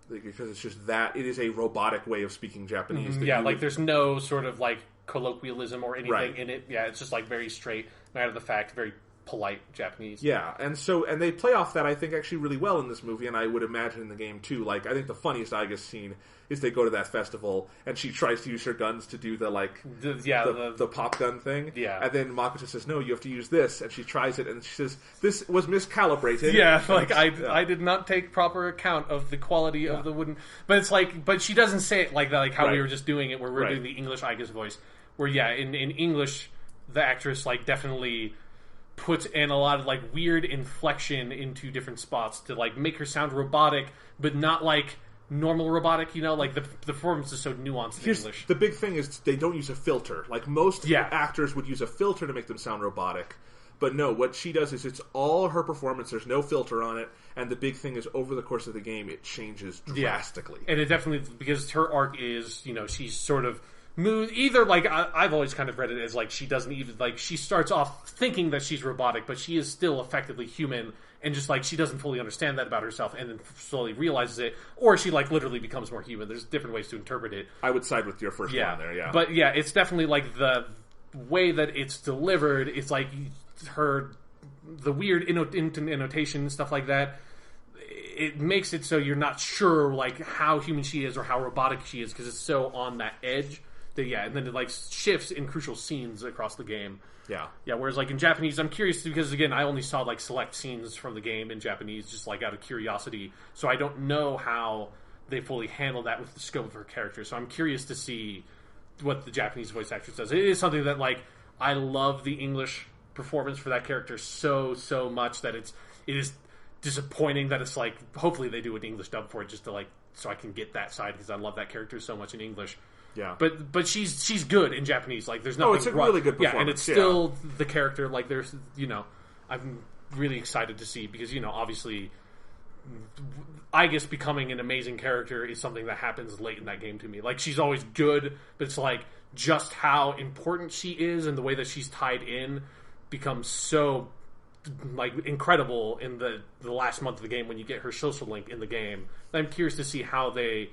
Because it's just that it is a robotic way of speaking Japanese. Yeah, like there's no sort of like colloquialism or anything in it. Yeah, it's just like very straight, matter of the fact, very polite Japanese. Yeah, and they play off that, I think, actually really well in this movie, and I would imagine in the game too. Like, I think the funniest I guess scene is they go to that festival and she tries to use her guns to do the pop gun thing. Yeah. And then Makoto says, no, you have to use this, and she tries it and she says, this was miscalibrated. Yeah, like I did not take proper account of the quality of the wooden, but it's like, but she doesn't say it like that, like how we were just doing it, where we're doing the English Igus voice, where in English the actress like definitely puts in a lot of like weird inflection into different spots to like make her sound robotic, but not like normal robotic, like the performance is so nuanced in English. The big thing is they don't use a filter. Like most actors would use a filter to make them sound robotic. But no, what she does is it's all her performance. There's no filter on it. And the big thing is over the course of the game, it changes drastically. And it definitely, because her arc is, she's sort of either like I've always kind of read it as like she doesn't even like she starts off thinking that she's robotic, but she is still effectively human, and just like she doesn't fully understand that about herself, and then slowly realizes it, or she like literally becomes more human. There's different ways to interpret it. I would side with your first one there, but it's definitely like the way that it's delivered. It's like the weird annotation and stuff like that. It makes it so you're not sure like how human she is or how robotic she is, because it's so on that edge. And then it like shifts in crucial scenes across the game. Yeah. Whereas like in Japanese, I'm curious because again, I only saw like select scenes from the game in Japanese, just like out of curiosity. So I don't know how they fully handle that with the scope of her character. So I'm curious to see what the Japanese voice actress does. It is something that like I love the English performance for that character so much that it is disappointing that it's like hopefully they do an English dub for it just to like so I can get that side because I love that character so much in English. Yeah, but she's good in Japanese. Like there's nothing. It's a really good performance. Yeah, and it's still the character. Like there's I'm really excited to see because obviously I guess becoming an amazing character is something that happens late in that game to me. Like she's always good, but it's like just how important she is and the way that she's tied in becomes so like incredible in the last month of the game when you get her social link in the game. I'm curious to see how they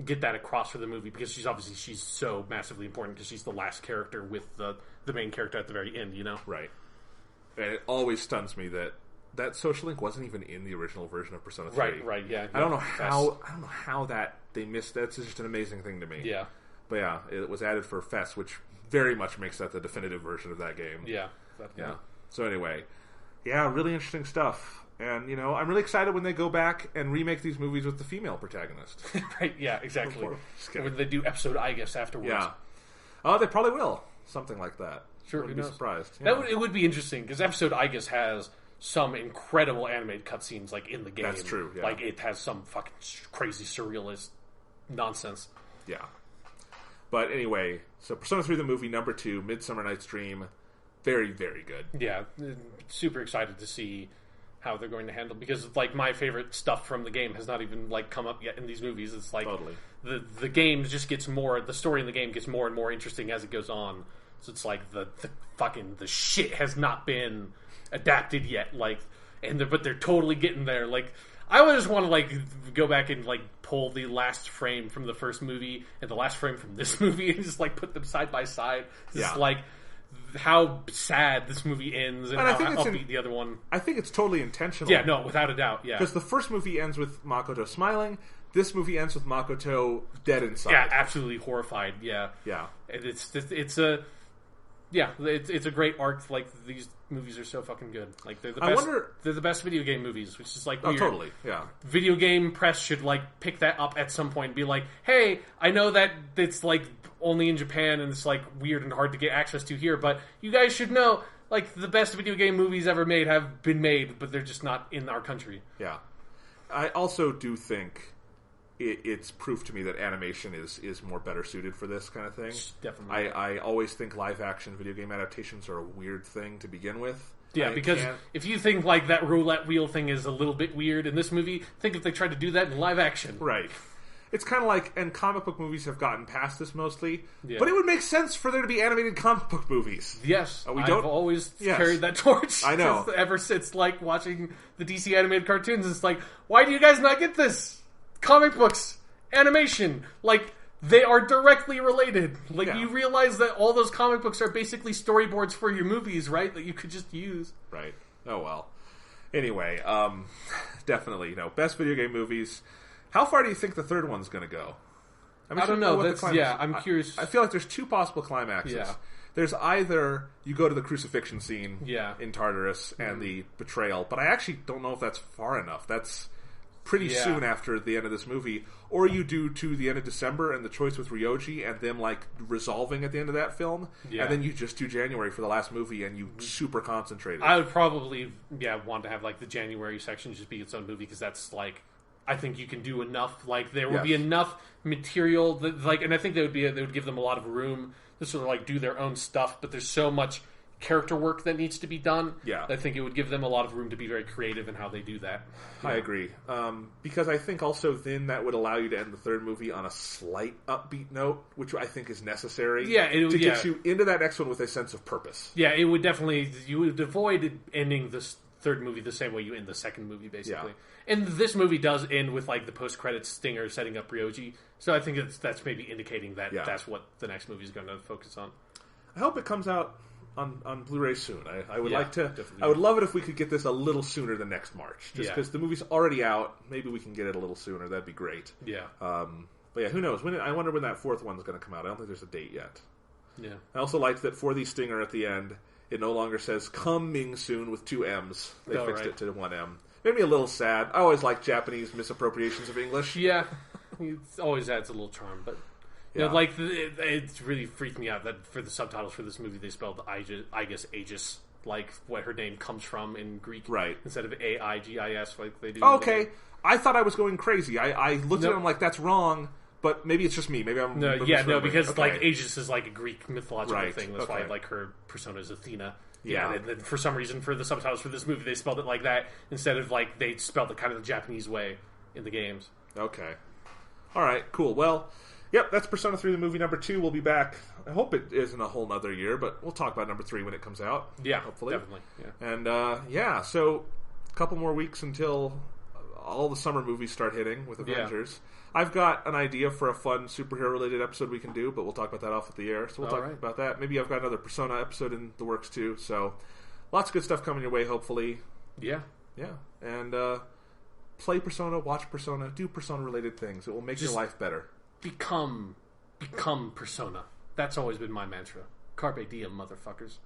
get that across for the movie because she's so massively important because she's the last character with the main character at the very end, Right. And it always stuns me that social link wasn't even in the original version of Persona 3. Right, yeah. I don't know how that they missed that. It's just an amazing thing to me. Yeah. But yeah, it was added for Fest, which very much makes that the definitive version of that game. Yeah. Yeah. So anyway, really interesting stuff. And, I'm really excited when they go back and remake these movies with the female protagonist. Right, yeah, exactly. When they do episode I guess afterwards. Yeah. Oh, they probably will. Something like that. Sure, Wouldn't be surprised. It would be interesting, because episode I guess has some incredible animated cutscenes, like, in the game. That's true, yeah. Like, it has some fucking crazy surrealist nonsense. Yeah. But anyway, so Persona 3 the movie, number 2, Midsummer Night's Dream. Very, very good. Yeah. Super excited to see how they're going to handle, because like my favorite stuff from the game has not even like come up yet in these movies. It's like totally. the game just gets more, the story in the game gets more and more interesting as it goes on. So it's like the shit has not been adapted yet. Like, but they're totally getting there. Like, I would just want to like go back and like pull the last frame from the first movie and the last frame from this movie and just like put them side by side. Just like how sad this movie ends and how upbeat the other one. I think it's totally intentional. Yeah, no, without a doubt. Yeah, because the first movie ends with Makoto smiling. This movie ends with Makoto dead inside. Yeah, absolutely horrified. Yeah, and it's a great arc. Like these movies are so fucking good. Like they're the best. They're the best video game movies, which is like weird. Totally. Yeah, video game press should like pick that up at some point and be like, hey, I know that it's like only in Japan and it's like weird and hard to get access to here, but you guys should know like the best video game movies ever made have been made, but they're just not in our country. Yeah, I also do think it's proof to me that animation is more better suited for this kind of thing. Definitely. I always think live action video game adaptations are a weird thing to begin with. Yeah, because if you think like that roulette wheel thing is a little bit weird in this movie, think if they tried to do that in live action. Right. it's kind of like, and comic book movies have gotten past this mostly, Yeah. but it would make sense for there to be animated comic book movies. Yes, We don't- I've always Yes. carried that torch. I know. Ever since like watching the DC animated cartoons, it's like, why do you guys not get this? Comic books, animation, like they are directly related. Like Yeah. you realize that all those comic books are basically storyboards for your movies, right? That you could just use. Right. Oh well. Anyway, definitely, best video game movies. How far do you think the third one's going to go? I don't know. what the That's, climax- yeah, I'm curious. I feel like there's two possible climaxes. Yeah. There's either you go to the crucifixion scene Yeah. in Tartarus and the betrayal, but I actually don't know if that's far enough. That's pretty Yeah. soon after the end of this movie. Or you do to the end of December and the choice with Ryoji and them like resolving at the end of that film, Yeah. and then you just do January for the last movie and you super concentrate it. I would probably, want to have like the January section just be its own movie because that's like, I think you can do enough. Like there would be Yes. enough material that, like, and I think they would give them a lot of room to sort of like do their own stuff. But there's so much character work that needs to be done. Yeah. I think it would give them a lot of room to be very creative in how they do that. I agree. Because I think also then that would allow you to end the third movie on a slight upbeat note, which I think is necessary to get you into that next one with a sense of purpose. Yeah, it would definitely, you would avoid ending this third movie the same way you end the second movie, basically. Yeah. And this movie does end with like the post-credits stinger setting up Ryoji, so I think that's maybe indicating that that's what the next movie is going to focus on. I hope it comes out on Blu-ray soon. I would like to. definitely. I would love it if we could get this a little sooner than next March, just Yeah. because the movie's already out. Maybe we can get it a little sooner. That'd be great. Yeah. But yeah, who knows? I wonder when that fourth one's going to come out. I don't think there's a date yet. Yeah. I also liked that for the stinger at the end, it no longer says "coming soon" with two M's. They fixed it to one M. Made me a little sad. I always like Japanese misappropriations of English. Yeah. It always adds a little charm, but you know, like it really freaked me out that for the subtitles for this movie they spelled Aegis, like what her name comes from in Greek, Right. instead of Aigis, like they do. Okay, I thought I was going crazy. I looked at it, I'm like, that's wrong. But maybe it's just me. Maybe I'm because okay. like Aegis is like a Greek mythological thing. That's why Okay. like her persona is Athena. Yeah. And then for some reason for the subtitles for this movie they spelled it like that instead of like they spelled it kind of the Japanese way in the games. Okay. All right. Cool. Well, yep. That's Persona 3, the movie number 2. We'll be back. I hope it isn't a whole nother year, but we'll talk about number 3 when it comes out. Yeah, hopefully, definitely. Yeah. And so a couple more weeks until all the summer movies start hitting with Avengers. I've got an idea for a fun superhero-related episode we can do, but we'll talk about that off at the air. So we'll talk about that. Maybe I've got another Persona episode in the works, too. So lots of good stuff coming your way, hopefully. Yeah. Yeah. And play Persona, watch Persona, do Persona-related things. It will make your life better. Become Persona. That's always been my mantra. Carpe diem, motherfuckers.